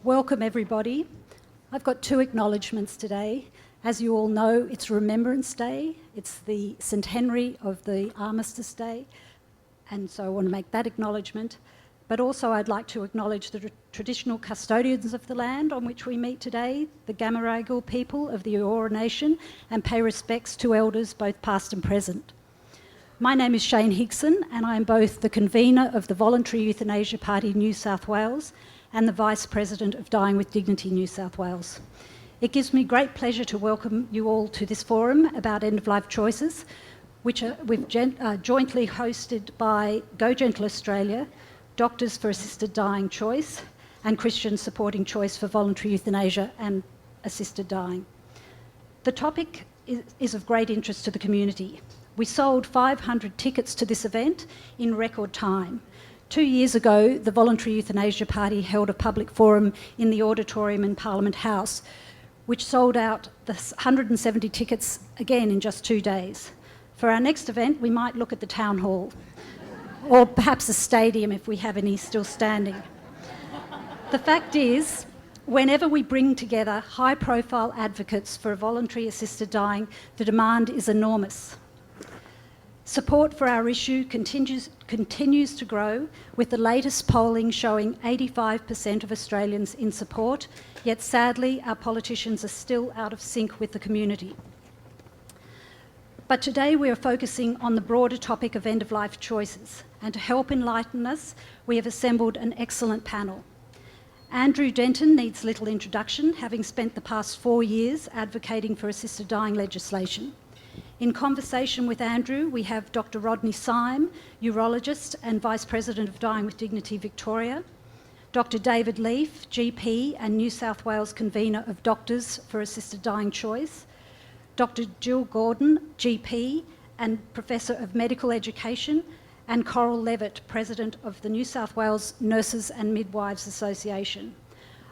Welcome everybody. I've got two acknowledgements today. As you all know, it's Remembrance Day. It's the centenary of the Armistice Day, and so I want to make that acknowledgement. But also I'd like to acknowledge the traditional custodians of the land on which we meet today, the Gamaragal people of the Eora Nation, and pay respects to elders both past and present. My name is Shane Higson, and I am both the convener of the Voluntary Euthanasia Party New South Wales and the Vice President of Dying with Dignity New South Wales. It gives me great pleasure to welcome you all to this forum about end-of-life choices, which we've jointly hosted by Go Gentle Australia, Doctors for Assisted Dying Choice, and Christians Supporting Choice for Voluntary Euthanasia and Assisted Dying. The topic is of great interest to the community. We sold 500 tickets to this event in record time. 2 years ago, the Voluntary Euthanasia Party held a public forum in the auditorium in Parliament House, which sold out the 170 tickets again in just 2 days. For our next event, we might look at the town hall, or perhaps a stadium if we have any still standing. The fact is, whenever we bring together high-profile advocates for voluntary assisted dying, the demand is enormous. Support for our issue continues to grow, with the latest polling showing 85% of Australians in support, yet sadly our politicians are still out of sync with the community. But today we are focusing on the broader topic of end-of-life choices, and to help enlighten us, we have assembled an excellent panel. Andrew Denton needs little introduction, having spent the past 4 years advocating for assisted dying legislation. In conversation with Andrew, we have Dr. Rodney Syme, urologist and Vice President of Dying with Dignity Victoria, Dr. David Leaf, GP and New South Wales convener of Doctors for Assisted Dying Choice, Dr. Jill Gordon, GP and Professor of Medical Education, and Coral Levett, President of the New South Wales Nurses and Midwives Association.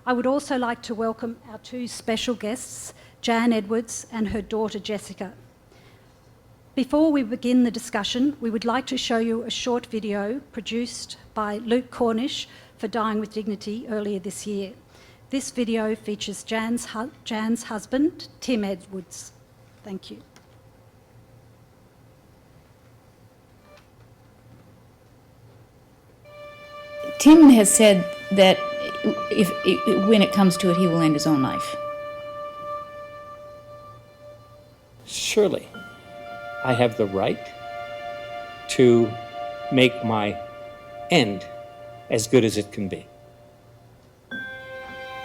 I would also like to welcome our two special guests, Jan Edwards and her daughter Jessica. Before we begin the discussion, we would like to show you a short video produced by Luke Cornish for Dying with Dignity earlier this year. This video features Jan's husband, Tim Edwards. Thank you. Tim has said that when it comes to it, he will end his own life. Surely, I have the right to make my end as good as it can be.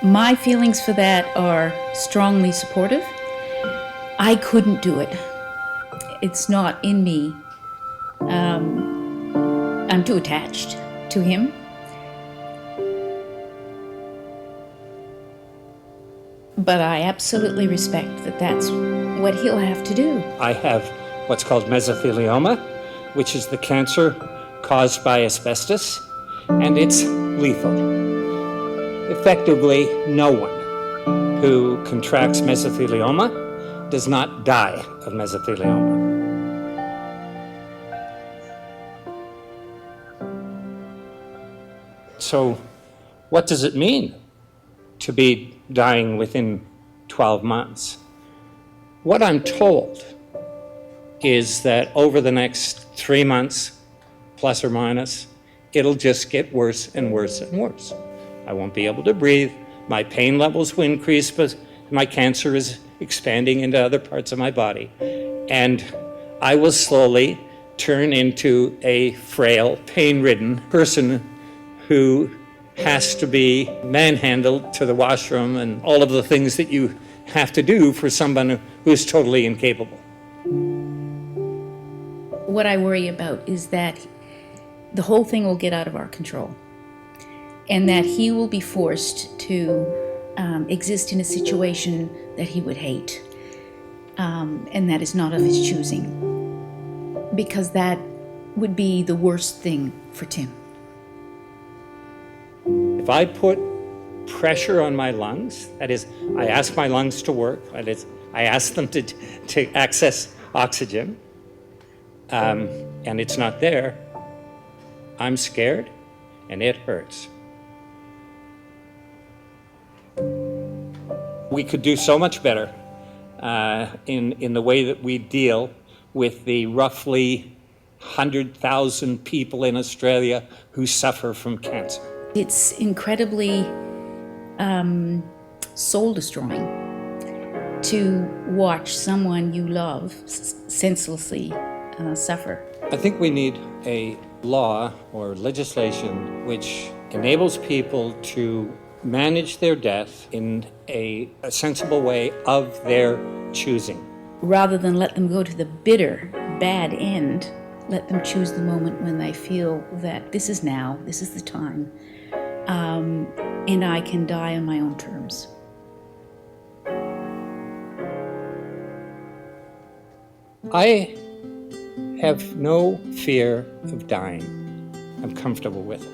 My feelings for that are strongly supportive. I couldn't do it. It's not in me. I'm too attached to him. But I absolutely respect that that's what he'll have to do. I have what's called mesothelioma, which is the cancer caused by asbestos, and it's lethal. Effectively, no one who contracts mesothelioma does not die of mesothelioma. So, what does it mean to be dying within 12 months? What I'm told is that over the next 3 months, plus or minus, it'll just get worse and worse and worse. I won't be able to breathe, my pain levels will increase, but my cancer is expanding into other parts of my body, and I will slowly turn into a frail, pain-ridden person who has to be manhandled to the washroom and all of the things that you have to do for someone who's totally incapable. What I worry about is that the whole thing will get out of our control, and that he will be forced to exist in a situation that he would hate, and that is not of his choosing, because that would be the worst thing for Tim. If I put pressure on my lungs, that is, I ask my lungs to work, that is, I ask them to access oxygen, and it's not there, I'm scared and it hurts. we could do so much better in the way that we deal with the roughly 100,000 people in Australia who suffer from cancer. It's incredibly soul-destroying to watch someone you love senselessly suffer. I think we need a law or legislation which enables people to manage their death in a sensible way of their choosing. Rather than let them go to the bitter, bad end, let them choose the moment when they feel that this is now, this is the time, and I can die on my own terms. I have no fear of dying. I'm comfortable with it.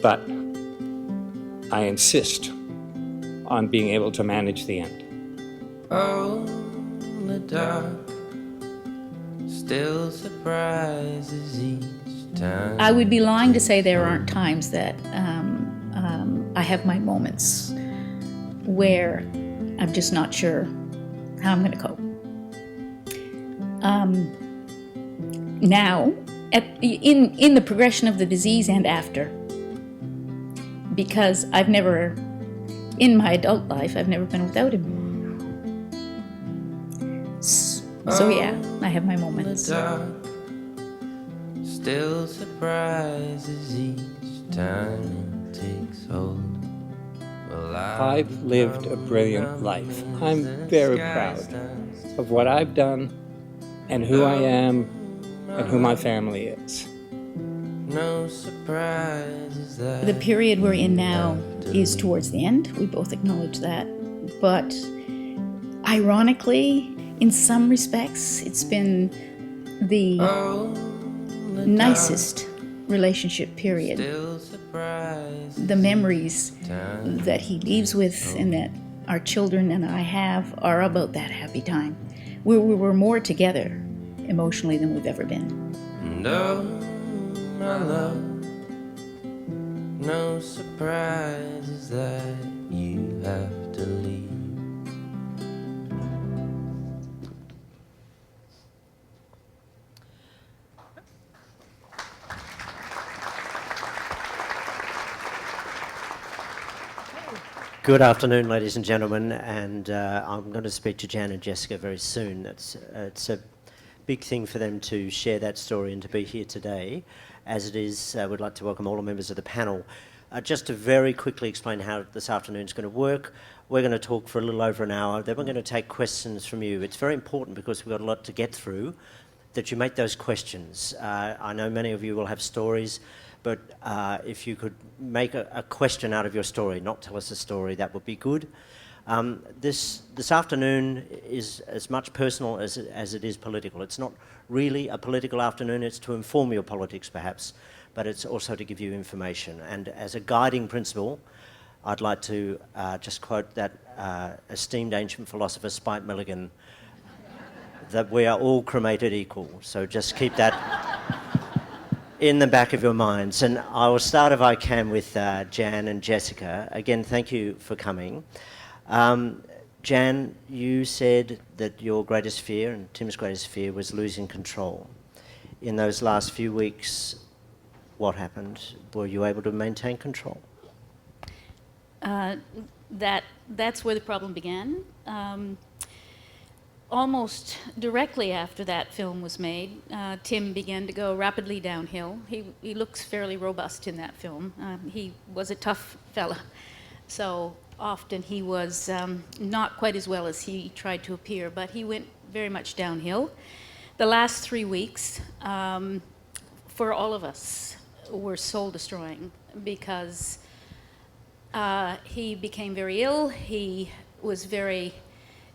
But I insist on being able to manage the end. Oh, the dark still surprises each time. I would be lying to say there aren't times that I have my moments where I'm just not sure how I'm going to cope. Now, in the progression of the disease and after, because I've never, in my adult life, I've never been without him. So yeah, I have my moments. The dark still surprises each time it takes hold. Well, I've lived a brilliant life. I'm very proud of what I've done and who I am and who my family is. no surprises that The period we're in now is towards the end. We both acknowledge that. But ironically, in some respects, it's been the nicest relationship period. still surprises The memories that he leaves with and that our children and I have are about that happy time. We were more together emotionally than we've ever been. And oh, my love, no surprises that you have to leave. Good afternoon, ladies and gentlemen, and I'm going to speak to Jan and Jessica very soon. It's a big thing for them to share that story and to be here today. As it is, we'd like to welcome all the members of the panel. Just to very quickly explain how this afternoon's going to work, we're going to talk for a little over an hour, then we're going to take questions from you. It's very important, because we've got a lot to get through, that you make those questions. I know many of you will have stories, but if you could make a question out of your story, not tell us a story, that would be good. This afternoon is as much personal as it is political. It's not really a political afternoon, it's to inform your politics perhaps, but it's also to give you information. And as a guiding principle, I'd like to just quote that esteemed ancient philosopher Spike Milligan, that we are all cremated equal. So just keep that in the back of your minds. And I will start, if I can, with Jan and Jessica. Again, thank you for coming. Jan, you said that your greatest fear, and Tim's greatest fear, was losing control. In those last few weeks, what happened? Were you able to maintain control? That's where the problem began. Almost directly after that film was made, Tim began to go rapidly downhill. He looks fairly robust in that film. He was a tough fella, so often he was not quite as well as he tried to appear, but he went very much downhill. The last 3 weeks, for all of us, were soul-destroying, because he became very ill. He was very...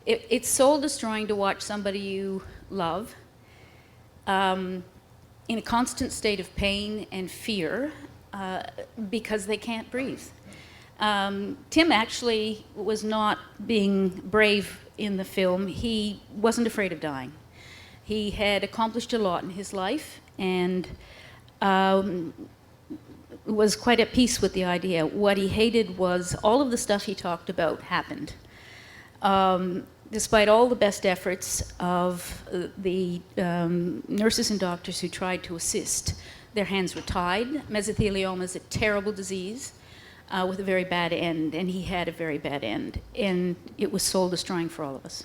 It's soul-destroying to watch somebody you love in a constant state of pain and fear because they can't breathe. Tim actually was not being brave in the film. He wasn't afraid of dying. He had accomplished a lot in his life and was quite at peace with the idea. What he hated was all of the stuff he talked about happened. Despite all the best efforts of the nurses and doctors who tried to assist, their hands were tied. Mesothelioma is a terrible disease with a very bad end, and he had a very bad end, and it was soul-destroying for all of us.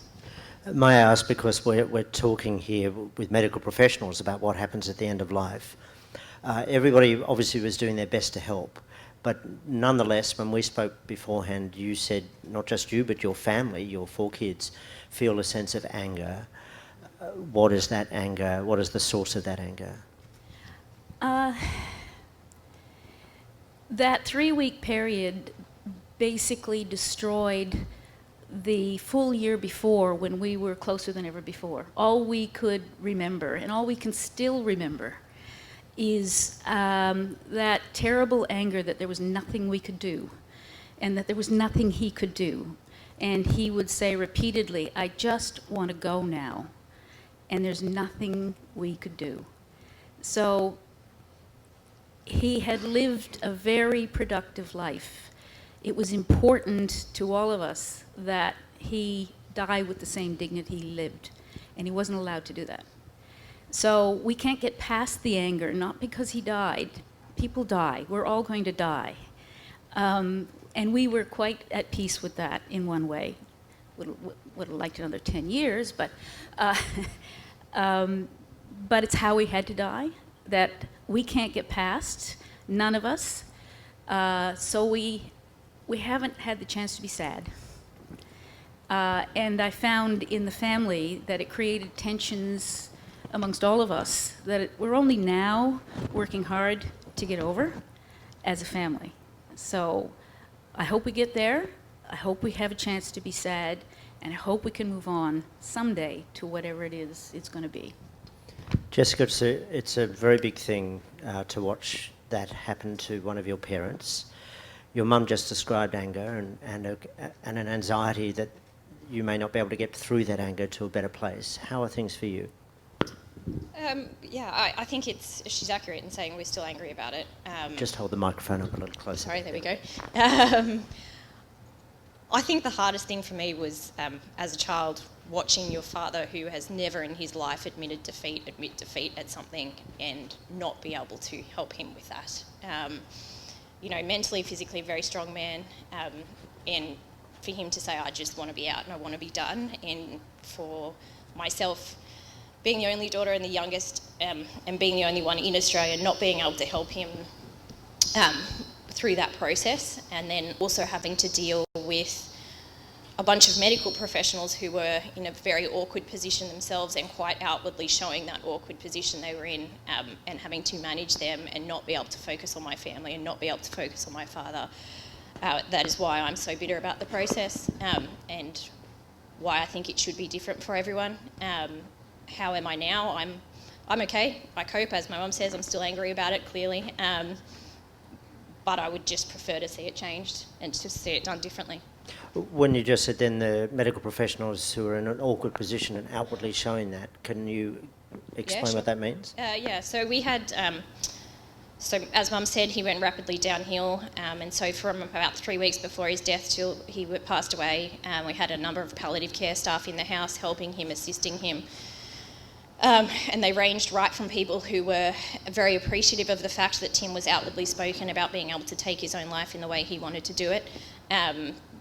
May I ask, because we're talking here with medical professionals about what happens at the end of life, everybody obviously was doing their best to help, but nonetheless, when we spoke beforehand, you said not just you, but your family, your 4 kids, feel a sense of anger. What is that anger? What is the source of that anger? That 3-week period basically destroyed the full year before, when we were closer than ever before. All we could remember, and all we can still remember, is that terrible anger that there was nothing we could do, and that there was nothing he could do. And he would say repeatedly, "I just want to go now," and there's nothing we could do. So he had lived a very productive life. It was important to all of us that he die with the same dignity he lived, and he wasn't allowed to do that. So we can't get past the anger, not because he died. People die. We're all going to die. And we were quite at peace with that in one way. Would have liked another 10 years, but it's how we had to die that we can't get past, none of us. So we haven't had the chance to be sad. And I found in the family that it created tensions amongst all of us that we're only now working hard to get over as a family. So I hope we get there. I hope we have a chance to be sad, and I hope we can move on someday to whatever it is it's going to be. Jessica, it's a very big thing to watch that happen to one of your parents. Your mum just described anger and an anxiety that you may not be able to get through that anger to a better place. How are things for you? I think she's accurate in saying we're still angry about it. Just hold the microphone up a little closer. Sorry, there we go. I think the hardest thing for me was, as a child, watching your father, who has never in his life admit defeat at something, and not be able to help him with that. Mentally, physically, a very strong man, and for him to say, "I just want to be out and I want to be done," and for myself, being the only daughter and the youngest, and being the only one in Australia, not being able to help him through that process, and then also having to deal with a bunch of medical professionals who were in a very awkward position themselves and quite outwardly showing that awkward position they were in, and having to manage them and not be able to focus on my family and not be able to focus on my father. That is why I'm so bitter about the process, and why I think it should be different for everyone. How am I now? I'm okay. I cope, as my mum says. I'm still angry about it, clearly. But I would just prefer to see it changed and to see it done differently. When you just said then the medical professionals who are in an awkward position and outwardly showing that, can you explain sure. what that means? So we had... So as Mum said, he went rapidly downhill, and so from about 3 weeks before his death till he passed away, we had a number of palliative care staff in the house helping him, assisting him. And they ranged right from people who were very appreciative of the fact that Tim was outwardly spoken about being able to take his own life in the way he wanted to do it,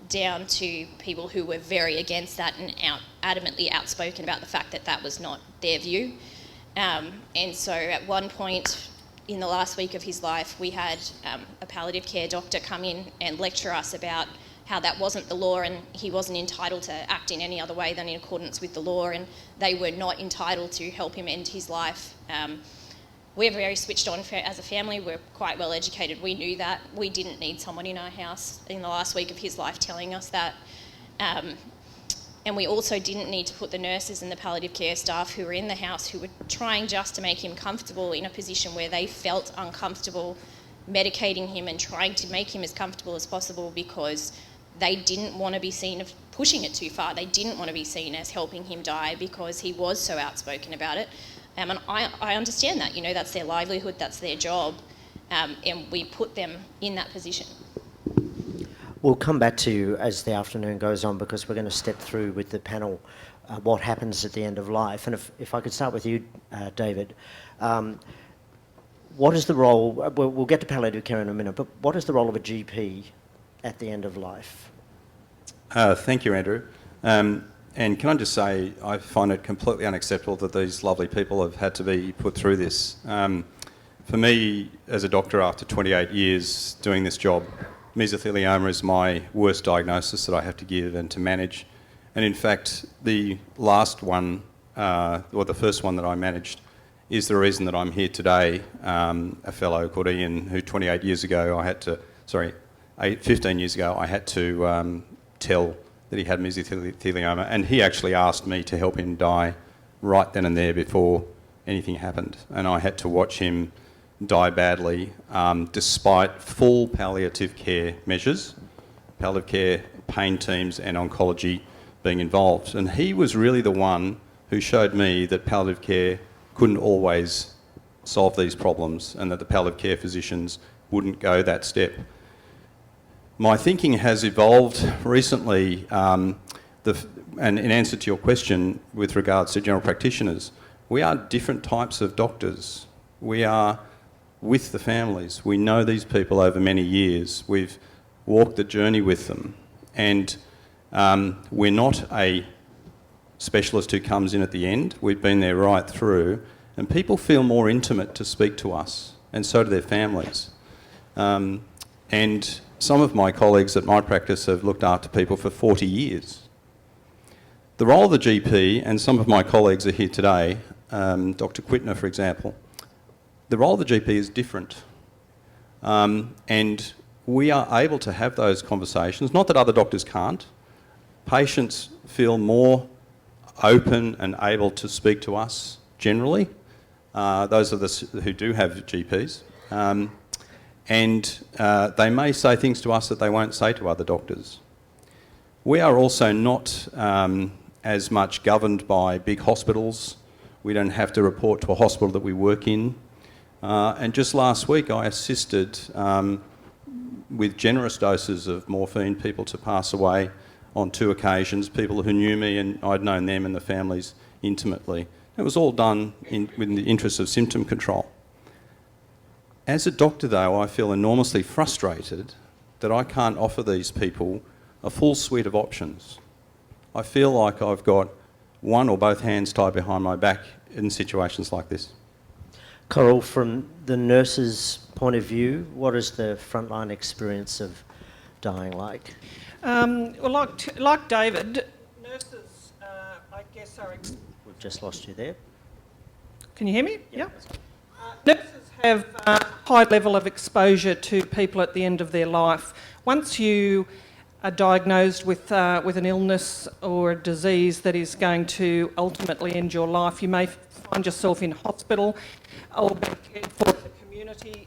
down to people who were very against that and adamantly outspoken about the fact that that was not their view. And so at one point in the last week of his life, we had a palliative care doctor come in and lecture us about how that wasn't the law and he wasn't entitled to act in any other way than in accordance with the law, and they were not entitled to help him end his life. We're very switched on as a family. We're quite well educated. We knew that. We didn't need someone in our house in the last week of his life telling us that. And we also didn't need to put the nurses and the palliative care staff who were in the house, who were trying just to make him comfortable, in a position where they felt uncomfortable medicating him and trying to make him as comfortable as possible, because they didn't want to be seen as pushing it too far. They didn't want to be seen as helping him die because he was so outspoken about it. And I understand that, that's their livelihood, that's their job, and we put them in that position. We'll come back to you as the afternoon goes on, because we're going to step through with the panel what happens at the end of life. And if I could start with you, David, what is the role, we'll get to palliative care in a minute, but what is the role of a GP at the end of life? Thank you, Andrew. And can I just say, I find it completely unacceptable that these lovely people have had to be put through this. For me, as a doctor, after 28 years doing this job, mesothelioma is my worst diagnosis that I have to give and to manage. And in fact, the last one, or the first one that I managed, is the reason that I'm here today. A fellow called Ian, who 28 years ago I had to, 15 years ago I had to tell that he had mesothelioma, and he actually asked me to help him die right then and there before anything happened. And I had to watch him die badly, despite full palliative care measures, palliative care, pain teams and oncology being involved. And he was really the one who showed me that palliative care couldn't always solve these problems, and that the palliative care physicians wouldn't go that step. My thinking has evolved recently, and in answer to your question with regards to general practitioners, we are different types of doctors. We are with the families. We know these people over many years. We've walked the journey with them. And we're not a specialist who comes in at the end. We've been there right through. And people feel more intimate to speak to us, and so do their families. And some of my colleagues at my practice have looked after people for 40 years. The role of the GP, and some of my colleagues are here today, Dr. Quitner, for example, the role of the GP is different. And we are able to have those conversations, not that other doctors can't. Patients feel more open and able to speak to us generally, those of us who do have GPs. And they may say things to us that they won't say to other doctors. We are also not as much governed by big hospitals. We don't have to report to a hospital that we work in. And just last week I assisted with generous doses of morphine people to pass away on 2 occasions, people who knew me and I'd known them and the families intimately. It was all done within the interest of symptom control. As a doctor, though, I feel enormously frustrated that I can't offer these people a full suite of options. I feel like I've got one or both hands tied behind my back in situations like this. Coral, from the nurse's point of view, what is the frontline experience of dying like? Well, like David, nurses, I guess, are... We've just lost you there. Can you hear me? Yeah. Nurses have a high level of exposure to people at the end of their life. Once you are diagnosed with an illness or a disease that is going to ultimately end your life, you may find yourself in hospital or being cared for in the community.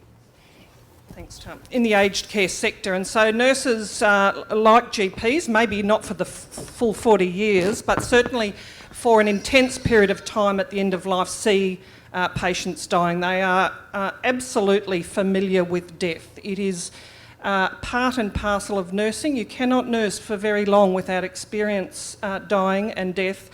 Thanks, Tom. In the aged care sector. And so nurses, like GPs, maybe not for the full 40 years, but certainly for an intense period of time at the end of life, see patients dying. They are absolutely familiar with death. It is part and parcel of nursing. You cannot nurse for very long without experience dying and death.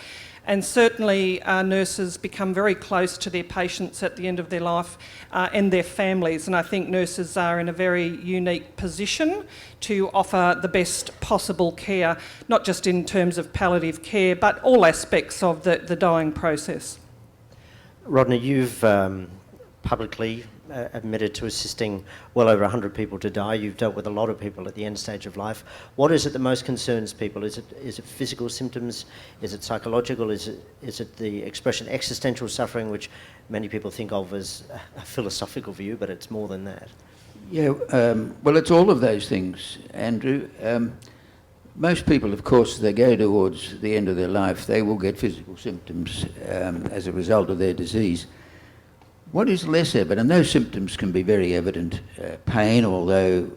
And certainly nurses become very close to their patients at the end of their life and their families. And I think nurses are in a very unique position to offer the best possible care, not just in terms of palliative care, but all aspects of the dying process. Rodney, you've publicly admitted to assisting well over 100 people to die. You've dealt with a lot of people at the end stage of life. What is it that most concerns people? Is it physical symptoms? Is it psychological? Is it the expression existential suffering, which many people think of as a philosophical view, but it's more than that? Yeah, well, it's all of those things, Andrew. Most people, of course, they go towards the end of their life, they will get physical symptoms as a result of their disease. What is less evident, and those symptoms can be very evident, pain, although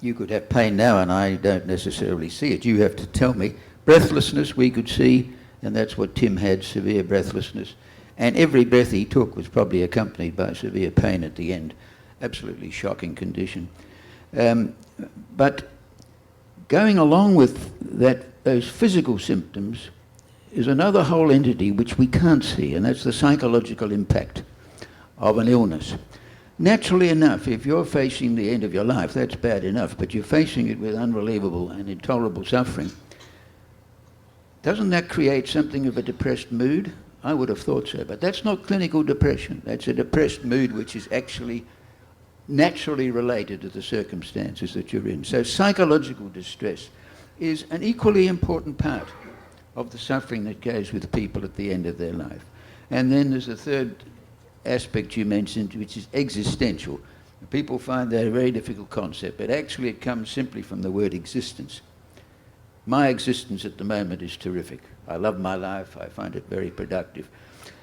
you could have pain now and I don't necessarily see it. You have to tell me. Breathlessness we could see, and that's what Tim had, severe breathlessness. And every breath he took was probably accompanied by severe pain at the end. Absolutely shocking condition. But going along with those physical symptoms is another whole entity which we can't see, and that's the psychological impact of an illness. Naturally enough, if you're facing the end of your life, that's bad enough, but you're facing it with unbelievable and intolerable suffering. Doesn't that create something of a depressed mood? I would have thought so, but that's not clinical depression. That's a depressed mood which is actually naturally related to the circumstances that you're in. So psychological distress is an equally important part of the suffering that goes with people at the end of their life. And then there's a third aspect you mentioned, which is existential. People find that a very difficult concept, but actually it comes simply from the word existence. My existence at the moment is terrific. I love my life. I find it very productive.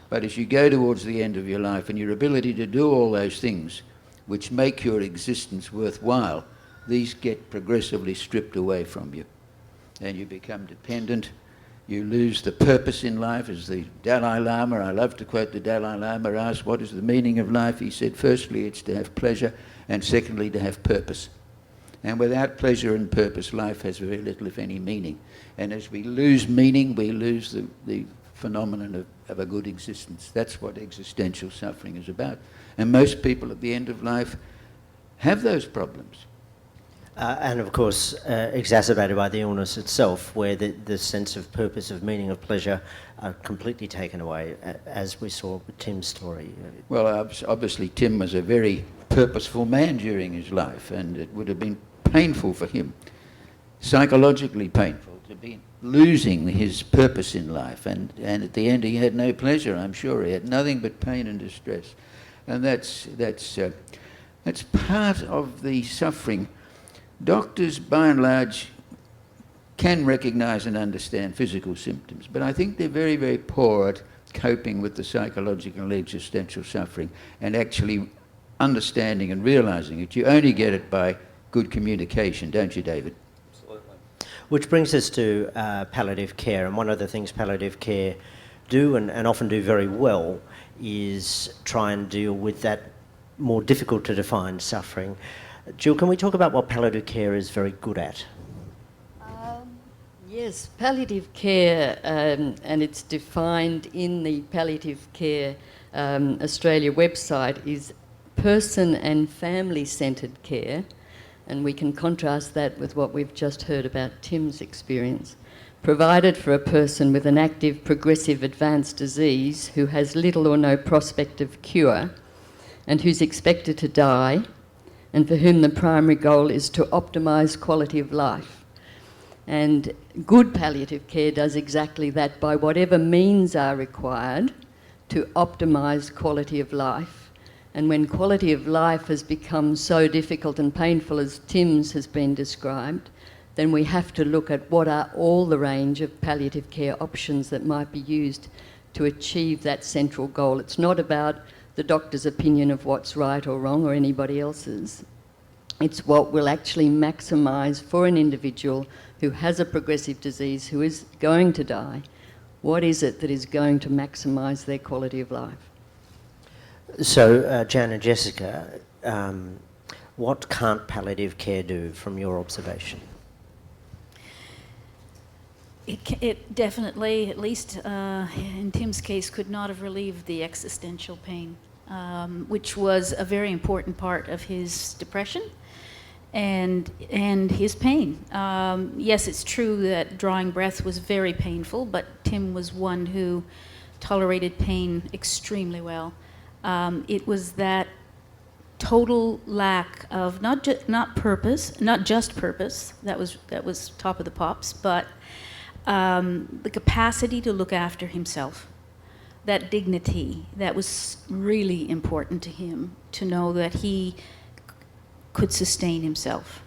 But as you go towards the end of your life and your ability to do all those things which make your existence worthwhile, these get progressively stripped away from you. And you become dependent. You lose the purpose in life. As the Dalai Lama, I love to quote the Dalai Lama, asked, what is the meaning of life? He said, firstly, it's to have pleasure, and secondly, to have purpose. And without pleasure and purpose, life has very little, if any, meaning. And as we lose meaning, we lose the phenomenon of a good existence. That's what existential suffering is about. And most people at the end of life have those problems. And of course, exacerbated by the illness itself, where the sense of purpose, of meaning, of pleasure are completely taken away, as we saw with Tim's story. Well, obviously Tim was a very purposeful man during his life, and it would have been painful for him, psychologically painful, to be losing his purpose in life. And at the end he had no pleasure, I'm sure. He had nothing but pain and distress. And that's part of the suffering. Doctors, by and large, can recognise and understand physical symptoms, but I think they're very, very poor at coping with the psychological and existential suffering and actually understanding and realising it. You only get it by good communication, don't you, David? Absolutely. Which brings us to palliative care, and one of the things palliative care do and often do very well is try and deal with that more difficult to define suffering. Jill, can we talk about what palliative care is very good at? Yes, palliative care, and it's defined in the Palliative Care Australia website, is person and family-centred care, and we can contrast that with what we've just heard about Tim's experience. Provided for a person with an active, progressive, advanced disease who has little or no prospect of cure and who's expected to die, and for whom the primary goal is to optimise quality of life. And good palliative care does exactly that by whatever means are required to optimise quality of life. And when quality of life has become so difficult and painful as Tim's has been described, then we have to look at what are all the range of palliative care options that might be used to achieve that central goal. It's not about the doctor's opinion of what's right or wrong or anybody else's. It's what will actually maximise for an individual who has a progressive disease, who is going to die. What is it that is going to maximise their quality of life? So, Jan and Jessica, what can't palliative care do from your observation? It definitely, at least in Tim's case, could not have relieved the existential pain, which was a very important part of his depression and his pain. Yes, it's true that drawing breath was very painful, but Tim was one who tolerated pain extremely well. It was that total lack of not just purpose, that was top of the pops, but the capacity to look after himself, that dignity, that was really important to him, to know that he could sustain himself.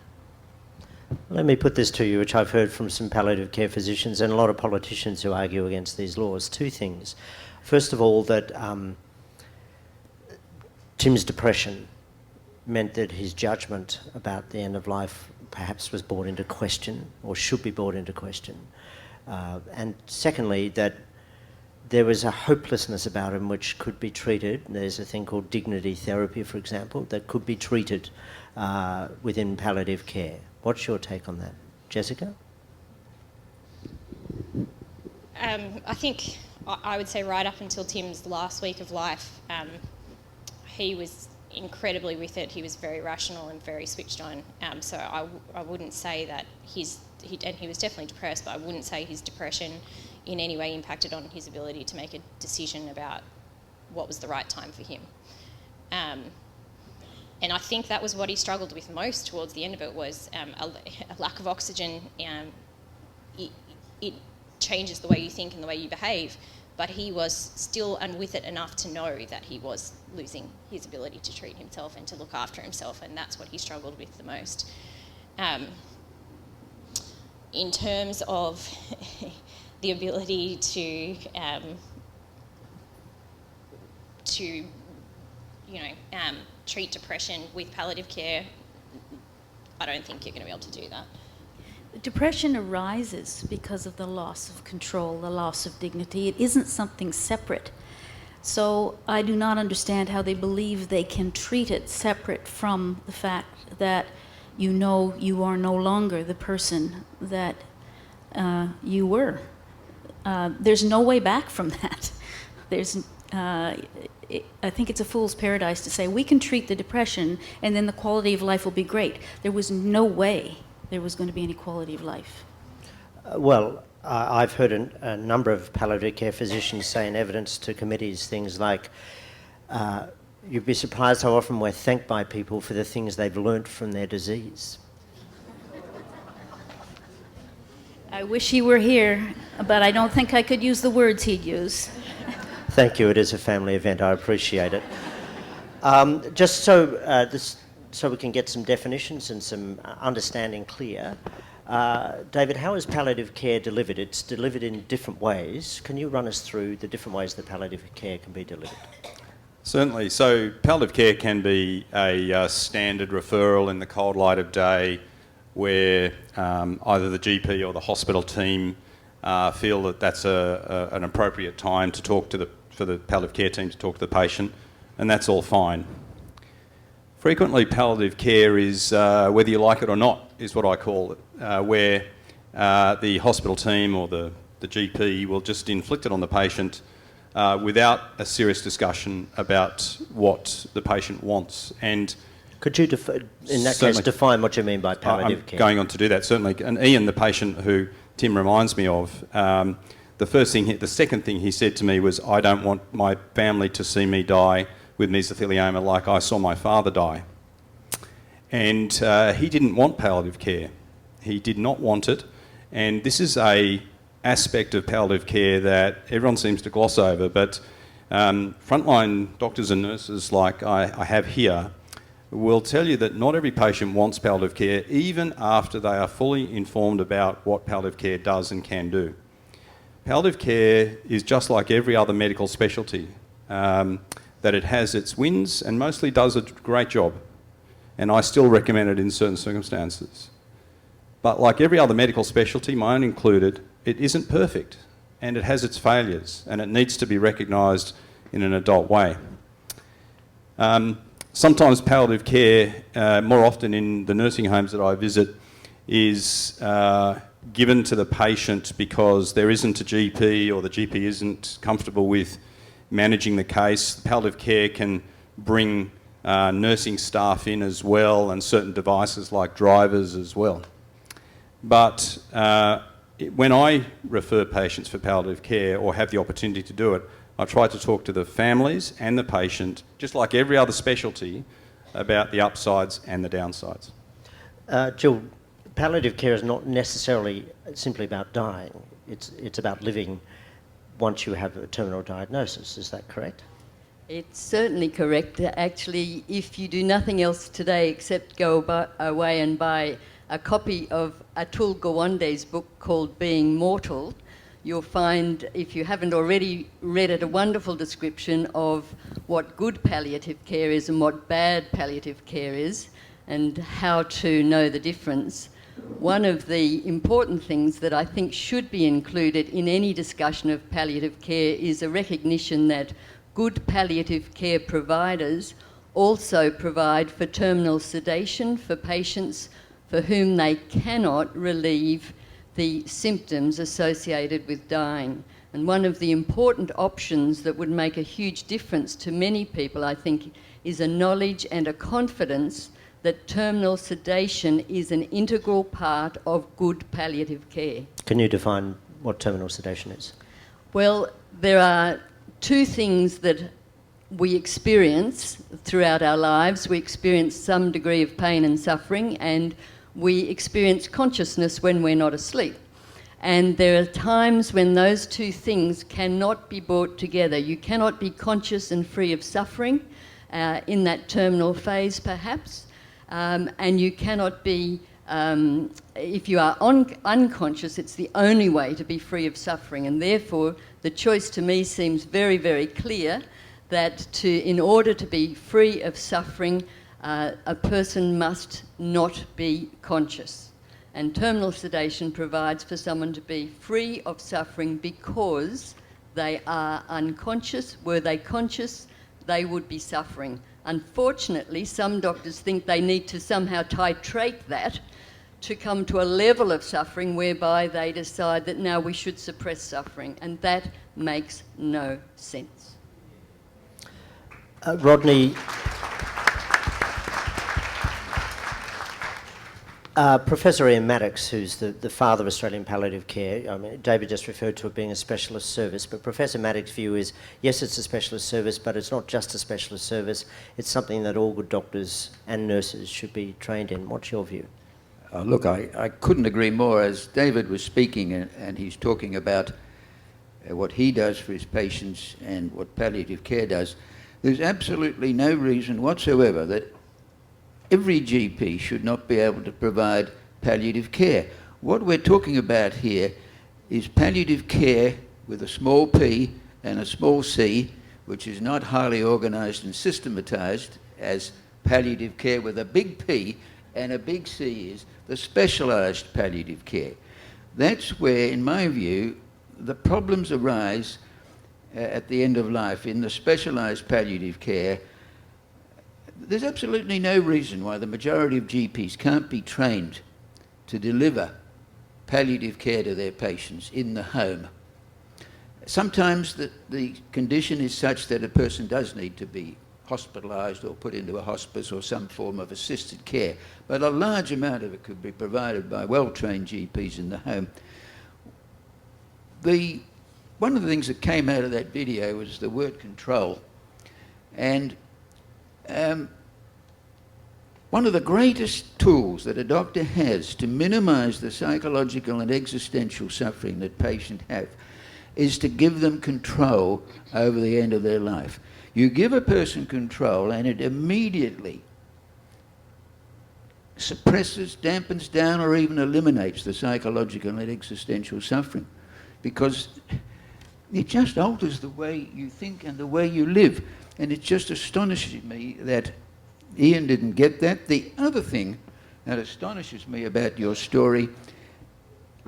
Let me put this to you, which I've heard from some palliative care physicians and a lot of politicians who argue against these laws. Two things. First of all, that Tim's depression meant that his judgment about the end of life perhaps was brought into question, or should be brought into question. And secondly, that there was a hopelessness about him which could be treated. There's a thing called dignity therapy, for example, that could be treated within palliative care. What's your take on that? Jessica? I think I would say right up until Tim's last week of life, he was incredibly with it. He was very rational and very switched on. So I wouldn't say that and he was definitely depressed, but I wouldn't say his depression in any way impacted on his ability to make a decision about what was the right time for him. And I think that was what he struggled with most towards the end of it, was a lack of oxygen. It changes the way you think and the way you behave, but he was still with it enough to know that he was losing his ability to treat himself and to look after himself, and that's what he struggled with the most. In terms of the ability to treat depression with palliative care, I don't think you're going to be able to do that. Depression arises because of the loss of control, the loss of dignity. It isn't something separate. So I do not understand how they believe they can treat it separate from the fact that you know you are no longer the person that you were. There's no way back from that. I think it's a fool's paradise to say we can treat the depression and then the quality of life will be great. There was no way there was going to be any quality of life. I've heard a number of palliative care physicians say in evidence to committees things like, you'd be surprised how often we're thanked by people for the things they've learnt from their disease. I wish he were here, but I don't think I could use the words he'd use. Thank you. It is a family event. I appreciate it. Just so we can get some definitions and some understanding clear, David, how is palliative care delivered? It's delivered in different ways. Can you run us through the different ways that palliative care can be delivered? Certainly. So palliative care can be a standard referral in the cold light of day, where either the GP or the hospital team feel that that's an appropriate time to talk to for the palliative care team to talk to the patient, and that's all fine. Frequently, palliative care is, whether you like it or not, is what I call it, where the hospital team or the GP will just inflict it on the patient without a serious discussion about what the patient wants. And could you, in that case, define what you mean by palliative care? I'm going on to do that, certainly. And Ian, the patient who Tim reminds me of, the second thing he said to me was, I don't want my family to see me die with mesothelioma like I saw my father die. And he didn't want palliative care. He did not want it. And this is a aspect of palliative care that everyone seems to gloss over, but frontline doctors and nurses like I have here will tell you that not every patient wants palliative care, even after they are fully informed about what palliative care does and can do. Palliative care is just like every other medical specialty, that it has its wins and mostly does a great job. And I still recommend it in certain circumstances. But like every other medical specialty, my own included, it isn't perfect and it has its failures and it needs to be recognised in an adult way. Sometimes palliative care, more often in the nursing homes that I visit, is given to the patient because there isn't a GP or the GP isn't comfortable with managing the case. Palliative care can bring nursing staff in as well and certain devices like drivers as well. But when I refer patients for palliative care or have the opportunity to do it, I try to talk to the families and the patient, just like every other specialty, about the upsides and the downsides. Jill, palliative care is not necessarily simply about dying. It's about living once you have a terminal diagnosis. Is that correct? It's certainly correct. Actually, if you do nothing else today except go away and buy a copy of Atul Gawande's book called Being Mortal, you'll find, if you haven't already read it, a wonderful description of what good palliative care is and what bad palliative care is and how to know the difference. One of the important things that I think should be included in any discussion of palliative care is a recognition that good palliative care providers also provide for terminal sedation for patients for whom they cannot relieve the symptoms associated with dying. And one of the important options that would make a huge difference to many people, I think, is a knowledge and a confidence that terminal sedation is an integral part of good palliative care. Can you define what terminal sedation is? Well, there are two things that we experience throughout our lives. We experience some degree of pain and suffering, and we experience consciousness when we're not asleep. And there are times when those two things cannot be brought together. You cannot be conscious and free of suffering in that terminal phase, perhaps, and you cannot be, if you are unconscious, it's the only way to be free of suffering. And therefore, the choice to me seems very, very clear that in order to be free of suffering, a person must not be conscious. And terminal sedation provides for someone to be free of suffering because they are unconscious. Were they conscious, they would be suffering. Unfortunately, some doctors think they need to somehow titrate that to come to a level of suffering whereby they decide that now we should suppress suffering, and that makes no sense. Rodney, Professor Ian Maddox, who's the father of Australian palliative care, I mean, David just referred to it being a specialist service, but Professor Maddox's view is, yes, it's a specialist service, but it's not just a specialist service, it's something that all good doctors and nurses should be trained in. What's your view? Look, I couldn't agree more. As David was speaking and he's talking about what he does for his patients and what palliative care does, there's absolutely no reason whatsoever that every GP should not be able to provide palliative care. What we're talking about here is palliative care with a small p and a small c, which is not highly organised and systematised, as palliative care with a big P and a big C is the specialised palliative care. That's where, in my view, the problems arise at the end of life. In the specialised palliative care, there's absolutely no reason why the majority of GPs can't be trained to deliver palliative care to their patients in the home. Sometimes the condition is such that a person does need to be hospitalised or put into a hospice or some form of assisted care, but a large amount of it could be provided by well-trained GPs in the home. One of the things that came out of that video was the word control. And one of the greatest tools that a doctor has to minimise the psychological and existential suffering that patients have is to give them control over the end of their life. You give a person control and it immediately suppresses, dampens down, or even eliminates the psychological and existential suffering, because it just alters the way you think and the way you live. And it just astonishes me that Ian didn't get that. The other thing that astonishes me about your story,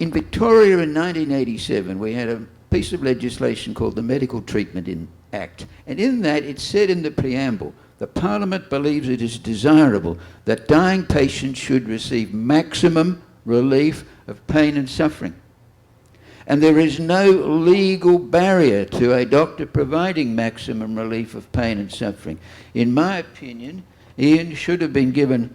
in Victoria in 1987, we had a piece of legislation called the Medical Treatment Act. And in that, it said in the preamble, the Parliament believes it is desirable that dying patients should receive maximum relief of pain and suffering. And there is no legal barrier to a doctor providing maximum relief of pain and suffering. In my opinion, Ian should have been given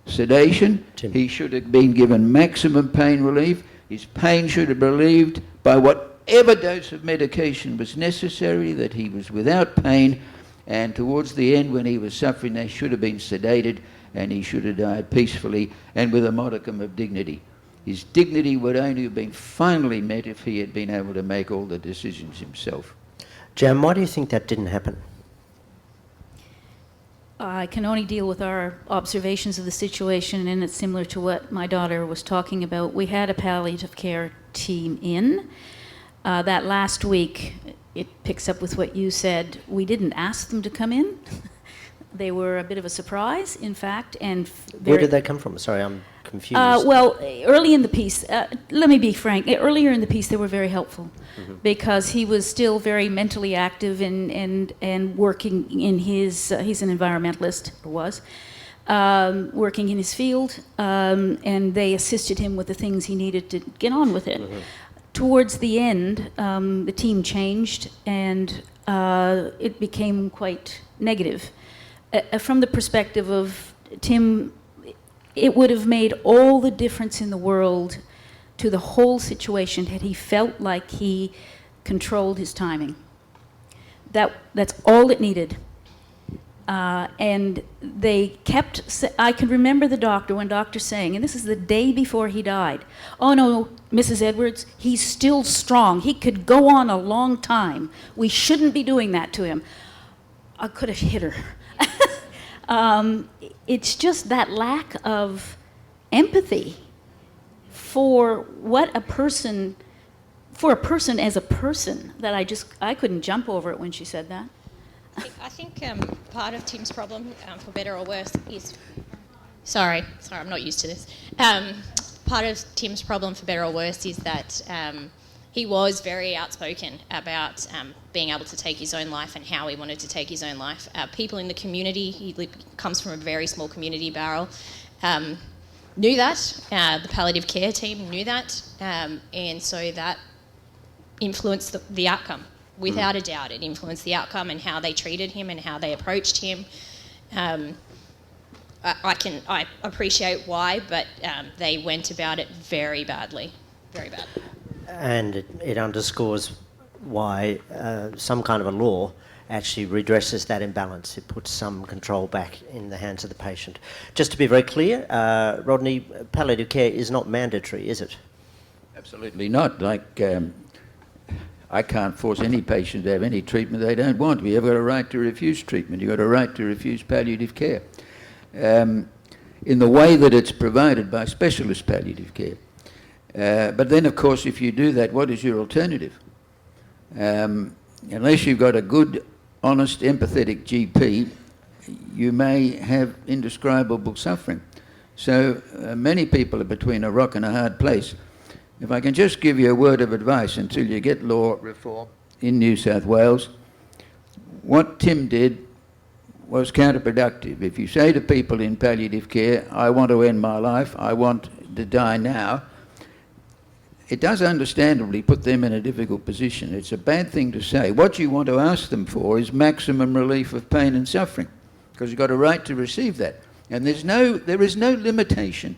sedation. Tim. He should have been given maximum pain relief. His pain should have been relieved by whatever dose of medication was necessary, that he was without pain, and towards the end when he was suffering, they should have been sedated and he should have died peacefully and with a modicum of dignity. His dignity would only have been finally met if he had been able to make all the decisions himself. Jan, why do you think that didn't happen? I can only deal with our observations of the situation, and it's similar to what my daughter was talking about. We had a palliative care team in. That last week, it picks up with what you said. We didn't ask them to come in. They were a bit of a surprise, in fact, and Where did they come from? Sorry, I'm confused. well, early in the piece, let me be frank, earlier in the piece they were very helpful, because he was still very mentally active and working in his, he's an environmentalist, or was, working in his field, and they assisted him with the things he needed to get on with it. Towards the end, the team changed, and it became quite negative. From the perspective of Tim, it would have made all the difference in the world to the whole situation had he felt like he controlled his timing. That's all it needed. And they kept, I can remember the doctor, one doctor saying, and this is the day before he died, "Oh no, Mrs. Edwards, he's still strong. He could go on a long time. We shouldn't be doing that to him." I could have hit her. It's just that lack of empathy for what a person as a person that I couldn't jump over it when she said that. I think part of Tim's problem, for better or worse, is... Sorry, I'm not used to this. Part of Tim's problem, for better or worse, is that he was very outspoken about being able to take his own life and how he wanted to take his own life. People in the community, he comes from a very small community, Barrel, knew that. The palliative care team knew that. And so that influenced the outcome. Without a doubt, it influenced the outcome and how they treated him and how they approached him. I appreciate why, but they went about it very badly, very badly. And it underscores why some kind of a law actually redresses that imbalance. It puts some control back in the hands of the patient. Just to be very clear, Rodney, palliative care is not mandatory, is it? Absolutely not. Like, I can't force any patient to have any treatment they don't want. We have got a right to refuse treatment. You've got a right to refuse palliative care in the way that it's provided by specialist palliative care. But then, of course, if you do that, what is your alternative? Unless you've got a good, honest, empathetic GP, you may have indescribable suffering. So many people are between a rock and a hard place. If I can just give you a word of advice until you get law reform in New South Wales, what Tim did was counterproductive. If you say to people in palliative care, "I want to end my life, I want to die now," it does understandably put them in a difficult position. It's a bad thing to say. What you want to ask them for is maximum relief of pain and suffering, because you've got a right to receive that. And there is no limitation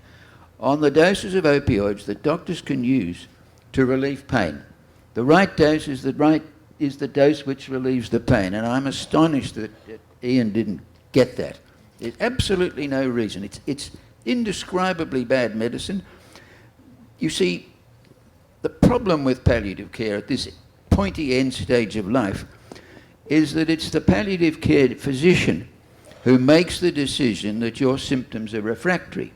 on the doses of opioids that doctors can use to relieve pain. The right dose is the dose which relieves the pain, and I'm astonished that Ian didn't get that. There's absolutely no reason. It's indescribably bad medicine. You see, the problem with palliative care at this pointy end stage of life is that it's the palliative care physician who makes the decision that your symptoms are refractory.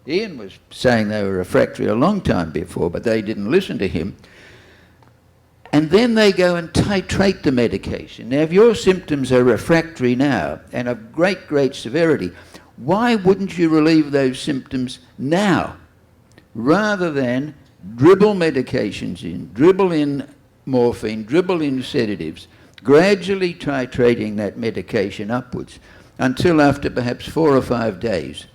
Ian was saying they were refractory a long time before, but they didn't listen to him. And then they go and titrate the medication. Now, if your symptoms are refractory now and of great, great severity, why wouldn't you relieve those symptoms now, rather than dribble medications in, dribble in morphine, dribble in sedatives, gradually titrating that medication upwards until after perhaps 4 or 5 days,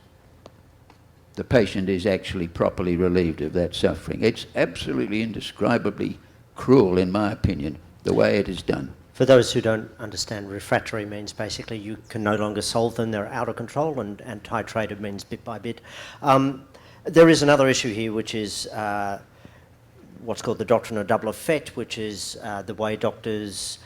the patient is actually properly relieved of that suffering. It's absolutely indescribably cruel, in my opinion, the way it is done. For those who don't understand, refractory means basically you can no longer solve them, they're out of control, and titrated means bit by bit. There is another issue here, which is what's called the doctrine of double effect, which is the way doctors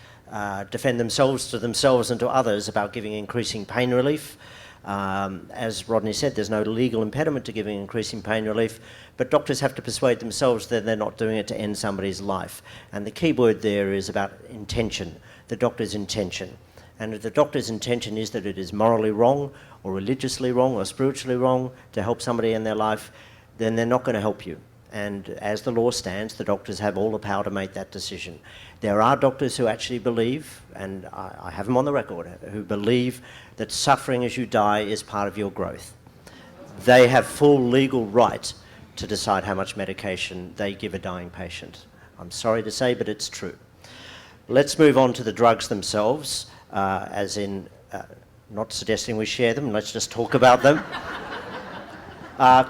defend themselves to themselves and to others about giving increasing pain relief. As Rodney said, there's no legal impediment to giving increasing pain relief, but doctors have to persuade themselves that they're not doing it to end somebody's life. And the key word there is about intention, the doctor's intention. And if the doctor's intention is that it is morally wrong or religiously wrong or spiritually wrong to help somebody in their life, then they're not going to help you. And as the law stands, the doctors have all the power to make that decision. There are doctors who actually believe, and I have them on the record, who believe that suffering as you die is part of your growth. They have full legal right to decide how much medication they give a dying patient. I'm sorry to say, but it's true. Let's move on to the drugs themselves, as in not suggesting we share them, let's just talk about them.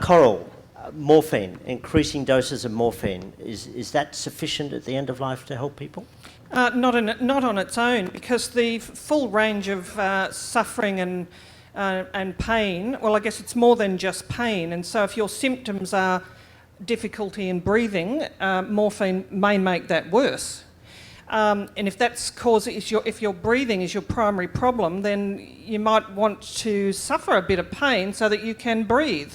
Coral, morphine, increasing doses of morphine, is that sufficient at the end of life to help people? Not on its own, because the full range of suffering and pain, well, I guess it's more than just pain, and so if your symptoms are difficulty in breathing, morphine may make that worse. And if if your breathing is your primary problem, then you might want to suffer a bit of pain so that you can breathe.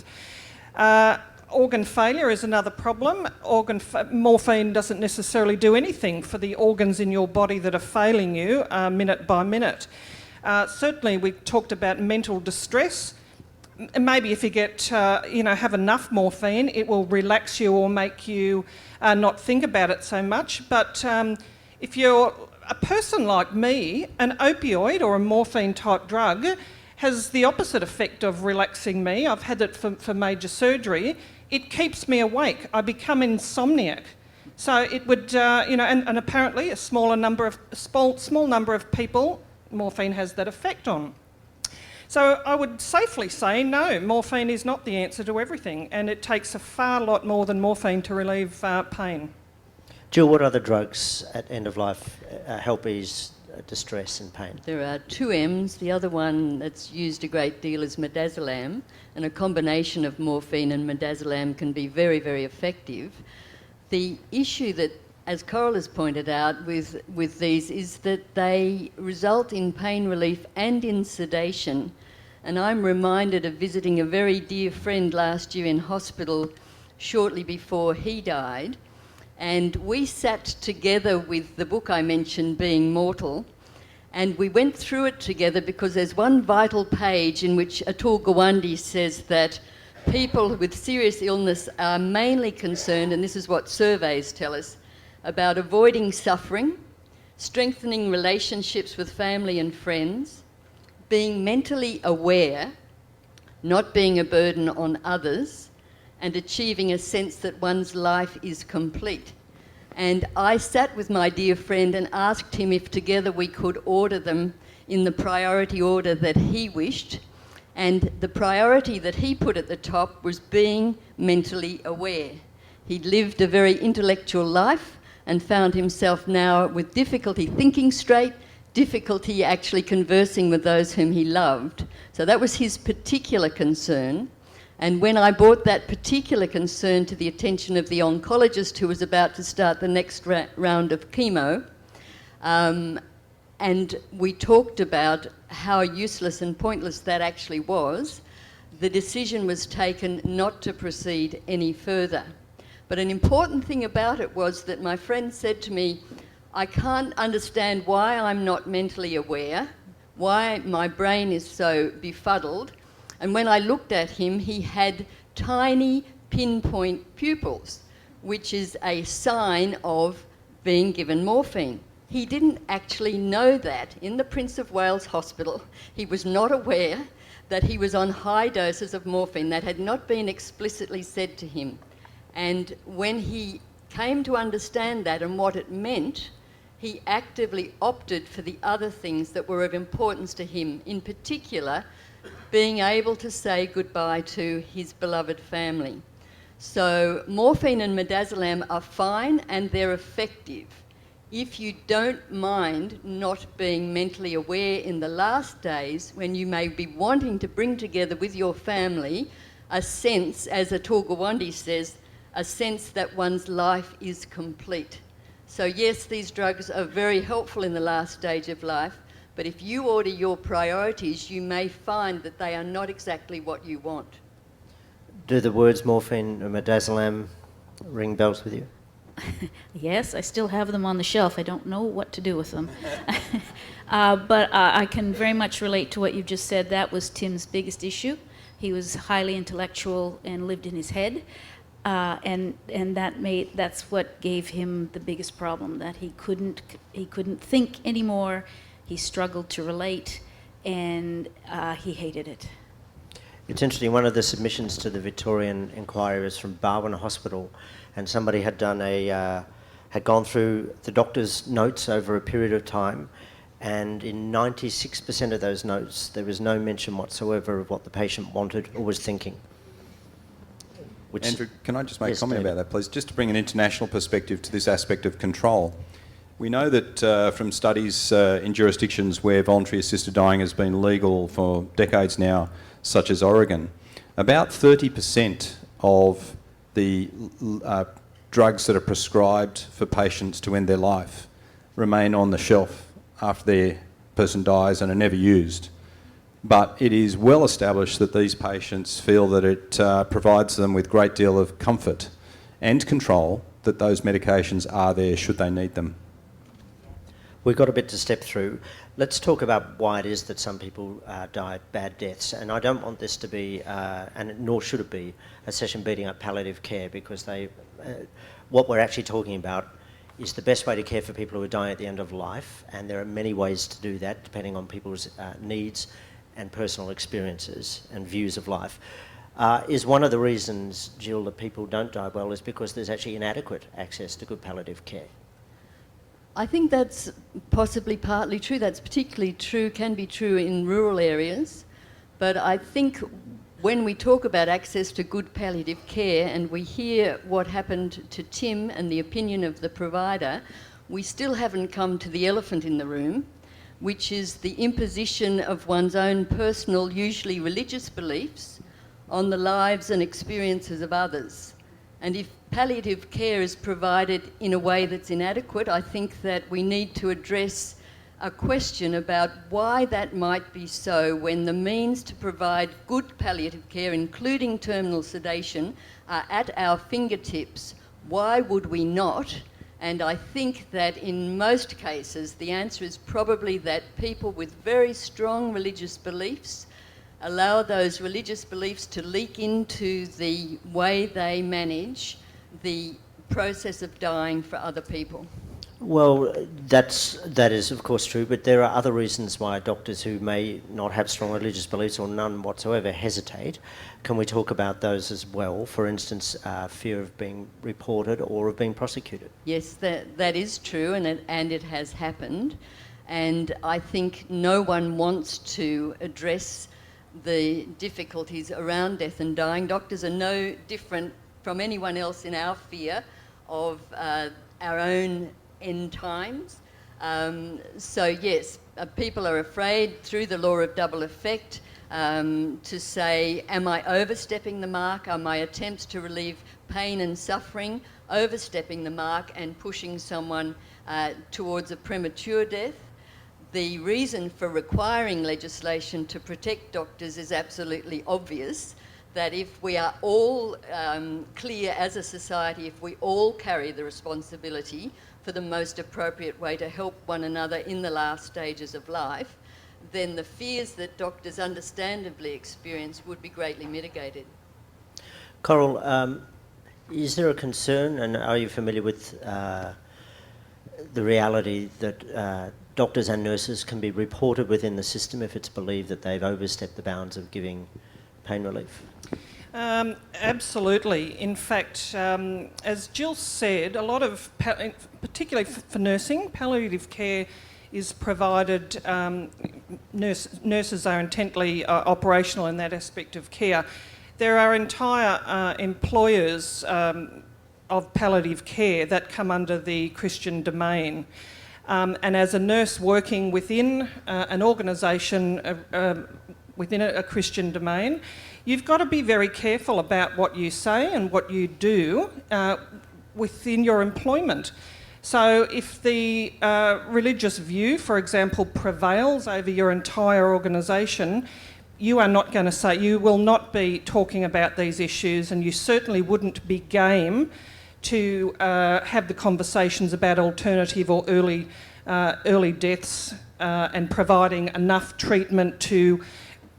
Organ failure is another problem. Morphine doesn't necessarily do anything for the organs in your body that are failing you minute by minute. Certainly, we talked about mental distress. Maybe if you have enough morphine, it will relax you or make you not think about it so much. But if you're a person like me, an opioid or a morphine type drug has the opposite effect of relaxing me. I've had it for major surgery. It keeps me awake. I become insomniac. So it would, and apparently a small number of people, morphine has that effect on. So I would safely say no, morphine is not the answer to everything, and it takes a far lot more than morphine to relieve pain. Jill, what other drugs at end of life help ease distress and pain? There are 2 M's. The other one that's used a great deal is midazolam, and a combination of morphine and midazolam can be very, very effective. The issue that, as Coral has pointed out with these, is that they result in pain relief and in sedation. And I'm reminded of visiting a very dear friend last year in hospital shortly before he died. And we sat together with the book I mentioned, Being Mortal, and we went through it together because there's one vital page in which Atul Gawande says that people with serious illness are mainly concerned, and this is what surveys tell us, about avoiding suffering, strengthening relationships with family and friends, being mentally aware, not being a burden on others, and achieving a sense that one's life is complete. And I sat with my dear friend and asked him if together we could order them in the priority order that he wished. And the priority that he put at the top was being mentally aware. He'd lived a very intellectual life and found himself now with difficulty thinking straight, difficulty actually conversing with those whom he loved. So that was his particular concern. And when I brought that particular concern to the attention of the oncologist who was about to start the next round of chemo, and we talked about how useless and pointless that actually was, the decision was taken not to proceed any further. But an important thing about it was that my friend said to me, I can't understand why I'm not mentally aware, why my brain is so befuddled. And when I looked at him, he had tiny pinpoint pupils, which is a sign of being given morphine. He didn't actually know that. In the Prince of Wales Hospital, he was not aware that he was on high doses of morphine. That had not been explicitly said to him. And when he came to understand that and what it meant, he actively opted for the other things that were of importance to him, in particular, being able to say goodbye to his beloved family. So morphine and midazolam are fine and they're effective. If you don't mind not being mentally aware in the last days, when you may be wanting to bring together with your family a sense, as Atul Gawande says, a sense that one's life is complete. So yes, these drugs are very helpful in the last stage of life, but if you order your priorities, you may find that they are not exactly what you want. Do the words morphine and midazolam ring bells with you? Yes, I still have them on the shelf. I don't know what to do with them. But I can very much relate to what you just said. That was Tim's biggest issue. He was highly intellectual and lived in his head. And that's what gave him the biggest problem, that he couldn't think anymore. He struggled to relate, and he hated it. It's interesting, one of the submissions to the Victorian inquiry was from Barwon Hospital, and somebody had done had gone through the doctor's notes over a period of time and in 96% of those notes, there was no mention whatsoever of what the patient wanted or was thinking. Andrew, can I just make Yes, a comment David. about that, please? Just to bring an international perspective to this aspect of control. We know that from studies in jurisdictions where voluntary assisted dying has been legal for decades now, such as Oregon, about 30% of the drugs that are prescribed for patients to end their life remain on the shelf after their person dies and are never used. But it is well established that these patients feel that it provides them with a great deal of comfort and control that those medications are there should they need them. We've got a bit to step through. Let's talk about why it is that some people die bad deaths. And I don't want this to be, and nor should it be, a session beating up palliative care, because what we're actually talking about is the best way to care for people who are dying at the end of life, and there are many ways to do that depending on people's needs and personal experiences and views of life. Is one of the reasons, Jill, that people don't die well is because there's actually inadequate access to good palliative care. I think that's possibly partly true. That's particularly true, can be true in rural areas. But I think when we talk about access to good palliative care and we hear what happened to Tim and the opinion of the provider, we still haven't come to the elephant in the room, which is the imposition of one's own personal, usually religious beliefs on the lives and experiences of others. And if palliative care is provided in a way that's inadequate, I think that we need to address a question about why that might be so when the means to provide good palliative care, including terminal sedation, are at our fingertips. Why would we not? And I think that in most cases the answer is probably that people with very strong religious beliefs allow those religious beliefs to leak into the way they manage the process of dying for other people. Well, that is of course true, but there are other reasons why doctors who may not have strong religious beliefs or none whatsoever hesitate. Can we talk about those as well? For instance, fear of being reported or of being prosecuted. Yes, that is true, and it has happened. And I think no one wants to address the difficulties around death and dying. Doctors are no different from anyone else in our fear of our own end times. So yes, people are afraid through the law of double effect to say, am I overstepping the mark? Are my attempts to relieve pain and suffering overstepping the mark and pushing someone towards a premature death? The reason for requiring legislation to protect doctors is absolutely obvious, that if we are all clear as a society, if we all carry the responsibility for the most appropriate way to help one another in the last stages of life, then the fears that doctors understandably experience would be greatly mitigated. Coral, is there a concern, and are you familiar with the reality that doctors and nurses can be reported within the system if it's believed that they've overstepped the bounds of giving pain relief? Absolutely. In fact, as Jill said, a lot of, particularly for nursing, palliative care is provided, nurses are intently operational in that aspect of care. There are entire employers of palliative care that come under the Christian domain. And as a nurse working within an organisation, within a Christian domain, you've got to be very careful about what you say and what you do within your employment. So if the religious view, for example, prevails over your entire organisation, you are not going to say, you will not be talking about these issues, and you certainly wouldn't be game to have the conversations about alternative or early deaths and providing enough treatment to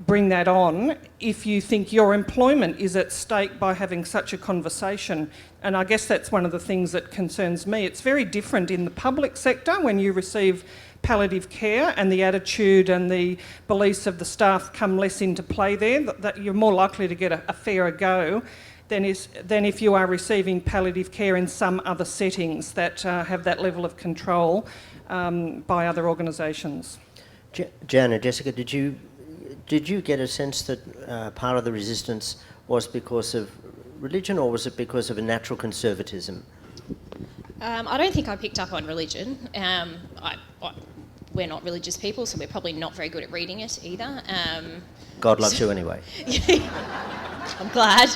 bring that on if you think your employment is at stake by having such a conversation. And I guess that's one of the things that concerns me. It's very different in the public sector when you receive palliative care and the attitude and the beliefs of the staff come less into play there, that you're more likely to get a fairer go than if you are receiving palliative care in some other settings that have that level of control by other organisations. Jan and Jessica, did you get a sense that part of the resistance was because of religion, or was it because of a natural conservatism? I don't think I picked up on religion. We're not religious people, so we're probably not very good at reading it either. God loves you anyway. I'm glad.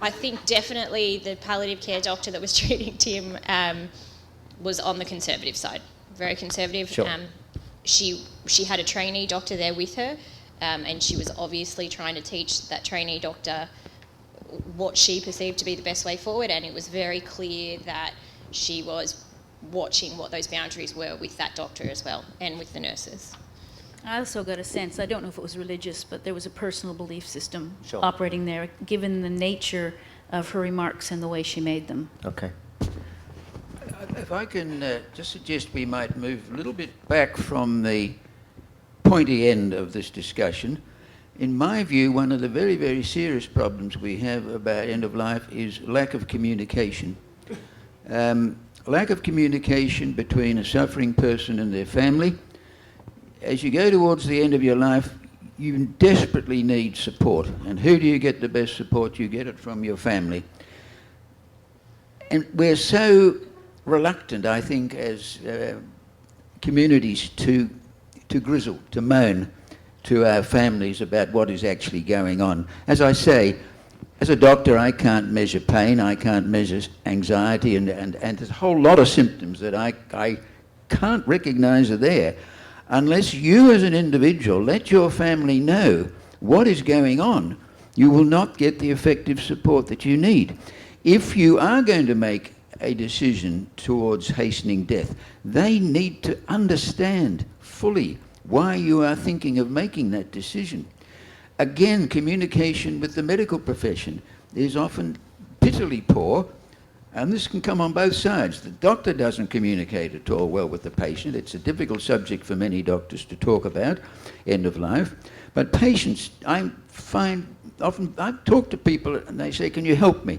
I think definitely the palliative care doctor that was treating Tim was on the conservative side, very conservative. Sure. She had a trainee doctor there with her, and she was obviously trying to teach that trainee doctor what she perceived to be the best way forward, and it was very clear that she was watching what those boundaries were with that doctor as well, and with the nurses. I also got a sense, I don't know if it was religious, but there was a personal belief system Sure. operating there, given the nature of her remarks and the way she made them. Okay. If I can just suggest we might move a little bit back from the pointy end of this discussion. In my view, one of the very, very serious problems we have about end of life is lack of communication. Lack of communication between a suffering person and their family. As you go towards the end of your life, you desperately need support. And who do you get the best support? You get it from your family. And we're so reluctant, I think, as communities to grizzle, to moan to our families about what is actually going on. As I say, as a doctor, I can't measure pain, I can't measure anxiety, and there's a whole lot of symptoms that I can't recognise are there unless you as an individual let your family know what is going on. You will not get the effective support that you need. If you are going to make a decision towards hastening death, they need to understand fully why you are thinking of making that decision. Again, communication with the medical profession is often bitterly poor, and this can come on both sides. The doctor doesn't communicate at all well with the patient. It's a difficult subject for many doctors to talk about, end of life. But patients, I find often, I've talked to people and they say, "Can you help me?"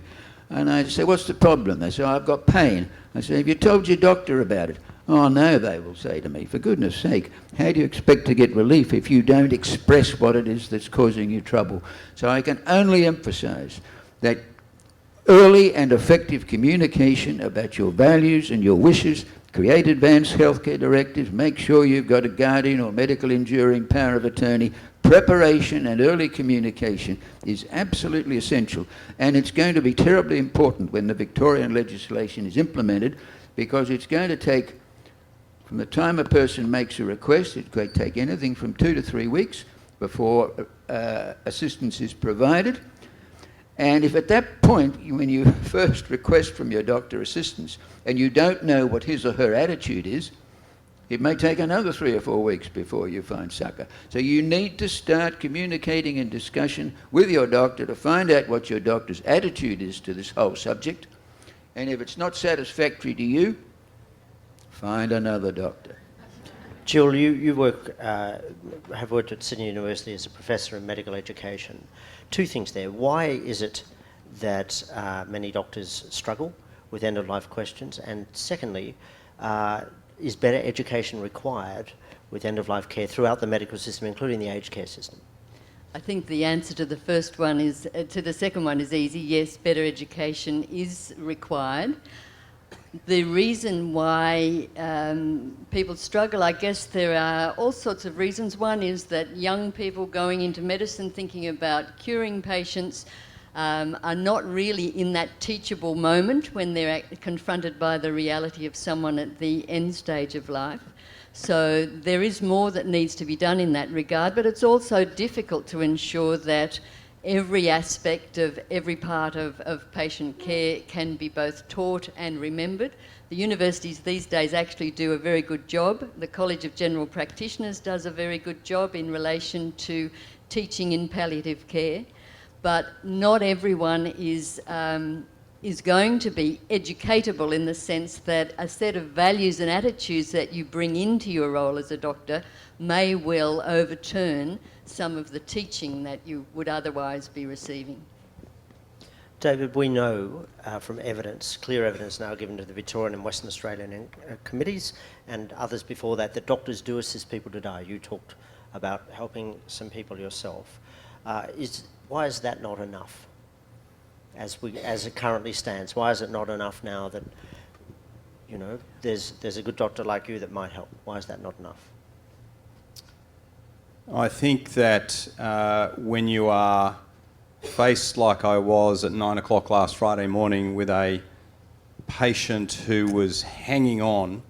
And I say, "What's the problem?" They say, "I've got pain." I say, "Have you told your doctor about it?" "Oh no," they will say to me. "For goodness sake, how do you expect to get relief if you don't express what it is that's causing you trouble?" So I can only emphasise that early and effective communication about your values and your wishes, create advanced healthcare directives, make sure you've got a guardian or medical enduring power of attorney, preparation and early communication is absolutely essential. And it's going to be terribly important when the Victorian legislation is implemented, because it's going to take, from the time a person makes a request, it could take anything from 2 to 3 weeks before assistance is provided. And if at that point, when you first request from your doctor assistance and you don't know what his or her attitude is, it may take another 3 or 4 weeks before you find succour. So you need to start communicating in discussion with your doctor to find out what your doctor's attitude is to this whole subject. And if it's not satisfactory to you, find another doctor. Jill, you have worked at Sydney University as a professor in medical education. 2 things there. Why is it that many doctors struggle with end-of-life questions? And secondly, is better education required with end-of-life care throughout the medical system, including the aged care system? I think the answer to the first one is, to the second one is easy. Yes, better education is required. The reason why people struggle, I guess there are all sorts of reasons. One is that young people going into medicine thinking about curing patients are not really in that teachable moment when they're confronted by the reality of someone at the end stage of life. So there is more that needs to be done in that regard, but it's also difficult to ensure that every aspect of every part of patient care can be both taught and remembered. The universities these days actually do a very good job. The College of General Practitioners does a very good job in relation to teaching in palliative care, but not everyone is going to be educatable in the sense that a set of values and attitudes that you bring into your role as a doctor may well overturn some of the teaching that you would otherwise be receiving. David, we know from evidence, clear evidence now given to the Victorian and Western Australian committees and others before that, that doctors do assist people to die. You talked about helping some people yourself. Why is that not enough as it currently stands? Why is it not enough now that, you know, there's a good doctor like you that might help? Why is that not enough? I think that when you are faced like I was at 9 o'clock last Friday morning with a patient who was hanging on,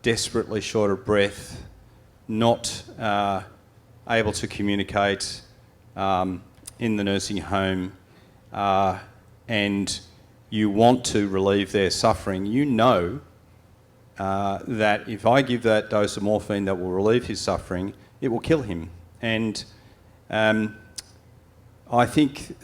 desperately short of breath, not able to communicate in the nursing home, and you want to relieve their suffering, you know that if I give that dose of morphine that will relieve his suffering, it will kill him. And I think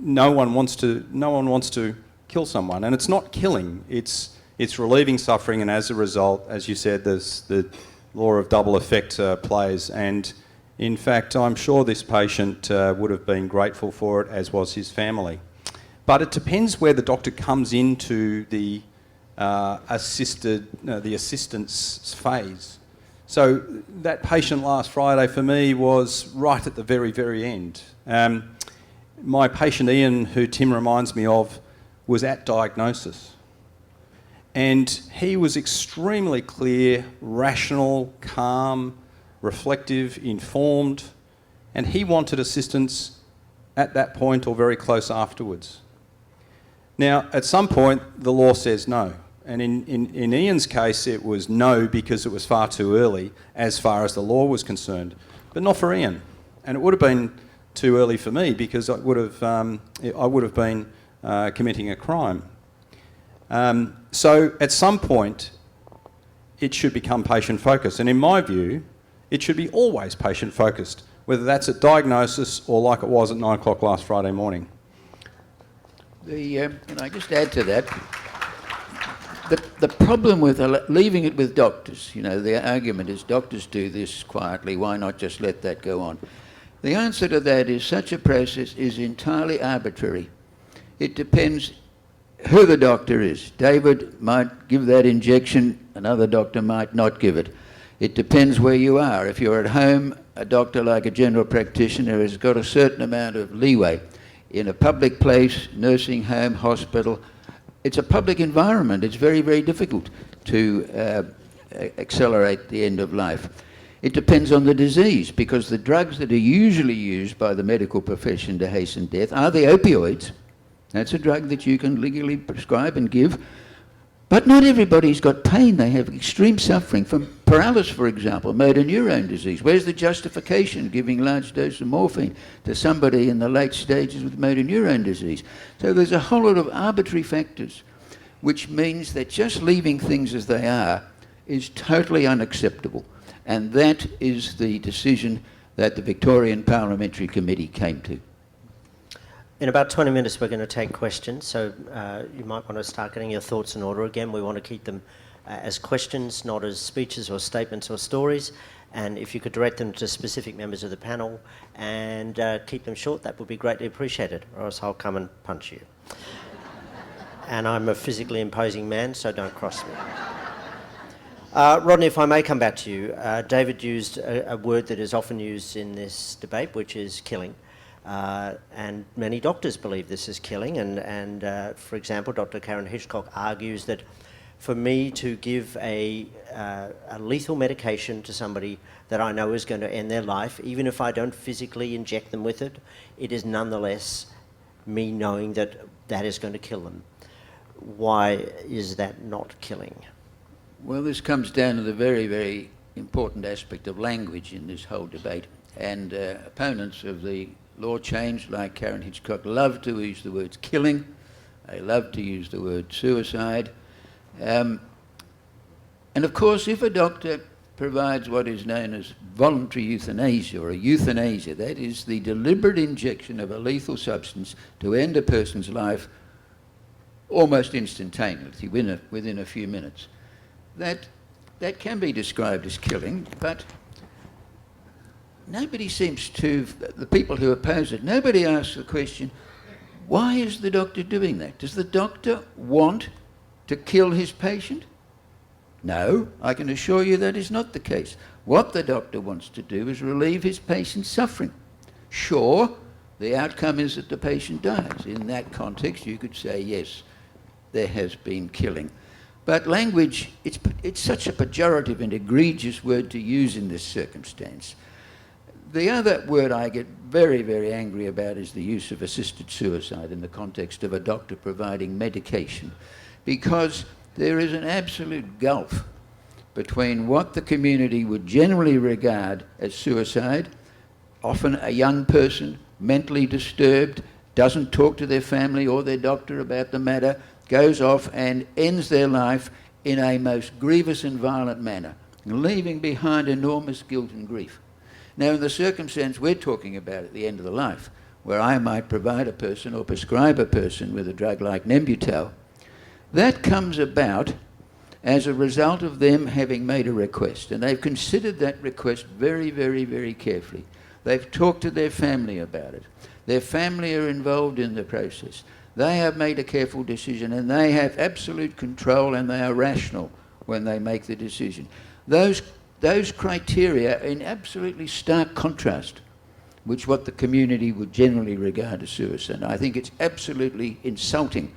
no one wants to kill someone, and it's not killing. It's relieving suffering, and as a result, as you said, there's the law of double effect plays. And in fact, I'm sure this patient would have been grateful for it, as was his family. But it depends where the doctor comes into the assistance phase. So that patient last Friday for me was right at the very, very end. My patient Ian, who Tim reminds me of, was at diagnosis. And he was extremely clear, rational, calm, reflective, informed, and he wanted assistance at that point or very close afterwards. Now, at some point, the law says no. And in Ian's case, it was no because it was far too early as far as the law was concerned, but not for Ian. And it would have been too early for me because I would have been committing a crime. So at some point, it should become patient-focused. And in my view, it should be always patient-focused, whether that's at diagnosis or like it was at 9 o'clock last Friday morning. Can I just add to that? The problem with leaving it with doctors, you know, the argument is doctors do this quietly, why not just let that go on? The answer to that is such a process is entirely arbitrary. It depends who the doctor is. David might give that injection, another doctor might not give it. It depends where you are. If you're at home, a doctor like a general practitioner has got a certain amount of leeway. In a public place, nursing home, hospital, it's a public environment. It's very, very difficult to accelerate the end of life. It depends on the disease, because the drugs that are usually used by the medical profession to hasten death are the opioids. That's a drug that you can legally prescribe and give. But not everybody's got pain. They have extreme suffering from paralysis, for example, motor neurone disease. Where's the justification giving large doses of morphine to somebody in the late stages with motor neurone disease? So there's a whole lot of arbitrary factors, which means that just leaving things as they are is totally unacceptable. And that is the decision that the Victorian Parliamentary Committee came to. In about 20 minutes, we're going to take questions, so you might want to start getting your thoughts in order again. We want to keep them as questions, not as speeches or statements or stories. And if you could direct them to specific members of the panel and keep them short, that would be greatly appreciated, or else I'll come and punch you. And I'm a physically imposing man, so don't cross me. Rodney, if I may come back to you, David used a word that is often used in this debate, which is killing. And many doctors believe this is killing, and for example, Dr. Karen Hitchcock argues that for me to give a lethal medication to somebody that I know is going to end their life, even if I don't physically inject them with it, it is nonetheless me knowing that that is going to kill them. Why is that not killing? Well, this comes down to the very, very important aspect of language in this whole debate. And opponents of the law change, like Karen Hitchcock, love to use the words killing. They love to use the word suicide. And of course, if a doctor provides what is known as voluntary euthanasia or a euthanasia, that is the deliberate injection of a lethal substance to end a person's life almost instantaneously, within a few minutes, that can be described as killing, but nobody seems to, the people who oppose it, nobody asks the question, why is the doctor doing that? Does the doctor want to kill his patient? No, I can assure you that is not the case. What the doctor wants to do is relieve his patient's suffering. Sure, the outcome is that the patient dies. In that context, you could say, yes, there has been killing. But language, it's such a pejorative and egregious word to use in this circumstance. The other word I get very, very angry about is the use of assisted suicide in the context of a doctor providing medication, because there is an absolute gulf between what the community would generally regard as suicide, often a young person, mentally disturbed, doesn't talk to their family or their doctor about the matter, goes off and ends their life in a most grievous and violent manner, leaving behind enormous guilt and grief. Now, in the circumstance we're talking about at the end of the life, where I might provide a person or prescribe a person with a drug like Nembutal, that comes about as a result of them having made a request, and they've considered that request very, very, very carefully. They've talked to their family about it. Their family are involved in the process. They have made a careful decision, and they have absolute control, and they are rational when they make the decision. Those criteria are in absolutely stark contrast with what the community would generally regard as suicide. I think it's absolutely insulting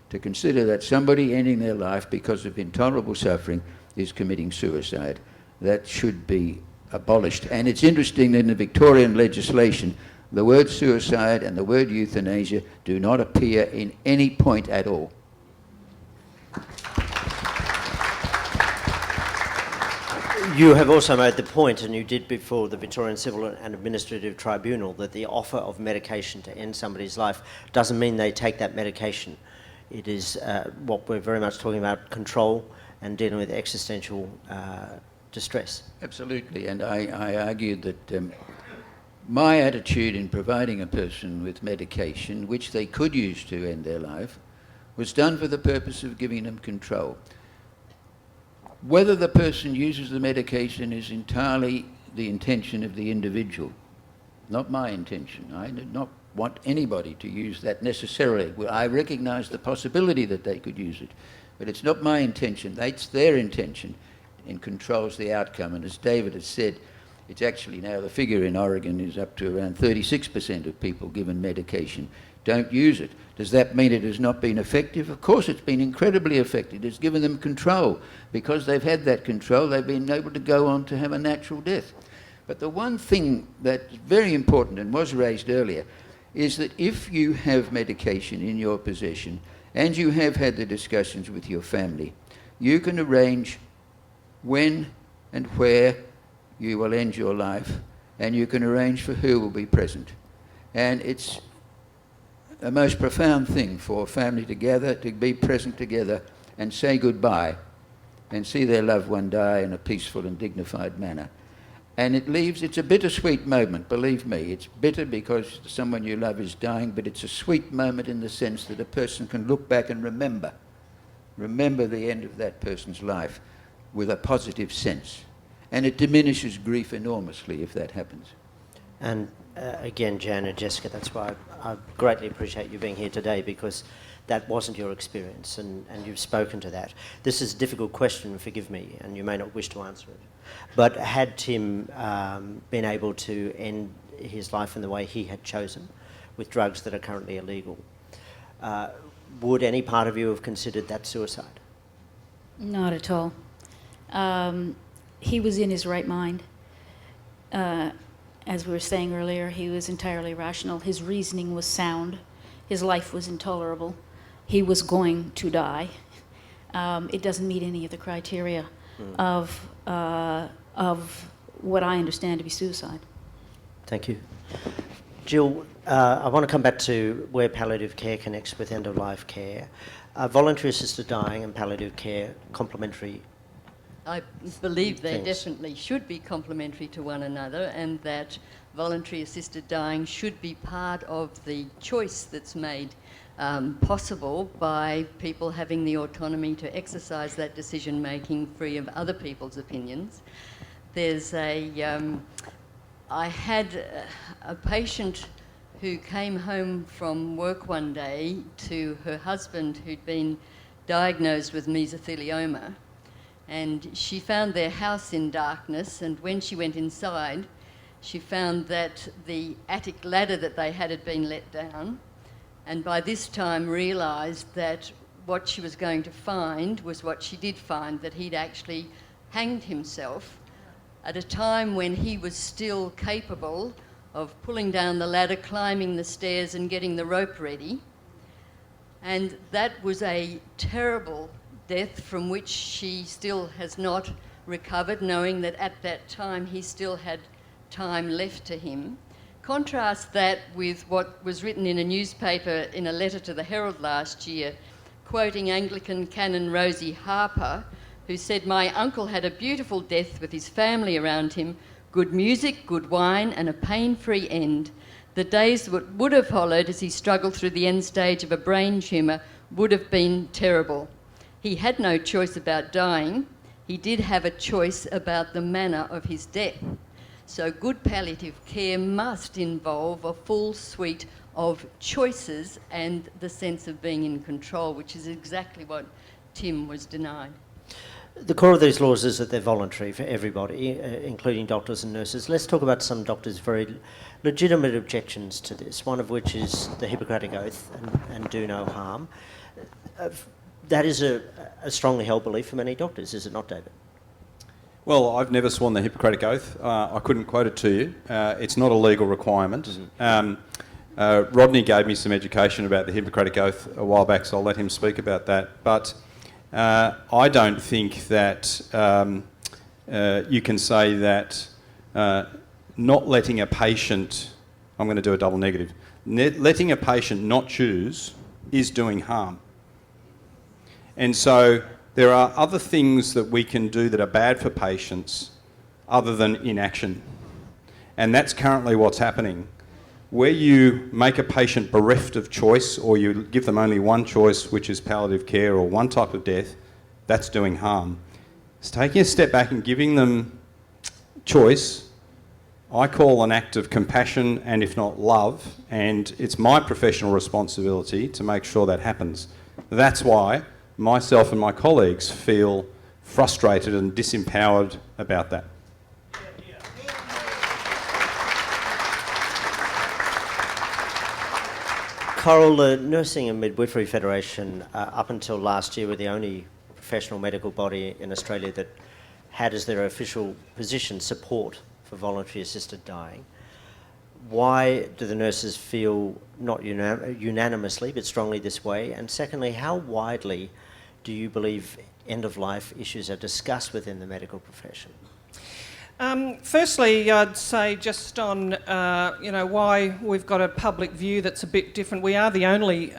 to consider that somebody ending their life because of intolerable suffering is committing suicide. That should be abolished. And it's interesting that in the Victorian legislation, the word suicide and the word euthanasia do not appear in any point at all. You have also made the point, and you did before the Victorian Civil and Administrative Tribunal, that the offer of medication to end somebody's life doesn't mean they take that medication. It is what we're very much talking about, control and dealing with existential distress. Absolutely, and I argued that my attitude in providing a person with medication, which they could use to end their life, was done for the purpose of giving them control. Whether the person uses the medication is entirely the intention of the individual, not my intention. I did not want anybody to use that necessarily. Well, I recognise the possibility that they could use it, but it's not my intention. It's their intention, and controls the outcome. And as David has said, it's actually now the figure in Oregon is up to around 36% of people given medication don't use it. Does that mean it has not been effective? Of course it's been incredibly effective. It's given them control. Because they've had that control, they've been able to go on to have a natural death. But the one thing that's very important and was raised earlier is that if you have medication in your possession and you have had the discussions with your family, you can arrange when and where you will end your life, and you can arrange for who will be present. And it's a most profound thing for a family to gather, to be present together and say goodbye and see their loved one die in a peaceful and dignified manner. And it's a bittersweet moment, believe me. It's bitter because someone you love is dying, but it's a sweet moment in the sense that a person can look back and remember the end of that person's life with a positive sense. And it diminishes grief enormously if that happens. And again, Jan and Jessica, that's why I greatly appreciate you being here today, because that wasn't your experience, and you've spoken to that. This is a difficult question, forgive me, and you may not wish to answer it. But had Tim been able to end his life in the way he had chosen, with drugs that are currently illegal, would any part of you have considered that suicide? Not at all. He was in his right mind. As we were saying earlier, he was entirely rational. His reasoning was sound. His life was intolerable. He was going to die. It doesn't meet any of the criteria of what I understand to be suicide. Thank you. Jill, I want to come back to where palliative care connects with end-of-life care. Voluntary assisted dying and palliative care complementary. I believe they things. definitely should be complementary to one another, and that voluntary assisted dying should be part of the choice that's made possible by people having the autonomy to exercise that decision making free of other people's opinions. There's a I had a patient who came home from work one day to her husband who'd been diagnosed with mesothelioma, and she found their house in darkness, and when she went inside, she found that the attic ladder that they had been let down, and by this time realised that what she was going to find was what she did find, that he'd actually hanged himself at a time when he was still capable of pulling down the ladder, climbing the stairs and getting the rope ready. And that was a terrible death from which she still has not recovered, knowing that at that time he still had time left to him. Contrast that with what was written in a newspaper in a letter to the Herald last year, quoting Anglican Canon Rosie Harper, who said, "My uncle had a beautiful death with his family around him, good music, good wine, and a pain-free end. The days that would have followed as he struggled through the end stage of a brain tumour would have been terrible. He had no choice about dying. He did have a choice about the manner of his death." So good palliative care must involve a full suite of choices and the sense of being in control, which is exactly what Tim was denied. The core of these laws is that they're voluntary for everybody, including doctors and nurses. Let's talk about some doctors' very legitimate objections to this, one of which is the Hippocratic Oath and do no harm. That is a strongly held belief for many doctors, is it not, David? Well, I've never sworn the Hippocratic Oath. I couldn't quote it to you. It's not a legal requirement. Rodney gave me some education about the Hippocratic Oath a while back, so I'll let him speak about that. But I don't think that you can say that not letting a patient, I'm going to do a double negative, letting a patient not choose is doing harm. And so there are other things that we can do that are bad for patients other than inaction. And that's currently what's happening. Where you make a patient bereft of choice, or you give them only one choice, which is palliative care or one type of death, that's doing harm. It's taking a step back and giving them choice, I call an act of compassion and if not love, and it's my professional responsibility to make sure that happens. That's why myself and my colleagues feel frustrated and disempowered about that. Coral, the Nursing and Midwifery Federation, up until last year, were the only professional medical body in Australia that had as their official position support for voluntary assisted dying. Why do the nurses feel not unanimously but strongly this way? And secondly, how widely do you believe end-of-life issues are discussed within the medical profession? Firstly, I'd say just on why we've got a public view that's a bit different. We are the only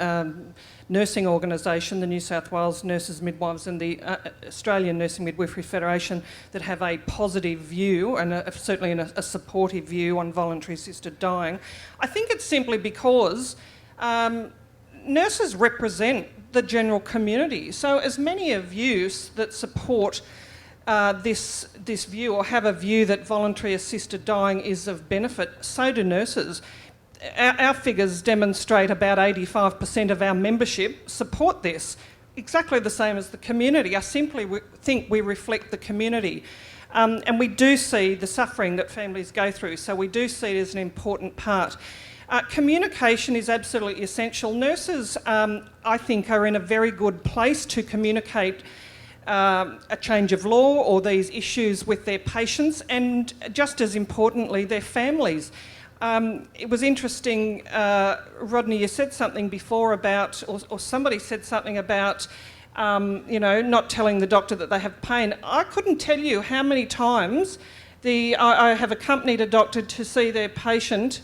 nursing organisation, the New South Wales Nurses, Midwives and the Australian Nursing Midwifery Federation, that have a positive view and certainly a supportive view on voluntary assisted dying. I think it's simply because nurses represent the general community. So as many of you that support this view or have a view that voluntary assisted dying is of benefit, so do nurses. Our figures demonstrate about 85% of our membership support this, exactly the same as the community. I simply think we reflect the community. And we do see the suffering that families go through, so we do see it as an important part. Communication is absolutely essential. Nurses, I think, are in a very good place to communicate a change of law or these issues with their patients, and just as importantly, their families. It was interesting, Rodney, you said something before about, or somebody said something about, not telling the doctor that they have pain. I couldn't tell you how many times I have accompanied a doctor to see their patient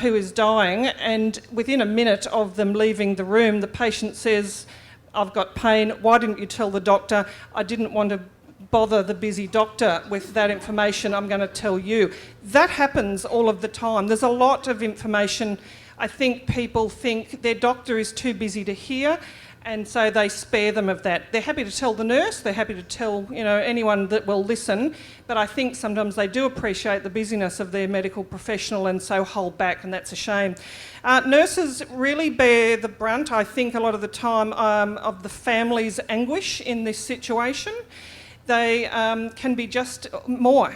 who is dying, and within a minute of them leaving the room, the patient says, "I've got pain, why didn't you tell the doctor? I didn't want to bother the busy doctor with that information, I'm going to tell you." That happens all of the time. There's a lot of information I think people think their doctor is too busy to hear. And so they spare them of that. They're happy to tell the nurse, they're happy to tell, anyone that will listen, but I think sometimes they do appreciate the busyness of their medical professional and so hold back, and that's a shame. Nurses really bear the brunt, I think, a lot of the time of the family's anguish in this situation. They can be just more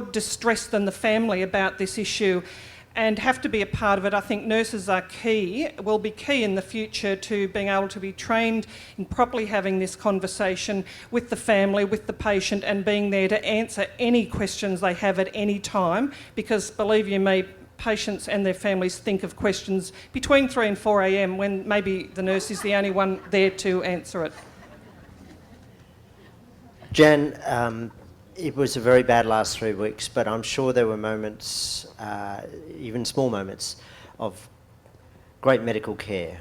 distressed than the family about this issue, and have to be a part of it. I think nurses are key, will be key in the future to being able to be trained in properly having this conversation with the family, with the patient, and being there to answer any questions they have at any time, because believe you me, patients and their families think of questions between 3 and 4 a.m. when maybe the nurse is the only one there to answer it. Jan, it was a very bad last 3 weeks, but I'm sure there were moments, even small moments, of great medical care.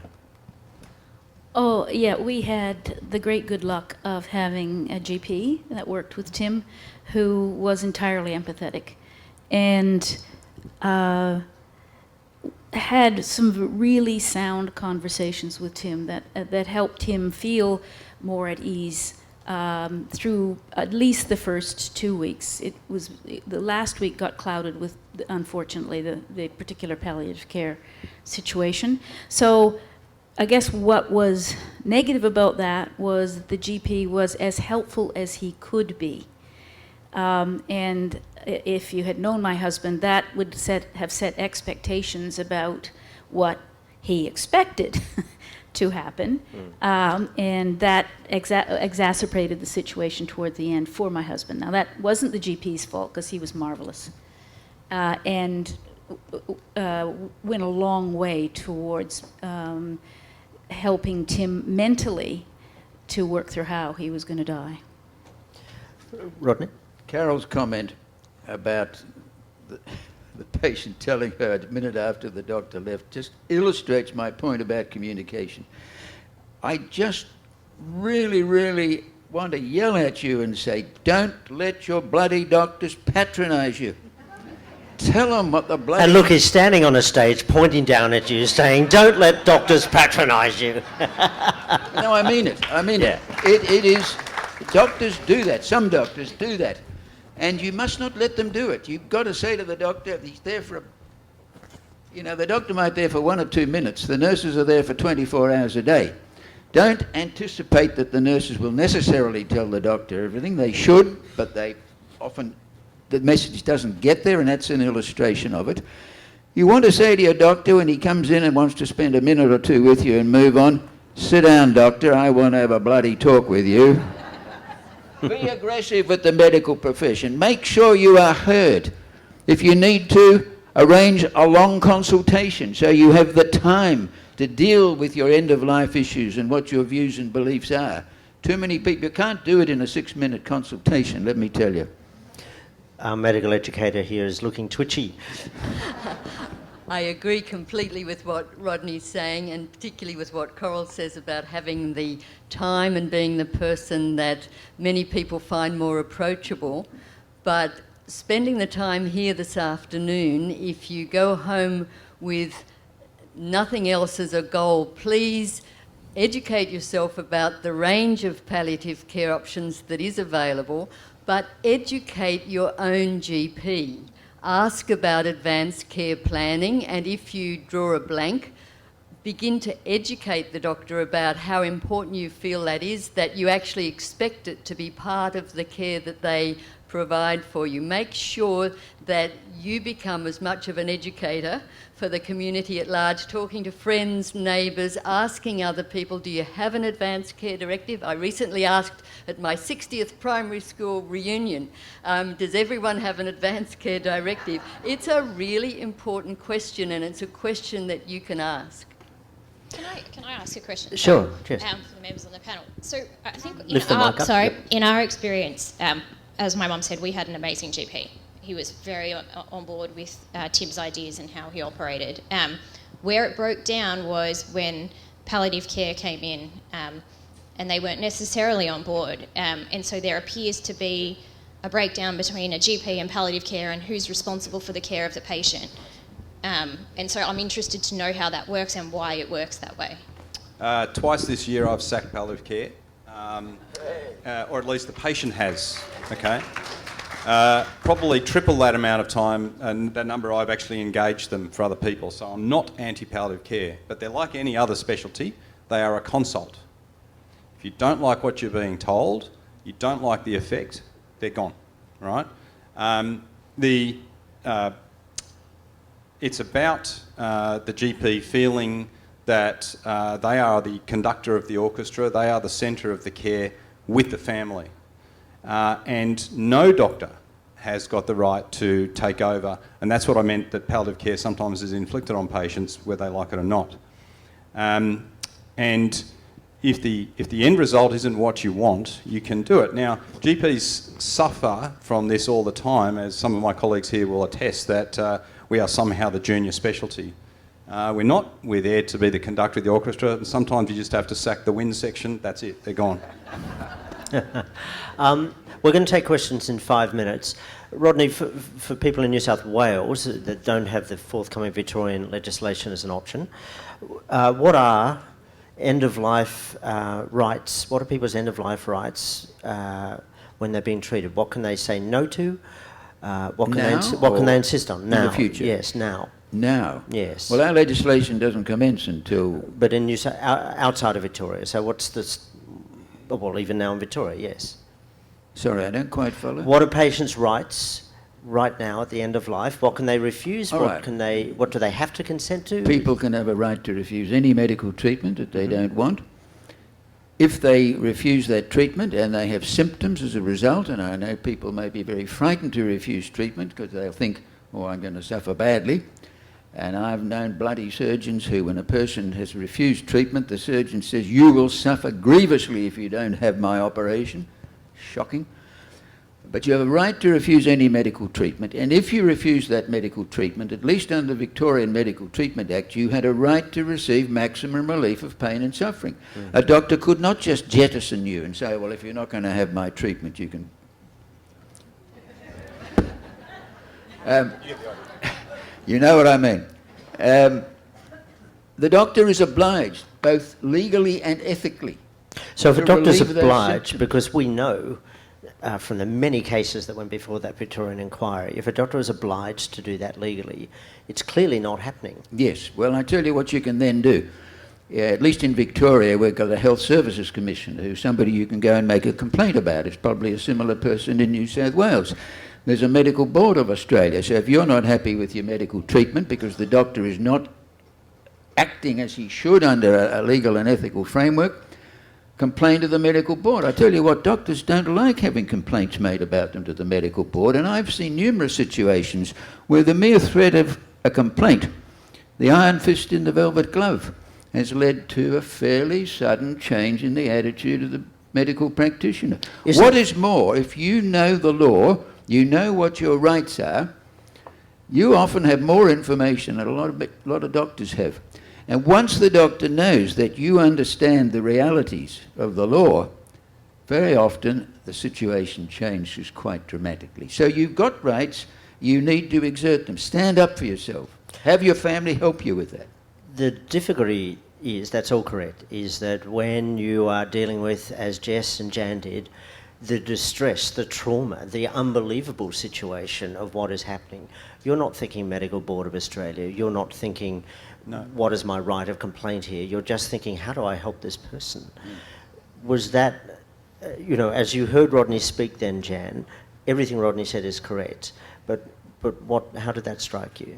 Oh, yeah, we had the great good luck of having a GP that worked with Tim who was entirely empathetic and had some really sound conversations with Tim that helped him feel more at ease through at least the first 2 weeks. The last week got clouded with, unfortunately, the particular palliative care situation. So I guess what was negative about that was the GP was as helpful as he could be. And if you had known my husband, that would have set expectations about what he expected to happen, and that exacerbated the situation toward the end for my husband. Now, that wasn't the GP's fault, because he was marvelous, and went a long way towards helping Tim mentally to work through how he was going to die. Rodney? Carol's comment about the patient telling her a minute after the doctor left just illustrates my point about communication. I just really, really want to yell at you and say, don't let your bloody doctors patronise you. Tell them what the bloody... And look, he's standing on a stage pointing down at you saying, don't let doctors patronise you. No, I mean it. I mean it. It is... Doctors do that. Some doctors do that. And you must not let them do it. You've got to say to the doctor, he's there for the doctor might be there for 1 or 2 minutes. The nurses are there for 24 hours a day. Don't anticipate that the nurses will necessarily tell the doctor everything. They should, but they often, the message doesn't get there, and that's an illustration of it. You want to say to your doctor when he comes in and wants to spend a minute or two with you and move on, sit down, doctor, I want to have a bloody talk with you. Be aggressive with the medical profession. Make sure you are heard. If you need to, arrange a long consultation so you have the time to deal with your end-of-life issues and what your views and beliefs are. Too many people, you can't do it in a 6-minute consultation, let me tell you. Our medical educator here is looking twitchy. I agree completely with what Rodney's saying, and particularly with what Coral says about having the time and being the person that many people find more approachable. But spending the time here this afternoon, if you go home with nothing else as a goal, please educate yourself about the range of palliative care options that is available, but educate your own GP. Ask about advanced care planning, and if you draw a blank, begin to educate the doctor about how important you feel that is, that you actually expect it to be part of the care that they provide for you. Make sure that you become as much of an educator for the community at large, talking to friends, neighbours, asking other people, do you have an advanced care directive? I recently asked at my 60th primary school reunion, does everyone have an advanced care directive? It's a really important question, and it's a question that you can ask. Can I ask a question? Sure, yes. For the members on the panel. So I think Lift the mic up. in our experience, as my mum said, we had an amazing GP. He was very on board with Tim's ideas and how he operated. Where it broke down was when palliative care came in, and they weren't necessarily on board. And so there appears to be a breakdown between a GP and palliative care and who's responsible for the care of the patient. And so I'm interested to know how that works and why it works that way. Twice this year I've sacked palliative care, or at least the patient has, okay? Probably triple that amount of time and that number I've actually engaged them for other people. So I'm not anti-palliative care, but they're like any other specialty. They are a consult. If you don't like what you're being told, you don't like the effect, they're gone, right? It's about the GP feeling that they are the conductor of the orchestra, they are the centre of the care with the family. And no doctor has got the right to take over, and that's what I meant, that palliative care sometimes is inflicted on patients whether they like it or not. And if the end result isn't what you want, you can do it. Now, GPs suffer from this all the time, as some of my colleagues here will attest, that we are somehow the junior specialty. We're not. We're there to be the conductor of the orchestra, and sometimes you just have to sack the wind section. That's it. They're gone. We're going to take questions in 5 minutes. Rodney, for people in New South Wales that don't have the forthcoming Victorian legislation as an option, what are end-of-life rights? What are people's end-of-life rights when they're being treated? What can they say no to? What can they insist on? Now. In the future? Yes, now. Now? Yes. Well, our legislation doesn't commence until... But in outside of Victoria, so what's this... Well, even now in Victoria, yes. Sorry, I don't quite follow. What are patients' rights right now at the end of life? What can they refuse? What do they have to consent to? People can have a right to refuse any medical treatment that they don't want. If they refuse that treatment and they have symptoms as a result, and I know people may be very frightened to refuse treatment because they'll think, oh, I'm going to suffer badly. And I've known bloody surgeons who, when a person has refused treatment, the surgeon says, you will suffer grievously if you don't have my operation. Shocking. But you have a right to refuse any medical treatment, and if you refuse that medical treatment, at least under the Victorian Medical Treatment Act, you had a right to receive maximum relief of pain and suffering. A doctor could not just jettison you and say, well, if you're not going to have my treatment, you can... you know what I mean. The doctor is obliged, both legally and ethically. So if a doctor's obliged, because we know from the many cases that went before that Victorian inquiry, if a doctor is obliged to do that legally, it's clearly not happening. Yes. Well, I tell you what you can then do. At least in Victoria, we've got a Health Services Commissioner, who's somebody you can go and make a complaint about. It's probably a similar person in New South Wales. There's a Medical Board of Australia, so if you're not happy with your medical treatment because the doctor is not acting as he should under a legal and ethical framework, complain to the medical board. I tell you what, doctors don't like having complaints made about them to the medical board, and I've seen numerous situations where the mere threat of a complaint, the iron fist in the velvet glove, has led to a fairly sudden change in the attitude of the medical practitioner. What is more, if you know the law, you know what your rights are, you often have more information than a lot of doctors have. And once the doctor knows that you understand the realities of the law, very often the situation changes quite dramatically. So you've got rights, you need to exert them. Stand up for yourself. Have your family help you with that. The difficulty is, that's all correct, is that when you are dealing with, as Jess and Jan did, the distress, the trauma, the unbelievable situation of what is happening, you're not thinking Medical Board of Australia, you're not thinking, what is my right of complaint here? You're just thinking, how do I help this person? Was that, as you heard Rodney speak then, Jan, everything Rodney said is correct, but how did that strike you?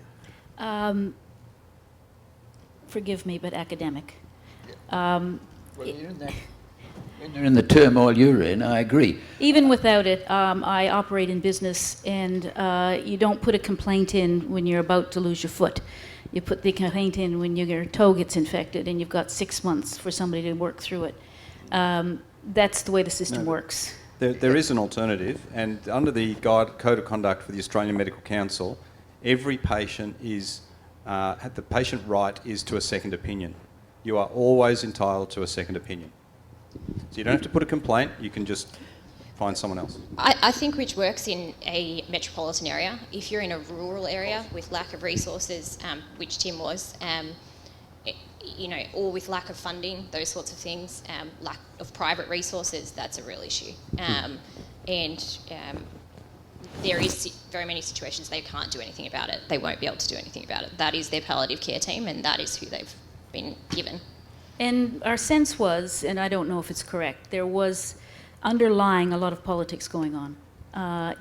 Forgive me, but academic. Well, when you're in the turmoil you're in, I agree. Even without it, I operate in business, and you don't put a complaint in when you're about to lose your foot. You put the complaint in when your toe gets infected and you've got 6 months for somebody to work through it. That's the way the system works. There is an alternative, and under the Code of Conduct for the Australian Medical Council, every patient is, the patient right is to a second opinion. You are always entitled to a second opinion. So you don't have to put a complaint, you can just find someone else. I think which works in a metropolitan area. If you're in a rural area with lack of resources, which Tim was, or with lack of funding, those sorts of things, lack of private resources, that's a real issue. There is very many situations they can't do anything about it. They won't be able to do anything about it. That is their palliative care team, and that is who they've been given. And our sense was, and I don't know if it's correct, there was underlying a lot of politics going on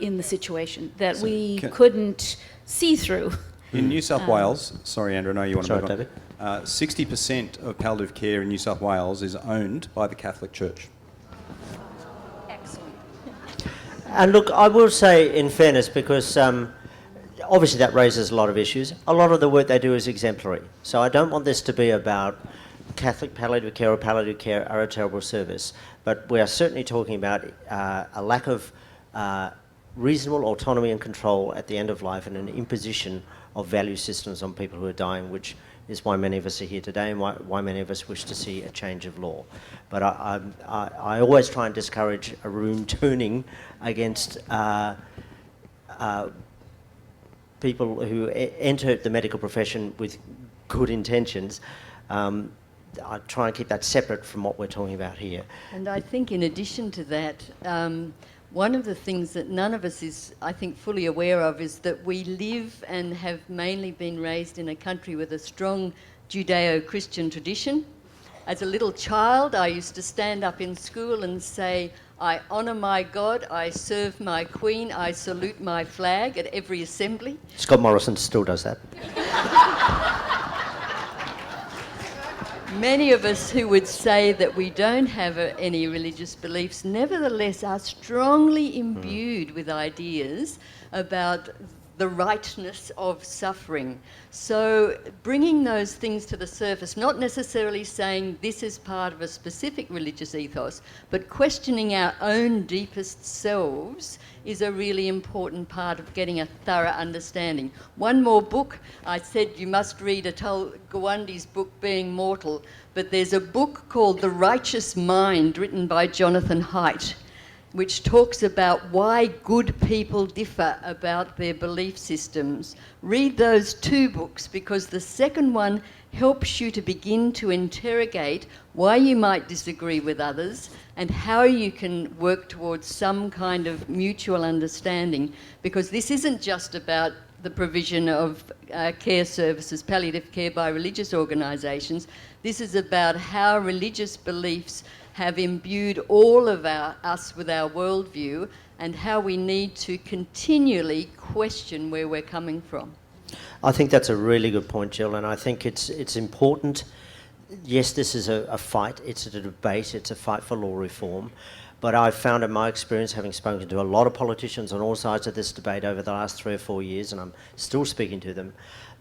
in the situation that we couldn't see through. In New South Wales, sorry Andrew, I know you want to move David. on. 60% of palliative care in New South Wales is owned by the Catholic Church. Excellent. And look, I will say, in fairness, because obviously that raises a lot of issues, a lot of the work they do is exemplary. So I don't want this to be about Catholic palliative care or palliative care are a terrible service. But we are certainly talking about a lack of reasonable autonomy and control at the end of life and an imposition of value systems on people who are dying, which is why many of us are here today and why many of us wish to see a change of law. But I always try and discourage a room turning against people who enter the medical profession with good intentions. I try and keep that separate from what we're talking about here. And I think in addition to that, one of the things that none of us is, I think, fully aware of is that we live and have mainly been raised in a country with a strong Judeo-Christian tradition. As a little child, I used to stand up in school and say, I honour my God, I serve my Queen, I salute my flag at every assembly. Scott Morrison still does that. Many of us who would say that we don't have any religious beliefs, nevertheless are strongly imbued with ideas about the rightness of suffering. So bringing those things to the surface, not necessarily saying this is part of a specific religious ethos, but questioning our own deepest selves is a really important part of getting a thorough understanding. One more book, I said you must read Atul Gawande's book, Being Mortal, but there's a book called The Righteous Mind, written by Jonathan Haidt, which talks about why good people differ about their belief systems. Read those two books, because the second one helps you to begin to interrogate why you might disagree with others and how you can work towards some kind of mutual understanding, because this isn't just about the provision of care services, palliative care by religious organisations. This is about how religious beliefs have imbued all of us with our worldview and how we need to continually question where we're coming from. I think that's a really good point, Jill, and I think it's important. Yes, this is a fight, it's a debate, it's a fight for law reform, but I've found in my experience, having spoken to a lot of politicians on all sides of this debate over the last 3 or 4 years, and I'm still speaking to them,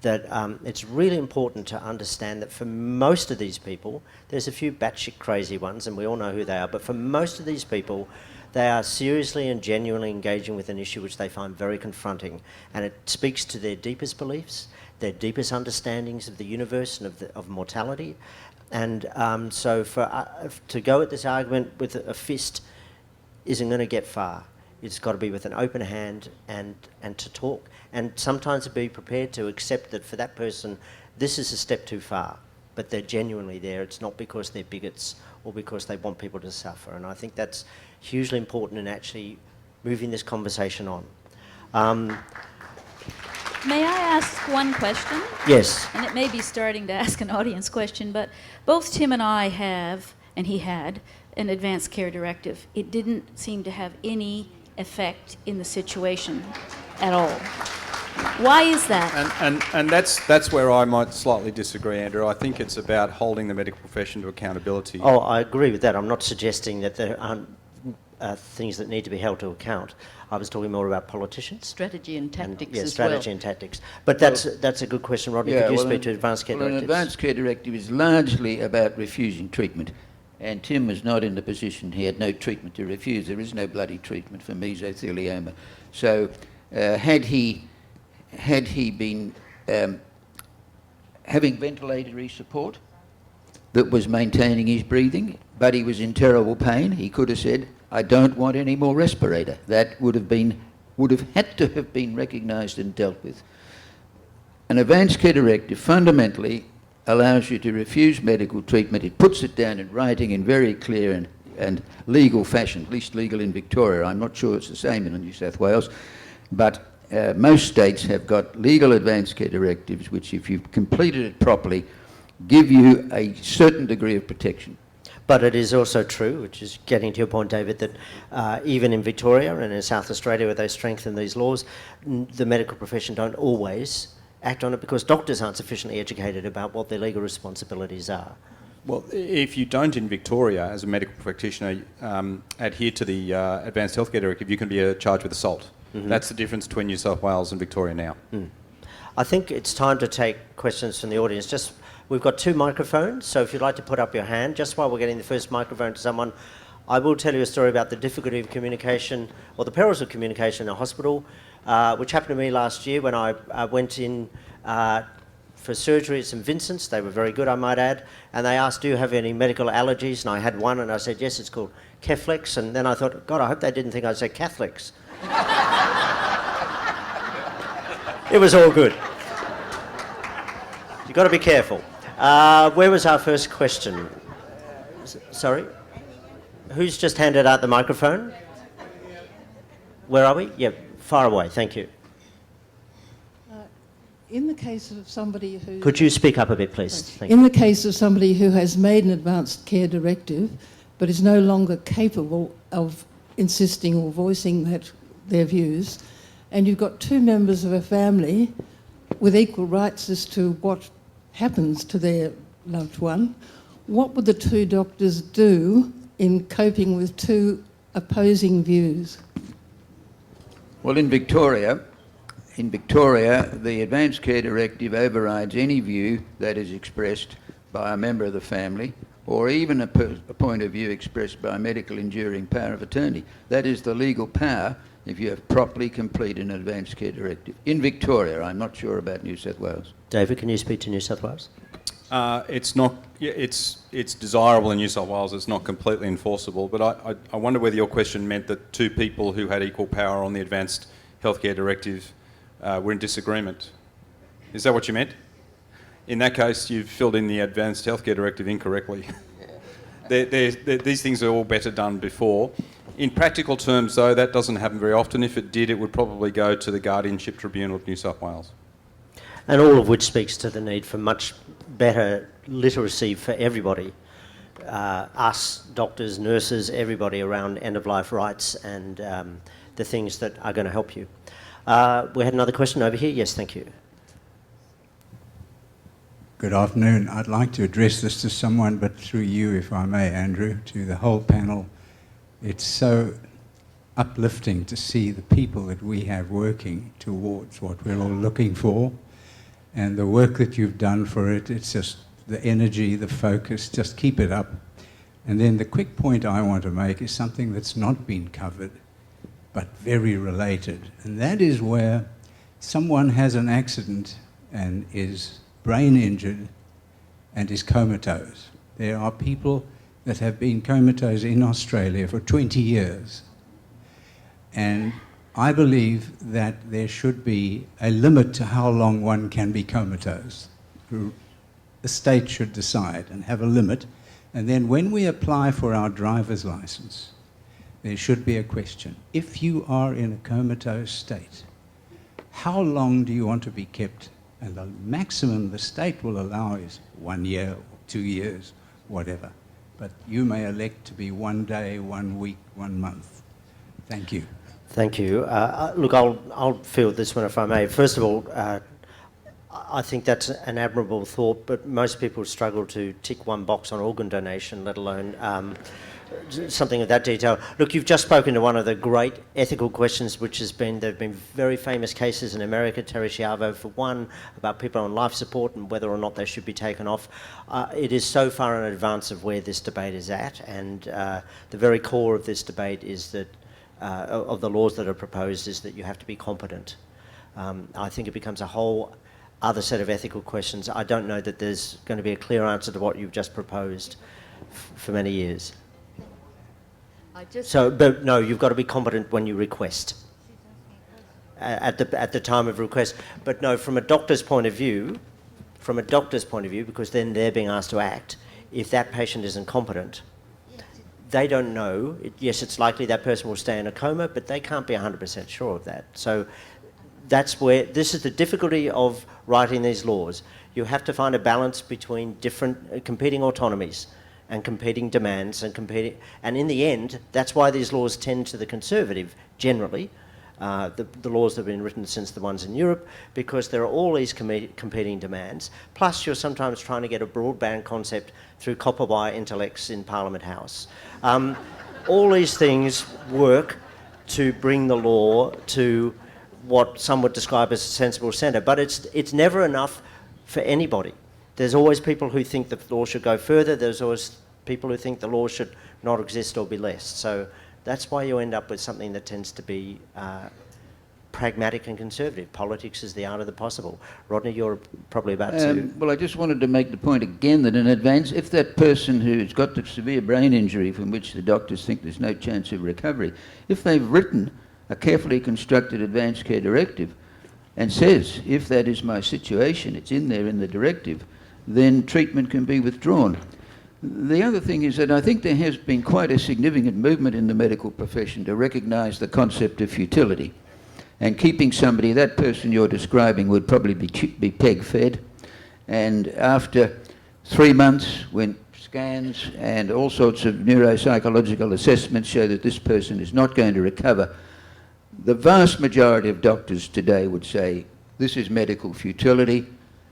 that it's really important to understand that for most of these people, there's a few batshit crazy ones, and we all know who they are, but for most of these people, they are seriously and genuinely engaging with an issue which they find very confronting, and it speaks to their deepest beliefs, their deepest understandings of the universe and of mortality. And so to go at this argument with a fist isn't going to get far. It's got to be with an open hand and to talk, and sometimes to be prepared to accept that for that person, this is a step too far, but they're genuinely there. It's not because they're bigots or because they want people to suffer. And I think that's hugely important in actually moving this conversation on. May I ask one question? Yes. And it may be starting to ask an audience question, but both Tim and I have, and he had, an advanced care directive. It didn't seem to have any effect in the situation at all. Why is that? And that's where I might slightly disagree, Andrew. I think it's about holding the medical profession to accountability. Oh, I agree with that. I'm not suggesting that there aren't things that need to be held to account. I was talking more about politicians. Strategy and tactics as well. Strategy and tactics. But that's a good question, Rodney. Could you speak to advanced care directives? An advanced care directive is largely about refusing treatment. And Tim was not in the position, he had no treatment to refuse. There is no bloody treatment for mesothelioma. So had he been having ventilatory support that was maintaining his breathing, but he was in terrible pain, he could have said, I don't want any more respirator. That would have had to have been recognised and dealt with. An advanced care directive fundamentally allows you to refuse medical treatment. It puts it down in writing in very clear and legal fashion, at least legal in Victoria. I'm not sure it's the same in New South Wales, but most states have got legal advance care directives which, if you've completed it properly, give you a certain degree of protection. But it is also true, which is getting to your point, David, that even in Victoria and in South Australia, where they strengthen these laws, the medical profession don't always act on it because doctors aren't sufficiently educated about what their legal responsibilities are. Well, if you don't in Victoria, as a medical practitioner, adhere to the Advanced Healthcare Directive, you can be charged with assault. Mm-hmm. That's the difference between New South Wales and Victoria now. Mm. I think it's time to take questions from the audience. We've got 2 microphones, so if you'd like to put up your hand, just while we're getting the first microphone to someone, I will tell you a story about the difficulty of communication, or the perils of communication in a hospital, which happened to me last year when I went in for surgery at St Vincent's. They were very good, I might add, and they asked, do you have any medical allergies? And I had one, and I said, yes, it's called Keflex, and then I thought, God, I hope they didn't think I said Catholics. It was all good. You've got to be careful. Where was our first question? Sorry? Who's just handed out the microphone? Where are we? Yeah, far away, thank you. In the case of somebody who... Could you speak up a bit, please? Thank in you. the case of somebody who has made an advanced care directive but is no longer capable of insisting or voicing their views, and you've got 2 members of a family with equal rights as to what happens to their loved one, what would the 2 doctors do in coping with 2 opposing views? Well, in Victoria, the Advanced Care Directive overrides any view that is expressed by a member of the family or even a point of view expressed by a medical enduring power of attorney. That is the legal power if you have properly completed an Advanced Care Directive. In Victoria, I'm not sure about New South Wales. David, can you speak to New South Wales? It's not. It's desirable in New South Wales. It's not completely enforceable. But I wonder whether your question meant that 2 people who had equal power on the Advanced Healthcare Directive were in disagreement. Is that what you meant? In that case, you've filled in the Advanced Healthcare Directive incorrectly. These things are all better done before. In practical terms, though, that doesn't happen very often. If it did, it would probably go to the Guardianship Tribunal of New South Wales. And all of which speaks to the need for much better literacy for everybody, us, doctors, nurses, everybody around end-of-life rights and the things that are going to help you. We had another question over here. Yes, thank you. Good afternoon. I'd like to address this to someone, but through you, if I may, Andrew, to the whole panel. It's so uplifting to see the people that we have working towards what we're all looking for, and the work that you've done for it. It's just the energy, the focus, just keep it up. And then the quick point I want to make is something that's not been covered, but very related, and that is where someone has an accident and is brain injured and is comatose. There are people that have been comatose in Australia for 20 years. And I believe that there should be a limit to how long one can be comatose. The state should decide and have a limit. And then when we apply for our driver's license, there should be a question. If you are in a comatose state, how long do you want to be kept? And the maximum the state will allow is 1 year, or 2 years, whatever. But you may elect to be 1 day, 1 week, 1 month. Thank you. Thank you. Look, I'll field this one if I may. First of all, I think that's an admirable thought, but most people struggle to tick one box on organ donation, let alone something of that detail. Look, you've just spoken to one of the great ethical questions, which has been, there have been very famous cases in America, Terry Schiavo for one, about people on life support and whether or not they should be taken off. It is so far in advance of where this debate is at, and the very core of this debate is that, of the laws that are proposed, is that you have to be competent. I think it becomes a whole other set of ethical questions. I don't know that there's going to be a clear answer to what you've just proposed for many years. But no, you've got to be competent when you request, at the time of request. But no, from a doctor's point of view, from a doctor's point of view, because then they're being asked to act, if that patient is incompetent, they don't know. Yes, it's likely that person will stay in a coma, but they can't be 100% sure of that. So that's where, this is the difficulty of writing these laws. You have to find a balance between different competing autonomies and competing demands and in the end, that's why these laws tend to the conservative generally. The laws that have been written since the ones in Europe, because there are all these competing demands. Plus, you're sometimes trying to get a broadband concept through copper wire intellects in Parliament House. All these things work to bring the law to what some would describe as a sensible centre, but it's never enough for anybody. There's always people who think the law should go further. There's always people who think the law should not exist or be less. So that's why you end up with something that tends to be pragmatic and conservative. Politics is the art of the possible. Rodney, you're probably about to... Well, I just wanted to make the point again that in advance, if that person who's got the severe brain injury from which the doctors think there's no chance of recovery, if they've written a carefully constructed advance care directive and says, if that is my situation, it's in there in the directive, then treatment can be withdrawn. The other thing is that I think there has been quite a significant movement in the medical profession to recognise the concept of futility. And keeping somebody, that person you're describing would probably be peg-fed. And after 3 months, when scans and all sorts of neuropsychological assessments show that this person is not going to recover, the vast majority of doctors today would say, this is medical futility.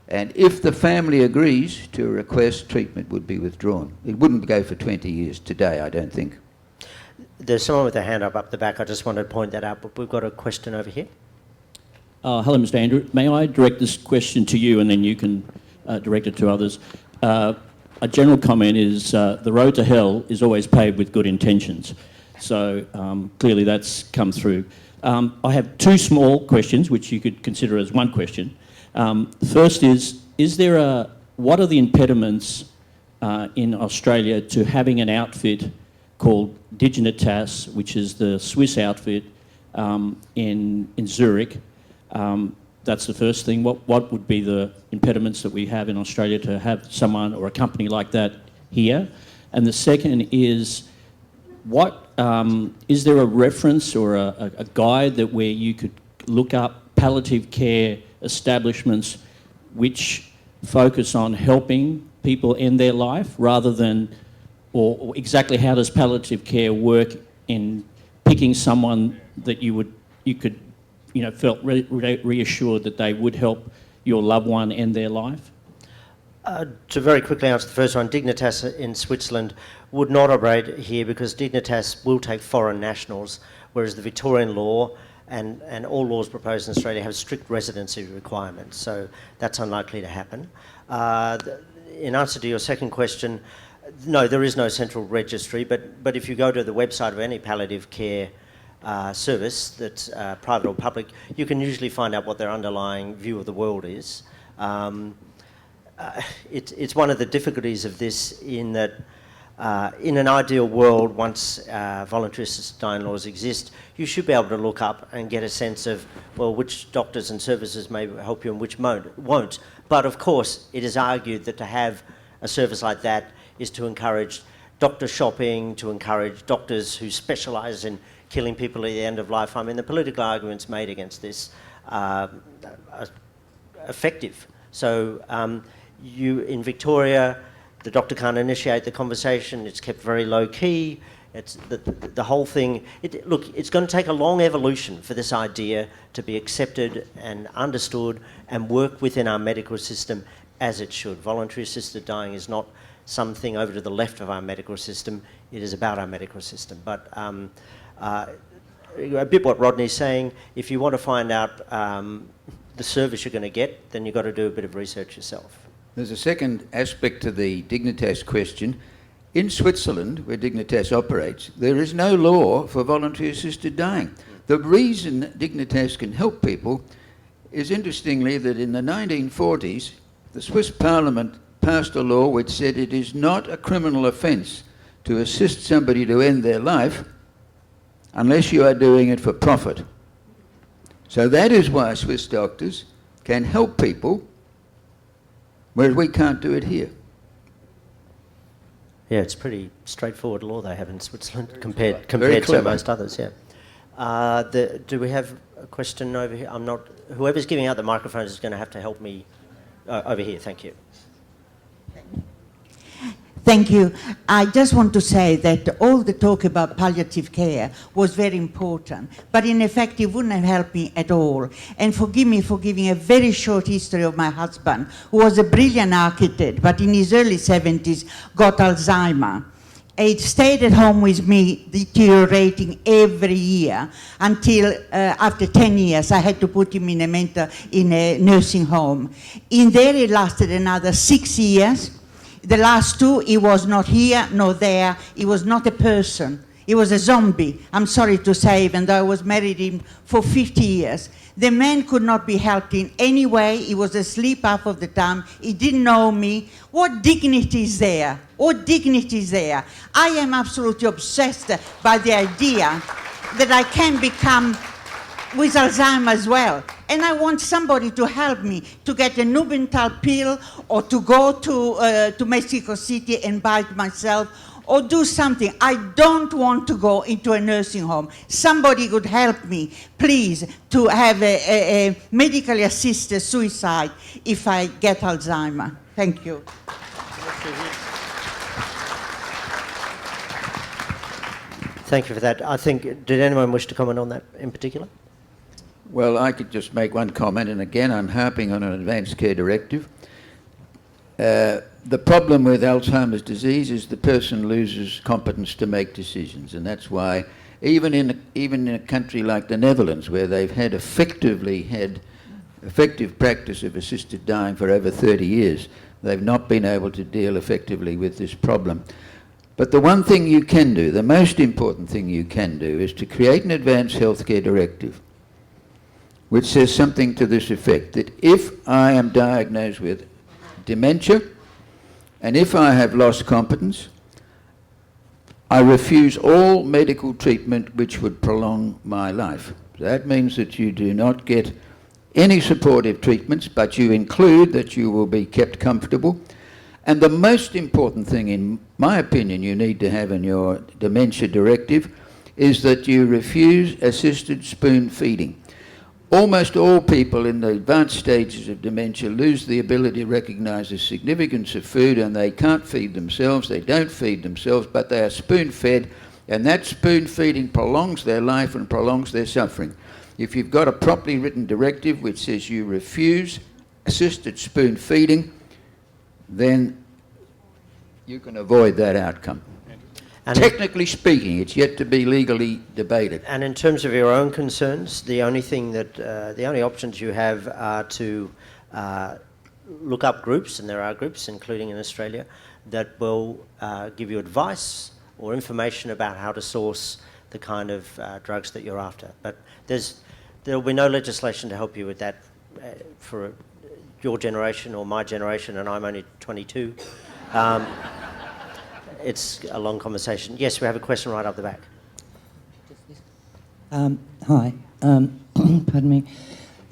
And if the family agrees to a request, treatment would be withdrawn. It wouldn't go for 20 years today, I don't think. There's someone with a hand up the back. I just wanted to point that out, but we've got a question over here. Hello, Mr. Andrew. May I direct this question to you and then you can direct it to others? A general comment is the road to hell is always paved with good intentions. So clearly that's come through. I have two small questions, which you could consider as one question. The first is there what are the impediments in Australia to having an outfit called Dignitas, which is the Swiss outfit in Zurich? That's the first thing. What would be the impediments that we have in Australia to have someone or a company like that here? And the second is, is there a reference or a guide that where you could look up palliative care establishments which focus on helping people end their life rather than, or exactly how does palliative care work in picking someone that you could felt reassured that they would help your loved one end their life? To very quickly answer the first one, Dignitas in Switzerland would not operate here because Dignitas will take foreign nationals, whereas the Victorian law and all laws proposed in Australia have strict residency requirements, so that's unlikely to happen. In answer to your second question, no, there is no central registry, but if you go to the website of any palliative care service that's private or public, you can usually find out what their underlying view of the world is. It's one of the difficulties of this in that in an ideal world, once voluntary assisted dying laws exist, you should be able to look up and get a sense of, well, which doctors and services may help you and which won't. But of course, it is argued that to have a service like that is to encourage doctor shopping, to encourage doctors who specialise in killing people at the end of life. I mean, the political arguments made against this are effective. So in Victoria, the doctor can't initiate the conversation. It's kept very low key. It's the whole thing. Look, it's going to take a long evolution for this idea to be accepted and understood and work within our medical system as it should. Voluntary assisted dying is not something over to the left of our medical system. It is about our medical system. But a bit what Rodney's saying, if you want to find out the service you're going to get, then you've got to do a bit of research yourself. There's a second aspect to the Dignitas question. In Switzerland, where Dignitas operates, there is no law for voluntary assisted dying. The reason Dignitas can help people is, interestingly, that in the 1940s, the Swiss Parliament passed a law which said it is not a criminal offence to assist somebody to end their life unless you are doing it for profit. So that is why Swiss doctors can help people whereas we can't do it here. Yeah, it's pretty straightforward law they have in Switzerland compared Very to clever. most others, yeah. Do we have a question over here? Whoever's giving out the microphones is going to have to help me over here, thank you. Thank you. I just want to say that all the talk about palliative care was very important, but in effect it wouldn't have helped me at all. And forgive me for giving a very short history of my husband, who was a brilliant architect, but in his early 70s got Alzheimer. He stayed at home with me, deteriorating every year, until after 10 years I had to put him in a nursing home. In there he lasted another 6 years. The last 2, he was not here, nor there. He was not a person. He was a zombie, I'm sorry to say, even though I was married him for 50 years. The man could not be helped in any way. He was asleep half of the time. He didn't know me. What dignity is there? What dignity is there? I am absolutely obsessed by the idea that I can become with Alzheimer's as well. And I want somebody to help me to get a Nubental pill, or to go to Mexico City and buy it myself, or do something. I don't want to go into a nursing home. Somebody could help me, please, to have a medically assisted suicide if I get Alzheimer. Thank you. Thank you for that. I think, did anyone wish to comment on that in particular? Well, I could just make one comment, and again, I'm harping on an advanced care directive. The problem with Alzheimer's disease is the person loses competence to make decisions, and that's why even in a country like the Netherlands, where they've had effective practice of assisted dying for over 30 years, they've not been able to deal effectively with this problem. But the one thing you can do, the most important thing you can do, is to create an advanced healthcare directive which says something to this effect, that if I am diagnosed with dementia and if I have lost competence, I refuse all medical treatment which would prolong my life. That means that you do not get any supportive treatments, but you include that you will be kept comfortable. And the most important thing, in my opinion, you need to have in your dementia directive is that you refuse assisted spoon feeding. Almost all people in the advanced stages of dementia lose the ability to recognise the significance of food, and they can't feed themselves, they don't feed themselves, but they are spoon-fed, and that spoon-feeding prolongs their life and prolongs their suffering. If you've got a properly written directive which says you refuse assisted spoon-feeding, then you can avoid that outcome. And technically speaking, it's yet to be legally debated. And in terms of your own concerns, the only options you have are to look up groups, and there are groups, including in Australia, that will give you advice or information about how to source the kind of drugs that you're after. But there will be no legislation to help you with that for your generation or my generation, and I'm only 22. It's a long conversation. Yes, we have a question right up the back. Hi. Pardon me.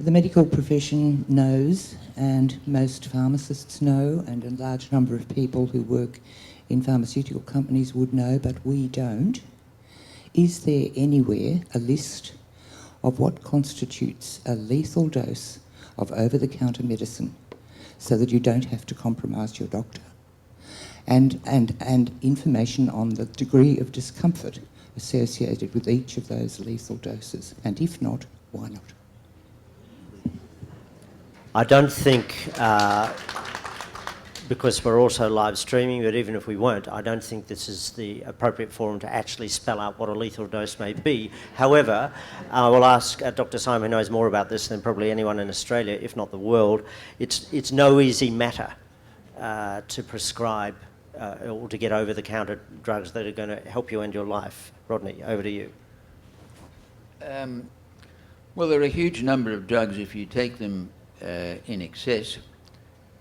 The medical profession knows, and most pharmacists know, and a large number of people who work in pharmaceutical companies would know, but we don't. Is there anywhere a list of what constitutes a lethal dose of over-the-counter medicine so that you don't have to compromise your doctor? And information on the degree of discomfort associated with each of those lethal doses, and if not, why not? I don't think, because we're also live streaming, but even if we weren't, I don't think this is the appropriate forum to actually spell out what a lethal dose may be. However, I will ask Dr. Syme, who knows more about this than probably anyone in Australia, if not the world. It's no easy matter to prescribe or to get over-the-counter drugs that are going to help you end your life. Rodney, over to you. Well, there are a huge number of drugs, if you take them in excess,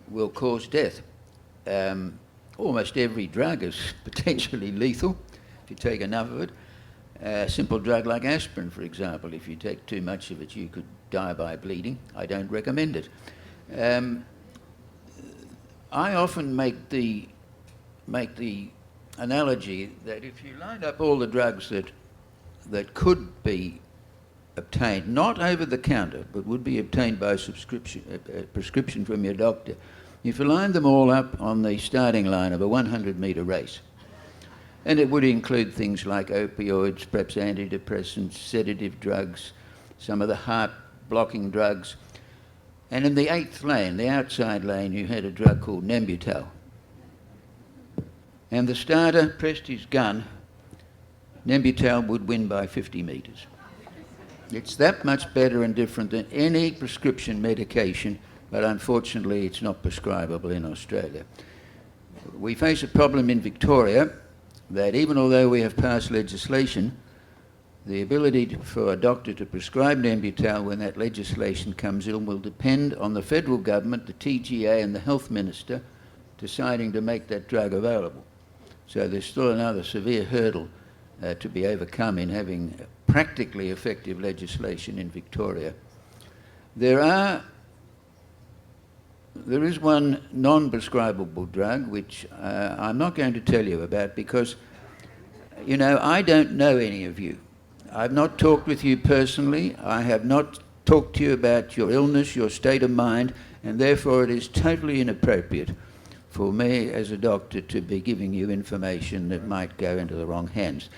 will cause death. Almost every drug is potentially lethal if you take enough of it. A simple drug like aspirin, for example, if you take too much of it, you could die by bleeding. I don't recommend it. I often make the analogy that if you lined up all the drugs that could be obtained, not over the counter, but would be obtained by prescription from your doctor, if you lined them all up on the starting line of a 100-metre race, and it would include things like opioids, perhaps antidepressants, sedative drugs, some of the heart-blocking drugs, and in the 8th lane, the outside lane, you had a drug called Nembutal. And the starter pressed his gun, Nembutal would win by 50 metres. It's that much better and different than any prescription medication, but unfortunately it's not prescribable in Australia. We face a problem in Victoria that even although we have passed legislation, the ability for a doctor to prescribe Nembutal when that legislation comes in will depend on the federal government, the TGA and the health minister deciding to make that drug available. So there's still another severe hurdle to be overcome in having practically effective legislation in Victoria. There is one non-prescribable drug which I'm not going to tell you about because, you know, I don't know any of you. I've not talked with you personally. I have not talked to you about your illness, your state of mind, and therefore it is totally inappropriate for me as a doctor to be giving you information that might go into the wrong hands.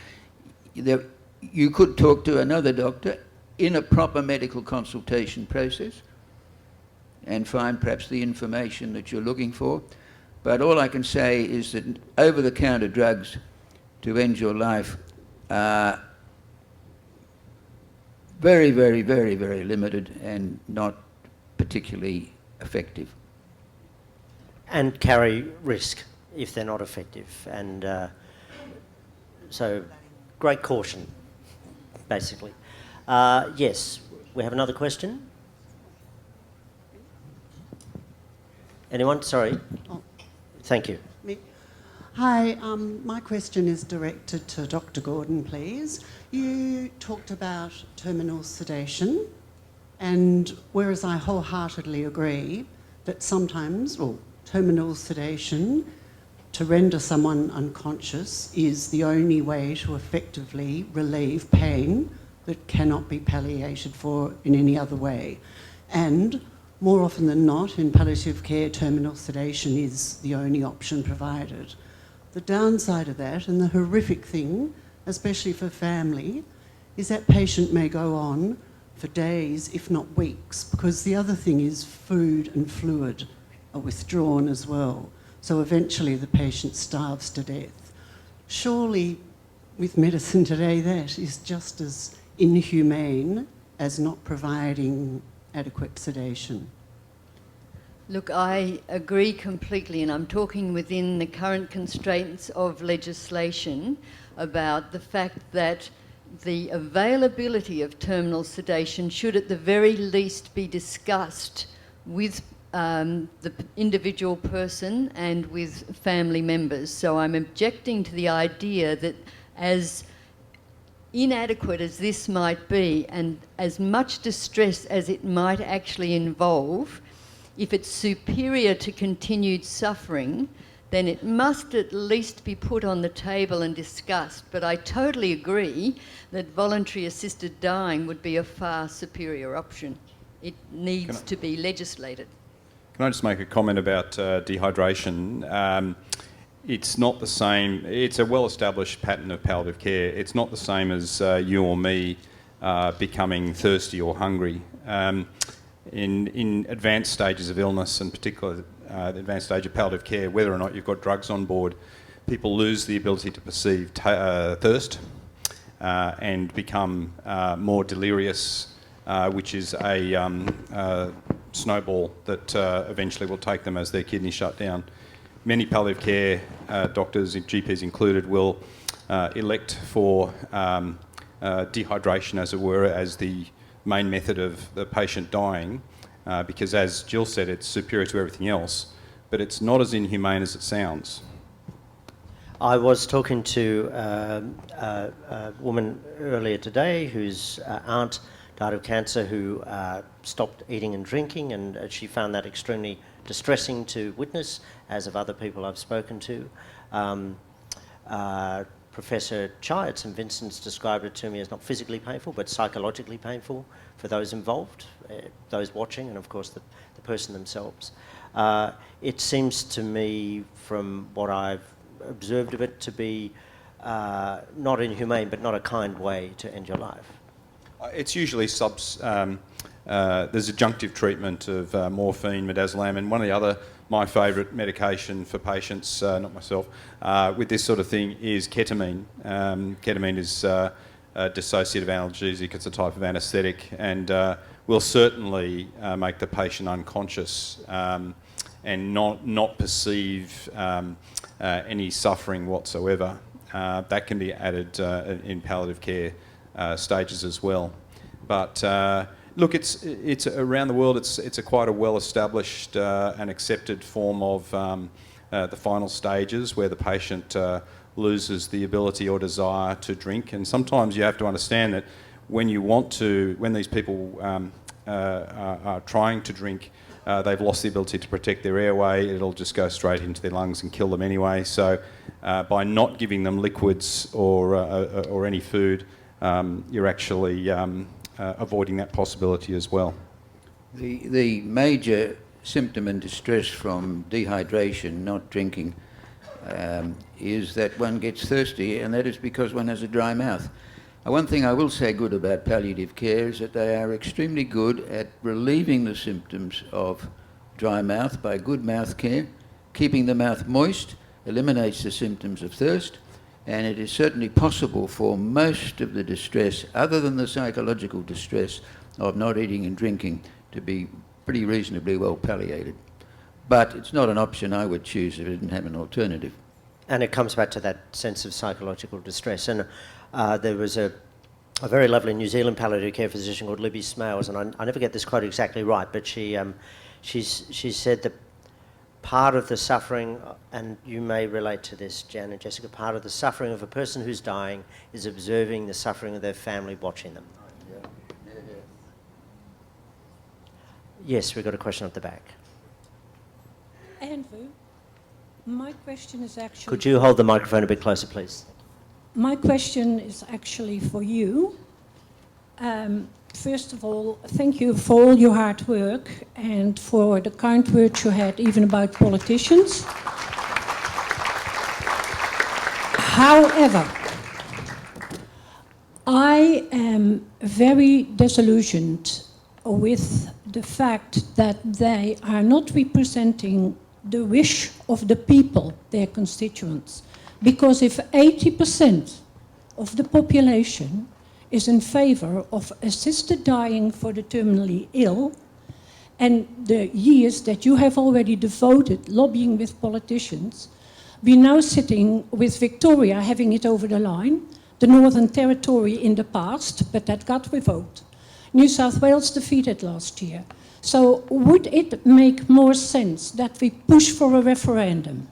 You could talk to another doctor in a proper medical consultation process and find perhaps the information that you're looking for. But all I can say is that over-the-counter drugs to end your life are very, very, very, very limited and not particularly effective. And carry risk if they're not effective. And so, great caution, basically. Yes, we have another question. Anyone? Sorry. Oh. Thank you. Me. Hi, my question is directed to Dr. Gordon, please. You talked about terminal sedation, and whereas I wholeheartedly agree that sometimes, well, terminal sedation to render someone unconscious is the only way to effectively relieve pain that cannot be palliated for in any other way. And more often than not, in palliative care, terminal sedation is the only option provided. The downside of that, and the horrific thing, especially for family, is that patient may go on for days, if not weeks, because the other thing is food and fluid are withdrawn as well. So eventually the patient starves to death. Surely, with medicine today, that is just as inhumane as not providing adequate sedation. Look, I agree completely, and I'm talking within the current constraints of legislation about the fact that the availability of terminal sedation should at the very least be discussed with the individual person and with family members. So I'm objecting to the idea that as inadequate as this might be and as much distress as it might actually involve, if it's superior to continued suffering, then it must at least be put on the table and discussed. But I totally agree that voluntary assisted dying would be a far superior option. It needs to be legislated. Can I just make a comment about dehydration? It's not the same. It's a well-established pattern of palliative care. It's not the same as you or me becoming thirsty or hungry. In advanced stages of illness, and particularly the advanced stage of palliative care, whether or not you've got drugs on board, people lose the ability to perceive thirst and become more delirious, which is a snowball that eventually will take them as their kidneys shut down. Many palliative care doctors, GPs included, will elect for dehydration, as it were, as the main method of the patient dying, because as Jill said, it's superior to everything else, but it's not as inhumane as it sounds. I was talking to a woman earlier today whose aunt died of cancer who stopped eating and drinking, and she found that extremely distressing to witness, as of other people I've spoken to. Professor Chai at St Vincent's described it to me as not physically painful, but psychologically painful for those involved, those watching, and of course the person themselves. It seems to me, from what I've observed of it, to be not inhumane, but not a kind way to end your life. It's usually there's adjunctive treatment of morphine, midazolam, and one of the other, my favourite medication for patients, not myself, with this sort of thing is ketamine. Ketamine is a dissociative analgesic. It's a type of anaesthetic, and will certainly make the patient unconscious and not perceive any suffering whatsoever. That can be added in palliative care stages as well. But look, it's around the world. It's quite a well-established and accepted form of the final stages, where the patient loses the ability or desire to drink. And sometimes you have to understand that when these people are trying to drink, they've lost the ability to protect their airway. It'll just go straight into their lungs and kill them anyway. So by not giving them liquids or any food, you're actually avoiding that possibility as well. The major symptom and distress from dehydration, not drinking, is that one gets thirsty, and that is because one has a dry mouth. One thing I will say good about palliative care is that they are extremely good at relieving the symptoms of dry mouth by good mouth care. Keeping the mouth moist eliminates the symptoms of thirst, and it is certainly possible for most of the distress, other than the psychological distress of not eating and drinking, to be pretty reasonably well palliated. But it's not an option I would choose if it didn't have an alternative. And it comes back to that sense of psychological distress. And there was a very lovely New Zealand palliative care physician called Libby Smales, and I never get this quote exactly right, but she said that part of the suffering, and you may relate to this, Jan and Jessica, part of the suffering of a person who's dying is observing the suffering of their family watching them. Yes, we've got a question at the back. Andrew, my question is actually... Could you hold the microphone a bit closer, please? My question is actually for you. First of all, thank you for all your hard work and for the kind words you had even about politicians. However, I am very disillusioned with the fact that they are not representing the wish of the people, their constituents. Because if 80% of the population is in favour of assisted dying for the terminally ill, and the years that you have already devoted lobbying with politicians, we're now sitting with Victoria having it over the line, the Northern Territory in the past, but that got revoked. New South Wales defeated last year. So would it make more sense that we push for a referendum?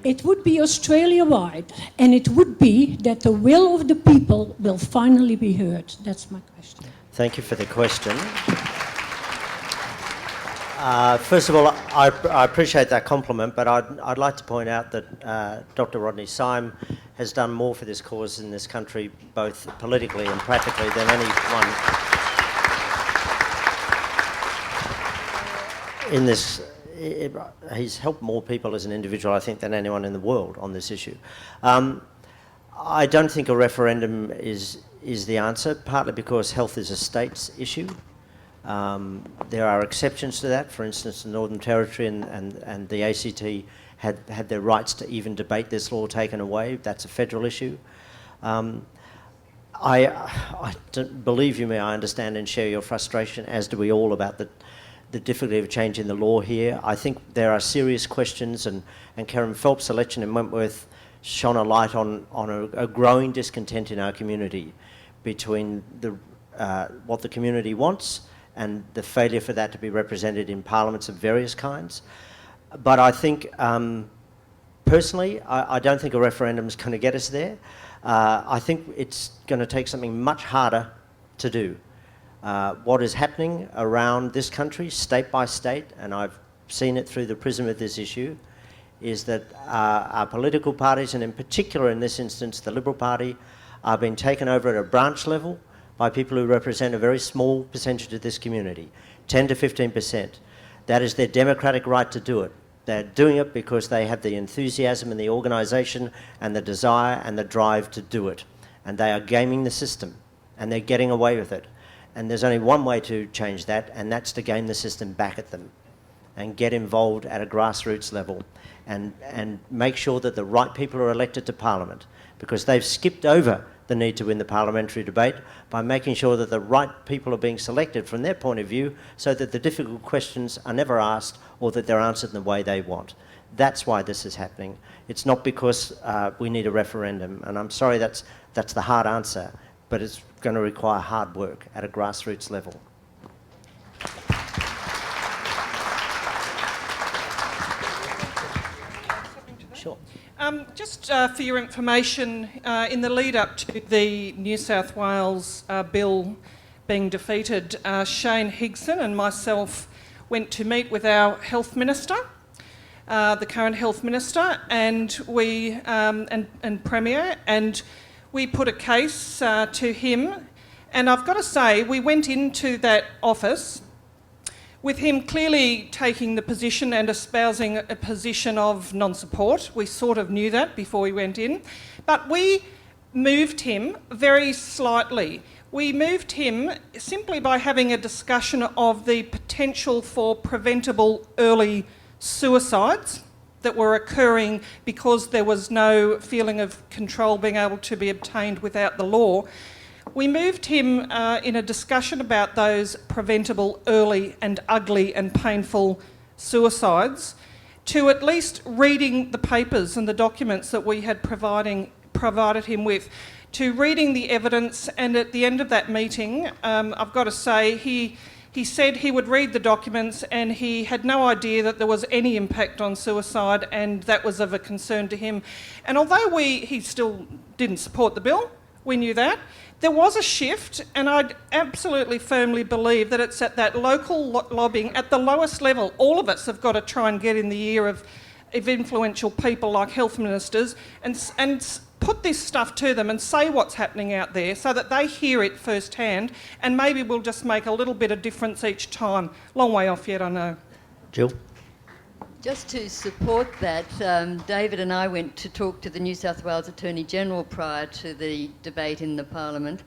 It would be Australia-wide, and it would be that the will of the people will finally be heard. That's my question. Thank you for the question. First of all, I appreciate that compliment, but I'd like to point out that Dr. Rodney Syme has done more for this cause in this country, both politically and practically, than anyone in this. He's helped more people as an individual, I think, than anyone in the world on this issue. I don't think a referendum is the answer, partly because health is a state's issue. There are exceptions to that. For instance, the Northern Territory and the ACT had their rights to even debate this law taken away. That's a federal issue. I don't, believe you me, I understand and share your frustration, as do we all, about the difficulty of changing the law here. I think there are serious questions, and Karen Phelps' election in Wentworth shone a light on a growing discontent in our community between what the community wants and the failure for that to be represented in parliaments of various kinds. But I think, personally, I don't think a referendum is going to get us there. I think it's going to take something much harder to do. What is happening around this country, state by state, and I've seen it through the prism of this issue, is that our political parties, and in particular in this instance the Liberal Party, are being taken over at a branch level by people who represent a very small percentage of this community, 10 to 15%. That is their democratic right to do it. They're doing it because they have the enthusiasm and the organisation and the desire and the drive to do it. And they are gaming the system, and they're getting away with it. And there's only one way to change that, and that's to game the system back at them and get involved at a grassroots level and make sure that the right people are elected to Parliament, because they've skipped over the need to win the parliamentary debate by making sure that the right people are being selected from their point of view so that the difficult questions are never asked or that they're answered in the way they want. That's why this is happening. It's not because we need a referendum, and I'm sorry that's the hard answer, but it's going to require hard work at a grassroots level. Sure. Just for your information, in the lead up to the New South Wales bill being defeated, Shane Higson and myself went to meet with our health minister, the current health minister, and we and Premier, and we put a case to him. And I've got to say, we went into that office with him clearly taking the position and espousing a position of non-support. We sort of knew that before we went in. But we moved him very slightly. We moved him simply by having a discussion of the potential for preventable early suicides that were occurring because there was no feeling of control being able to be obtained without the law. We moved him in a discussion about those preventable early and ugly and painful suicides to at least reading the papers and the documents that we had provided him with, to reading the evidence. And at the end of that meeting, I've got to say, he said he would read the documents and he had no idea that there was any impact on suicide, and that was of a concern to him. And although he still didn't support the bill, we knew that, there was a shift, and I absolutely firmly believe that it's at that local lobbying, at the lowest level. All of us have got to try and get in the ear of influential people like health ministers and put this stuff to them and say what's happening out there so that they hear it firsthand, and maybe we'll just make a little bit of difference each time. Long way off yet, I know. Jill? Just to support that, David and I went to talk to the New South Wales Attorney General prior to the debate in the Parliament,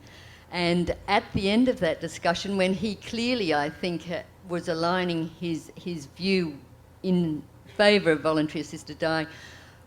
and at the end of that discussion, when he clearly, I think, was aligning his view in favour of voluntary assisted dying,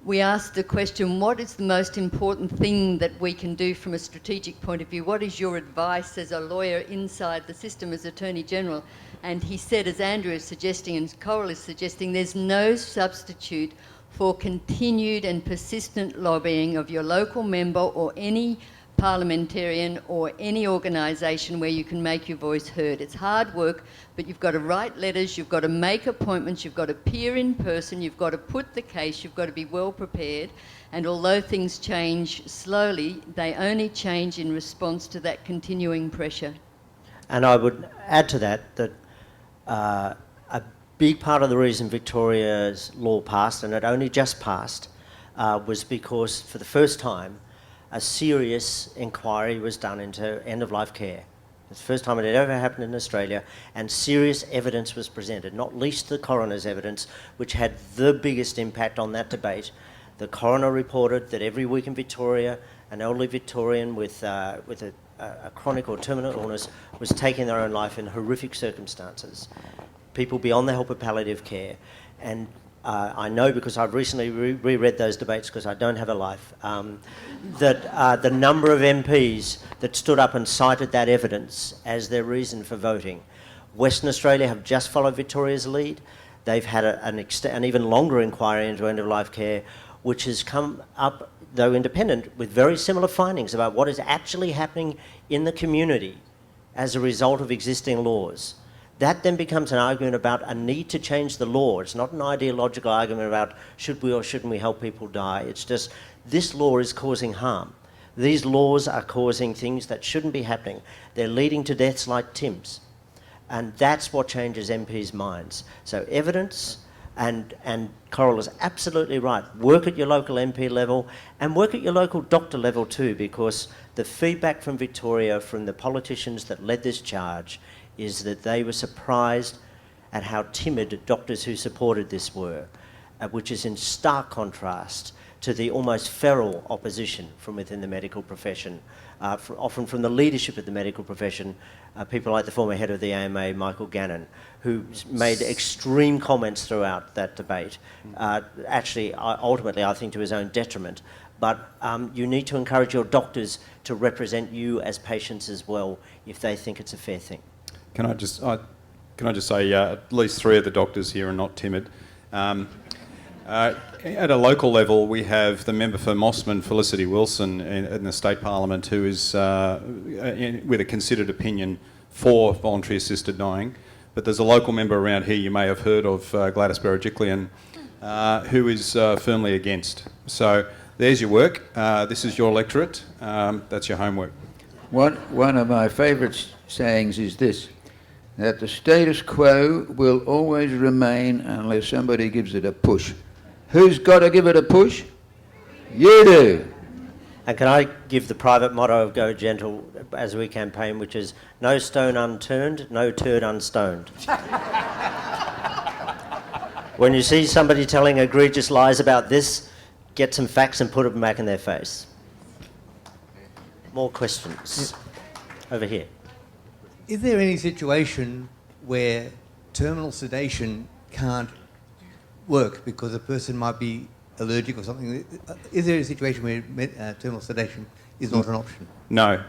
we asked the question, what is the most important thing that we can do from a strategic point of view? What is your advice as a lawyer inside the system as Attorney General? And he said, as Andrew is suggesting and Coral is suggesting, there's no substitute for continued and persistent lobbying of your local member or any parliamentarian or any organisation where you can make your voice heard. It's hard work, but you've got to write letters, you've got to make appointments, you've got to appear in person, you've got to put the case, you've got to be well prepared. And although things change slowly, they only change in response to that continuing pressure. And I would add to that a big part of the reason Victoria's law passed, and it only just passed, was because for the first time a serious inquiry was done into end-of-life care. It's the first time it had ever happened in Australia, and serious evidence was presented, not least the coroner's evidence, which had the biggest impact on that debate. The coroner reported that every week in Victoria, an elderly Victorian with a chronic or terminal illness was taking their own life in horrific circumstances. People beyond the help of palliative care. And I know, because I've recently reread those debates because I don't have a life, that the number of MPs that stood up and cited that evidence as their reason for voting. Western Australia have just followed Victoria's lead. They've had an even longer inquiry into end-of-life care, which has come up, though independent, with very similar findings about what is actually happening in the community as a result of existing laws. That then becomes an argument about a need to change the law. It's not an ideological argument about should we or shouldn't we help people die. It's just this law is causing harm. These laws are causing things that shouldn't be happening. They're leading to deaths like Tim's. And that's what changes MPs' minds. So evidence, and Coral is absolutely right. Work at your local MP level and work at your local doctor level too, because the feedback from Victoria, from the politicians that led this charge, is that they were surprised at how timid doctors who supported this were, which is in stark contrast to the almost feral opposition from within the medical profession, often from the leadership of the medical profession, people like the former head of the AMA, Michael Gannon, who made extreme comments throughout that debate, actually, ultimately, I think to his own detriment. But you need to encourage your doctors to represent you as patients as well if they think it's a fair thing. Can I just say at least 3 of the doctors here are not timid. At a local level, we have the member for Mossman, Felicity Wilson, in the State Parliament, who is with a considered opinion for voluntary assisted dying. But there's a local member around here you may have heard of, Gladys Berejiklian, who is firmly against. So there's your work. This is your electorate. That's your homework. One of my favourite sayings is this, that the status quo will always remain unless somebody gives it a push. Who's got to give it a push? You do. And can I give the private motto of Go Gentle as we campaign, which is no stone unturned, no turd unstoned. When you see somebody telling egregious lies about this, get some facts and put them back in their face. More questions? Over here. Is there any situation where terminal sedation can't work because a person might be allergic or something? Is there a situation where terminal sedation is not an option? No.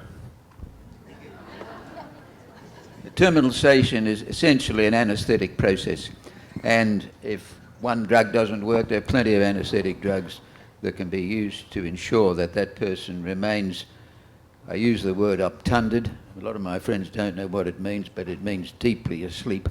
Terminal sedation is essentially an anaesthetic process, and if one drug doesn't work, there are plenty of anaesthetic drugs that can be used to ensure that that person remains, I use the word obtunded. A lot of my friends don't know what it means, but it means deeply asleep.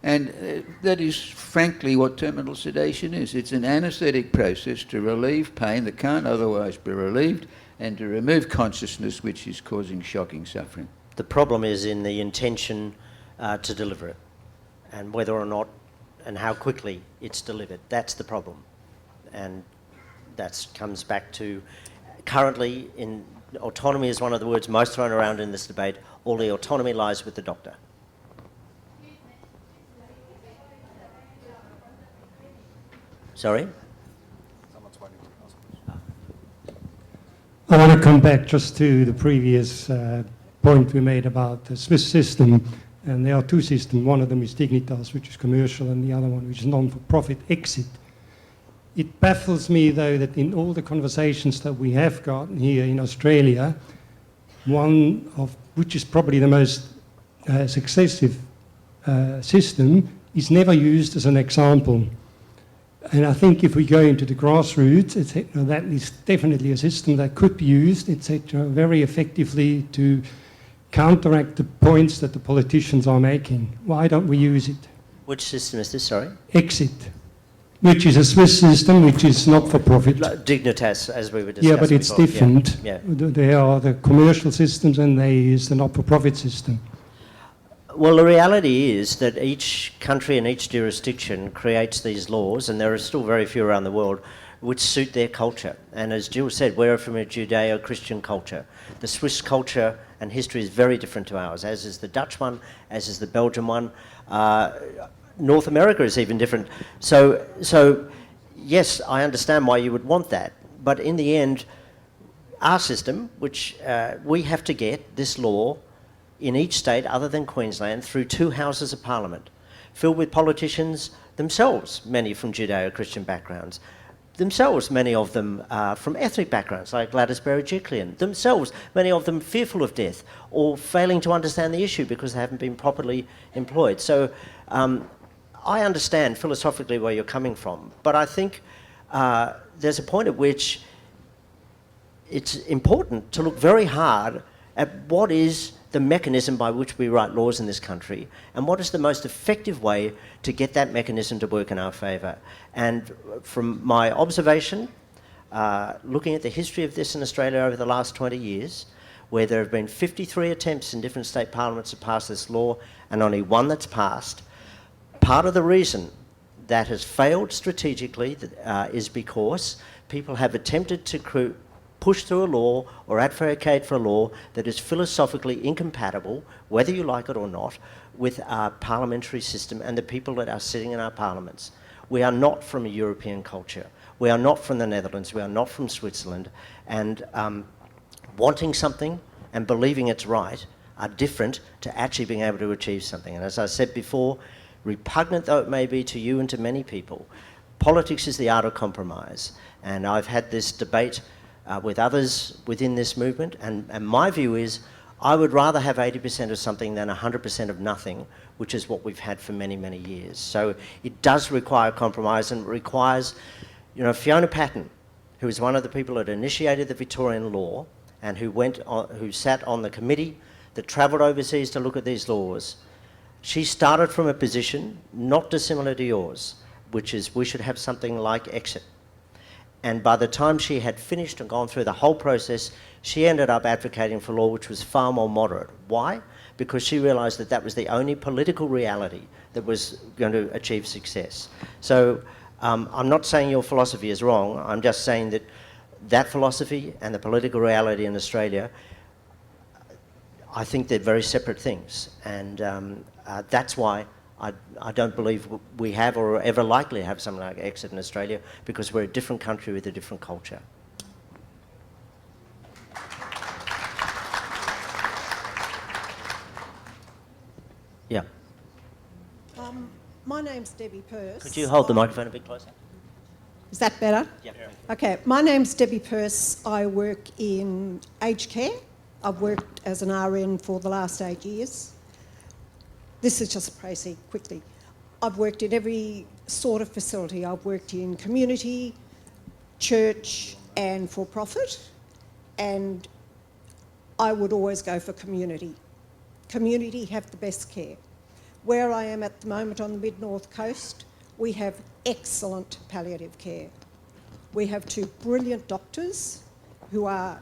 And that is frankly what terminal sedation is. It's an anaesthetic process to relieve pain that can't otherwise be relieved and to remove consciousness, which is causing shocking suffering. The problem is in the intention to deliver it, and whether or not and how quickly it's delivered. That's the problem. And that comes back to currently in autonomy is one of the words most thrown around in this debate. All the autonomy lies with the doctor. Sorry? I want to come back just to the previous point we made about the Swiss system. And there are 2 systems. One of them is Dignitas, which is commercial, and the other one, which is non-for-profit, Exit. It baffles me, though, that in all the conversations that we have gotten here in Australia, one of which is probably the most successive system is never used as an example. And I think if we go into the grassroots, etc., that is definitely a system that could be used, etc., very effectively to counteract the points that the politicians are making. Why don't we use it? Which system is this, sorry? Exit, which is a Swiss system, which is not for profit. Dignitas, as we were discussing. Yeah, but it's before. different. Yeah. They are the commercial systems and they use the not-for-profit system. Well, the reality is that each country and each jurisdiction creates these laws, and there are still very few around the world, which suit their culture. And as Jill said, we're from a Judeo-Christian culture. The Swiss culture and history is very different to ours, as is the Dutch one, as is the Belgian one. North America is even different. So yes, I understand why you would want that. But in the end, our system, which we have to get this law in each state other than Queensland through 2 houses of parliament, filled with politicians themselves, many from Judeo-Christian backgrounds, themselves, many of them from ethnic backgrounds, like Gladys Berejiklian, themselves, many of them fearful of death or failing to understand the issue because they haven't been properly employed. So I understand philosophically where you're coming from, but I think there's a point at which it's important to look very hard at what is the mechanism by which we write laws in this country and what is the most effective way to get that mechanism to work in our favour. And from my observation, looking at the history of this in Australia over the last 20 years, where there have been 53 attempts in different state parliaments to pass this law and only one that's passed, part of the reason that has failed strategically is because people have attempted to push through a law or advocate for a law that is philosophically incompatible, whether you like it or not, with our parliamentary system and the people that are sitting in our parliaments. We are not from a European culture. We are not from the Netherlands. We are not from Switzerland. And wanting something and believing it's right are different to actually being able to achieve something. And as I said before, repugnant though it may be to you and to many people, politics is the art of compromise. And I've had this debate with others within this movement, and my view is I would rather have 80% of something than 100% of nothing, which is what we've had for many, many years. So it does require compromise, and it requires, you know, Fiona Patten, who is one of the people that initiated the Victorian law and who sat on the committee that travelled overseas to look at these laws. She started from a position not dissimilar to yours, which is we should have something like exit. And by the time she had finished and gone through the whole process, she ended up advocating for law which was far more moderate. Why? Because she realised that that was the only political reality that was going to achieve success. So I'm not saying your philosophy is wrong. I'm just saying that that philosophy and the political reality in Australia, I think they're very separate things. And that's why I don't believe we have or are ever likely to have something like exit in Australia, because we're a different country with a different culture. Yeah. My name's Debbie Purse. Could you hold the microphone a bit closer? Is that better? Yeah. Okay, my name's Debbie Purse. I work in aged care. I've worked as an RN for the last 8 years. This is just crazy, quickly. I've worked in every sort of facility. I've worked in community, church and for-profit, and I would always go for community. Community have the best care. Where I am at the moment on the Mid-North Coast, we have excellent palliative care. We have 2 brilliant doctors who are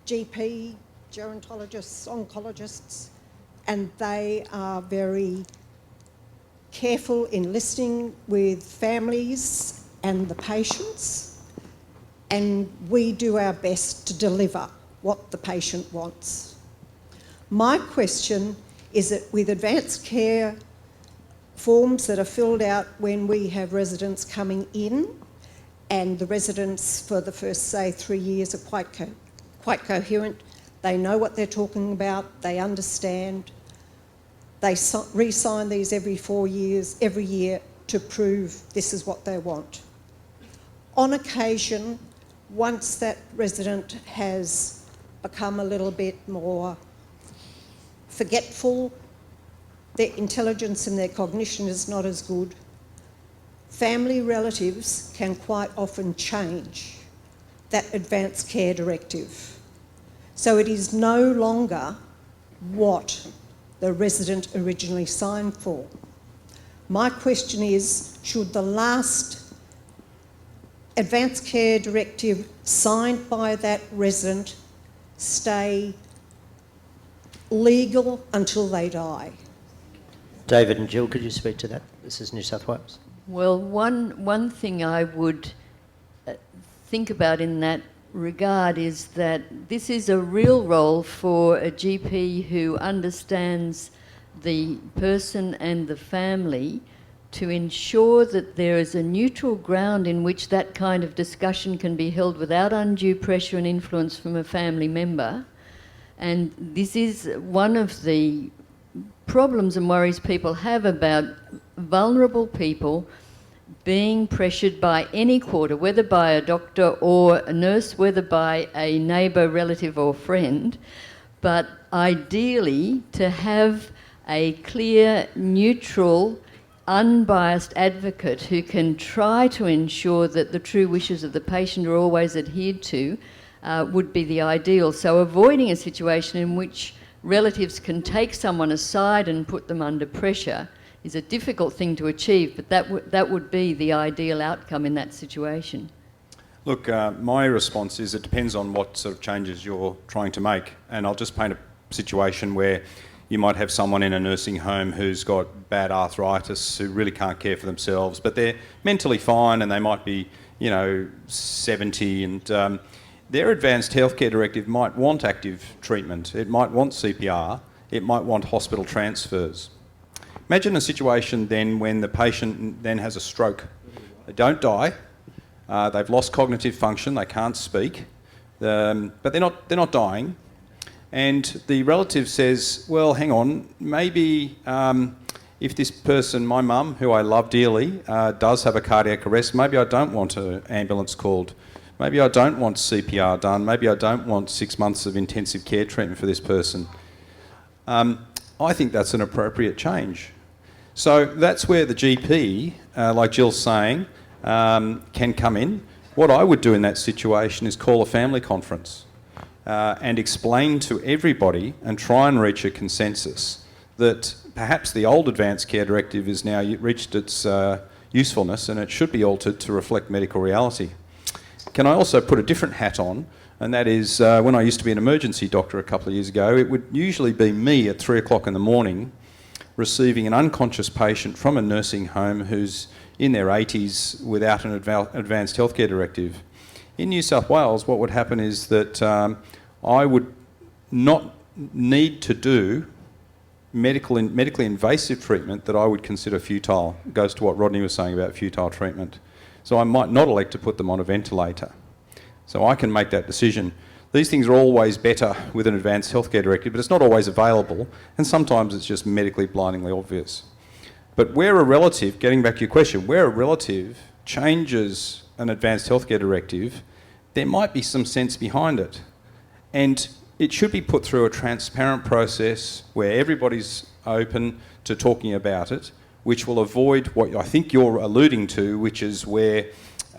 GP, gerontologists, oncologists, and they are very careful in listening with families and the patients, and we do our best to deliver what the patient wants. My question is that with advanced care forms that are filled out when we have residents coming in, and the residents for the first, say, 3 years are quite coherent, they know what they're talking about, they understand. They re-sign these every 4 years, every year, to prove this is what they want. On occasion, once that resident has become a little bit more forgetful, their intelligence and their cognition is not as good, family relatives can quite often change that advanced care directive. So it is no longer what the resident originally signed for. My question is, should the last advanced care directive signed by that resident stay legal until they die? David and Jill, could you speak to that? This is New South Wales. Well, one thing I would think about in that regard is that this is a real role for a GP who understands the person and the family to ensure that there is a neutral ground in which that kind of discussion can be held without undue pressure and influence from a family member. And this is one of the problems and worries people have about vulnerable people being pressured by any quarter, whether by a doctor or a nurse, whether by a neighbour, relative or friend, but ideally to have a clear, neutral, unbiased advocate who can try to ensure that the true wishes of the patient are always adhered to would be the ideal. So avoiding a situation in which relatives can take someone aside and put them under pressure is a difficult thing to achieve, but that would be the ideal outcome in that situation. Look, my response is it depends on what sort of changes you're trying to make. And I'll just paint a situation where you might have someone in a nursing home who's got bad arthritis, who really can't care for themselves, but they're mentally fine and they might be, 70, and their advanced healthcare directive might want active treatment. It might want CPR. It might want hospital transfers. Imagine a situation then when the patient then has a stroke. They don't die. They've lost cognitive function. They can't speak, but they're not dying. And the relative says, well, hang on, maybe if this person, my mum, who I love dearly, does have a cardiac arrest, maybe I don't want an ambulance called. Maybe I don't want CPR done. Maybe I don't want 6 months of intensive care treatment for this person. I think that's an appropriate change. So that's where the GP, like Jill's saying, can come in. What I would do in that situation is call a family conference and explain to everybody and try and reach a consensus that perhaps the old advanced care directive has now reached its usefulness and it should be altered to reflect medical reality. Can I also put a different hat on? And that is, when I used to be an emergency doctor a couple of years ago, it would usually be me at 3 o'clock in the morning receiving an unconscious patient from a nursing home who's in their 80s without an advanced healthcare directive. In New South Wales, what would happen is that I would not need to do medically invasive treatment that I would consider futile. It goes to what Rodney was saying about futile treatment. So I might not elect to put them on a ventilator. So I can make that decision. These things are always better with an advanced healthcare directive, but it's not always available, and sometimes it's just medically blindingly obvious. But where a relative, getting back to your question, where a relative changes an advanced healthcare directive, there might be some sense behind it. And it should be put through a transparent process where everybody's open to talking about it, which will avoid what I think you're alluding to, which is where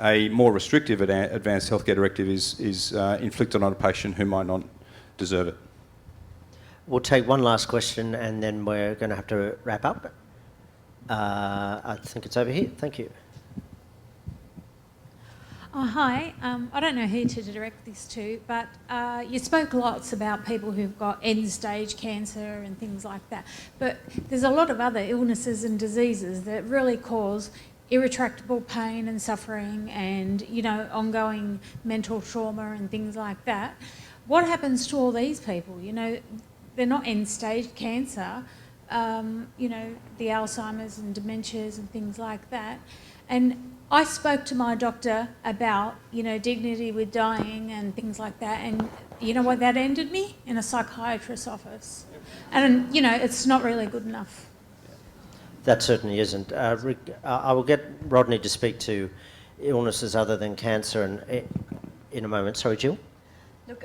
a more restrictive advanced healthcare directive is inflicted on a patient who might not deserve it. We'll take one last question and then we're going to have to wrap up. I think it's over here. Thank you. Oh, hi. I don't know who to direct this to, but you spoke lots about people who've got end-stage cancer and things like that. But there's a lot of other illnesses and diseases that really cause irretractable pain and suffering and, ongoing mental trauma and things like that. What happens to all these people? They're not end-stage cancer, the Alzheimer's and dementias and things like that. And I spoke to my doctor about, dignity with dying and things like that, and you know what that ended me? In a psychiatrist's office. And, it's not really good enough. That certainly isn't. I will get Rodney to speak to illnesses other than cancer in a moment. Sorry, Jill? Look,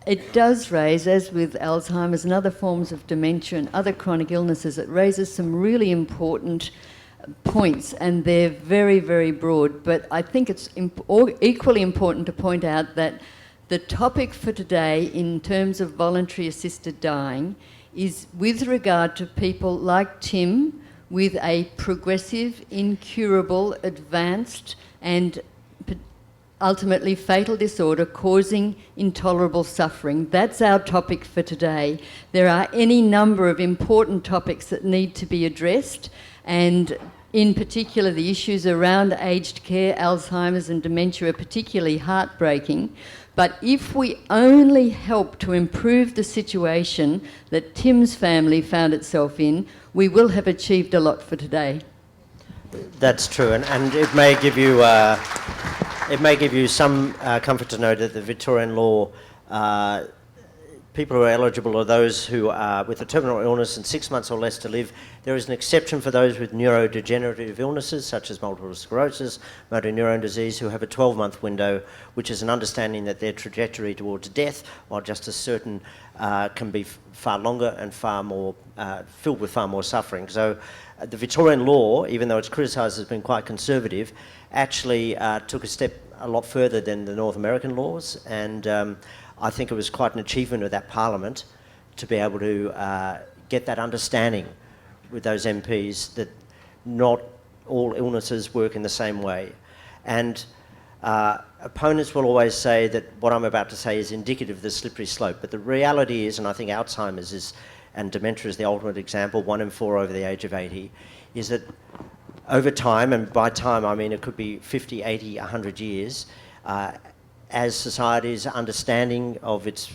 it does raise, as with Alzheimer's and other forms of dementia and other chronic illnesses, it raises some really important points, and they're very, very broad. But I think it's equally important to point out that the topic for today in terms of voluntary assisted dying is with regard to people like Tim with a progressive, incurable, advanced and ultimately fatal disorder causing intolerable suffering. That's our topic for today. There are any number of important topics that need to be addressed, and in particular the issues around aged care, Alzheimer's and dementia are particularly heartbreaking. But if we only help to improve the situation that Tim's family found itself in, we will have achieved a lot for today. That's true, and it may give you some comfort to know that the Victorian law, people who are eligible are those who are with a terminal illness and 6 months or less to live. There is an exception for those with neurodegenerative illnesses such as multiple sclerosis, motor neuron disease, who have a 12-month window, which is an understanding that their trajectory towards death, while just as certain, can be far longer and far more filled with far more suffering. So the Victorian law, even though it's criticised as being quite conservative, actually took a step a lot further than the North American laws, and I think it was quite an achievement of that Parliament to be able to get that understanding with those MPs that not all illnesses work in the same way. And Opponents will always say that what I'm about to say is indicative of the slippery slope, but the reality is, and I think Alzheimer's is, and dementia is the ultimate example, 1 in 4 over the age of 80, is that over time, and by time I mean it could be 50, 80, 100 years, as society's understanding of its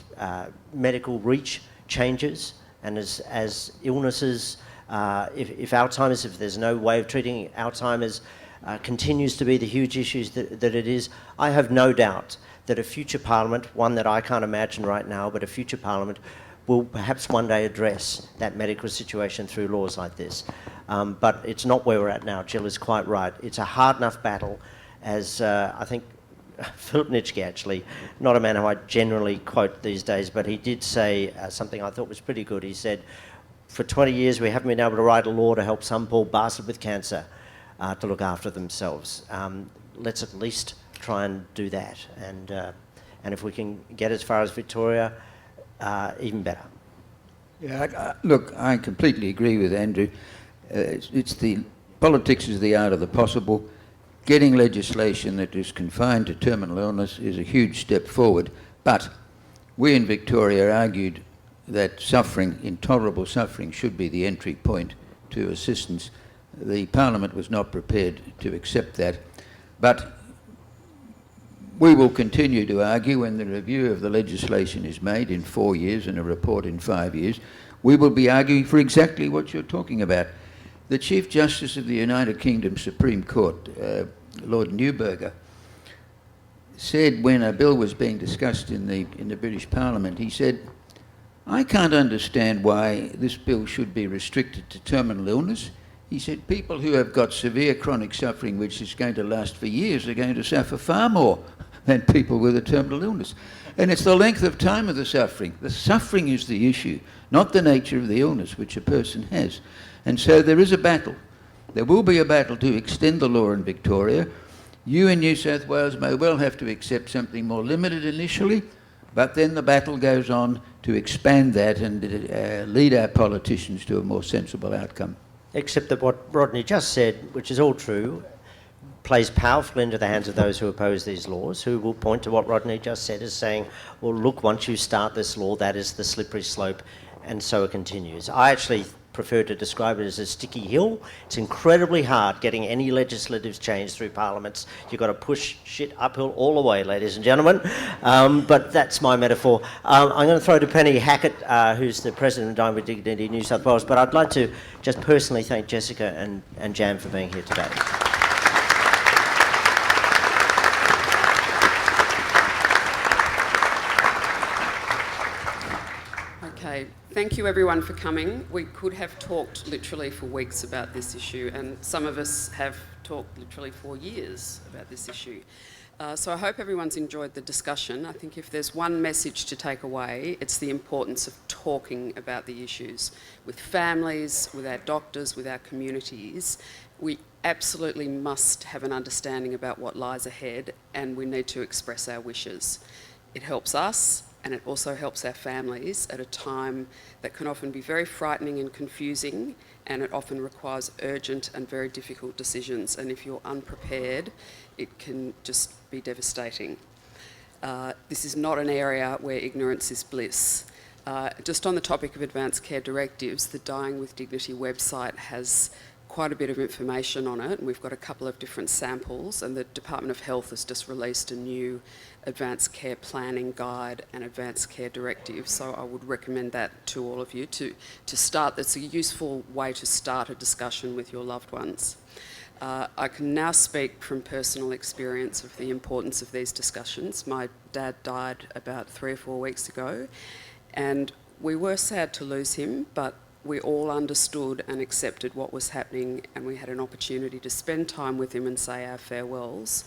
medical reach changes, and as illnesses, if Alzheimer's, if there's no way of treating Alzheimer's, continues to be the huge issues that it is, I have no doubt that a future Parliament, one that I can't imagine right now, but a future Parliament will perhaps one day address that medical situation through laws like this. But it's not where we're at now. Jill is quite right. It's a hard enough battle, as I think Philip Nitschke, actually, not a man who I generally quote these days, but he did say something I thought was pretty good. He said, for 20 years we haven't been able to write a law to help some poor bastard with cancer to look after themselves. Let's at least try and do that. And if we can get as far as Victoria, even better. Yeah, look, I completely agree with Andrew. It's the politics is the art of the possible. Getting legislation that is confined to terminal illness is a huge step forward. But we in Victoria argued that suffering, intolerable suffering, should be the entry point to assistance. The Parliament was not prepared to accept that. But we will continue to argue when the review of the legislation is made in 4 years and a report in 5 years. We will be arguing for exactly what you're talking about. The Chief Justice of the United Kingdom Supreme Court, Lord Neuberger, said when a bill was being discussed in the British Parliament, he said, I can't understand why this bill should be restricted to terminal illness. He said people who have got severe chronic suffering which is going to last for years are going to suffer far more than people with a terminal illness. And it's the length of time of the suffering. The suffering is the issue, not the nature of the illness which a person has. And so there is a battle. There will be a battle to extend the law in Victoria. You in New South Wales may well have to accept something more limited initially, but then the battle goes on to expand that and lead our politicians to a more sensible outcome. Except that what Rodney just said, which is all true, plays powerfully into the hands of those who oppose these laws, who will point to what Rodney just said as saying, well, look, once you start this law, that is the slippery slope, and so it continues. I actually prefer to describe it as a sticky hill. It's incredibly hard getting any legislative change through parliaments. You've got to push shit uphill all the way, ladies and gentlemen. But that's my metaphor. I'm going to throw to Penny Hackett, who's the President of Dying with Dignity New South Wales, but I'd like to just personally thank Jessica and Jan for being here today. Okay, thank you everyone for coming. We could have talked literally for weeks about this issue, and some of us have talked literally for years about this issue. So I hope everyone's enjoyed the discussion. I think if there's one message to take away, it's the importance of talking about the issues with families, with our doctors, with our communities. We absolutely must have an understanding about what lies ahead, and we need to express our wishes. It helps us, and it also helps our families at a time that can often be very frightening and confusing, and it often requires urgent and very difficult decisions. And if you're unprepared, it can just be devastating. This is not an area where ignorance is bliss. Just on the topic of advanced care directives, the Dying with Dignity website has quite a bit of information on it, and we've got a couple of different samples, and the Department of Health has just released a new advanced care planning guide and advanced care directive, so I would recommend that to all of you to start. That's a useful way to start a discussion with your loved ones. I can now speak from personal experience of the importance of these discussions. My dad died about 3 or 4 weeks ago, and we were sad to lose him, but we all understood and accepted what was happening, and we had an opportunity to spend time with him and say our farewells.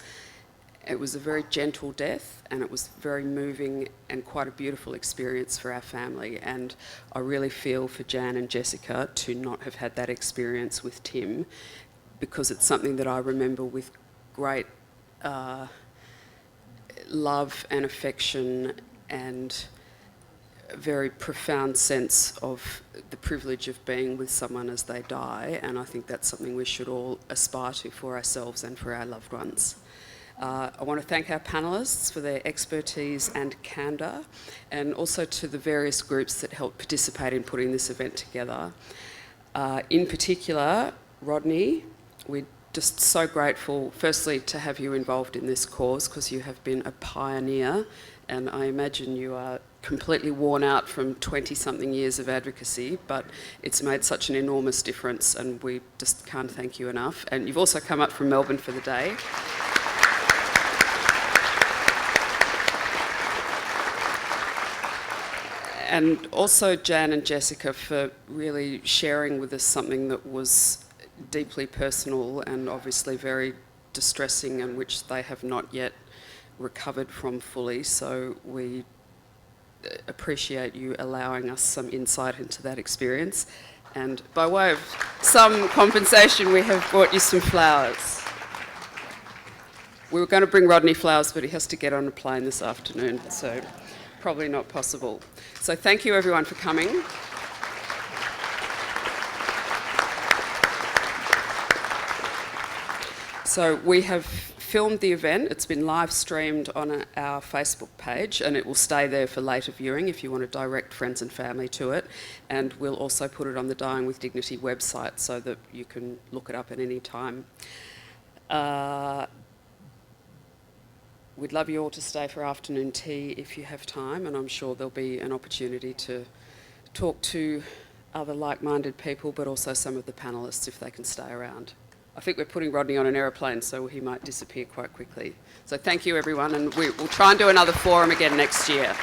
It was a very gentle death, and it was very moving and quite a beautiful experience for our family, and I really feel for Jan and Jessica to not have had that experience with Tim, because it's something that I remember with great love and affection and a very profound sense of the privilege of being with someone as they die, and I think that's something we should all aspire to for ourselves and for our loved ones. I want to thank our panellists for their expertise and candour, and also to the various groups that helped participate in putting this event together. In particular, Rodney, we're just so grateful, firstly, to have you involved in this cause, because you have been a pioneer, and I imagine you are completely worn out from 20-something years of advocacy, but it's made such an enormous difference, and we just can't thank you enough. And you've also come up from Melbourne for the day. And also Jan and Jessica for really sharing with us something that was deeply personal and obviously very distressing, and which they have not yet recovered from fully. So we appreciate you allowing us some insight into that experience. And by way of some compensation, we have brought you some flowers. We were going to bring Rodney flowers, but he has to get on a plane this afternoon, so probably not possible. So thank you everyone for coming. So we have filmed the event. It's been live streamed on our Facebook page, and it will stay there for later viewing if you want to direct friends and family to it. And we'll also put it on the Dying with Dignity website so that you can look it up at any time. We'd love you all to stay for afternoon tea if you have time, and I'm sure there'll be an opportunity to talk to other like-minded people, but also some of the panellists if they can stay around. I think we're putting Rodney on an aeroplane, so he might disappear quite quickly. So thank you, everyone, and we'll try and do another forum again next year.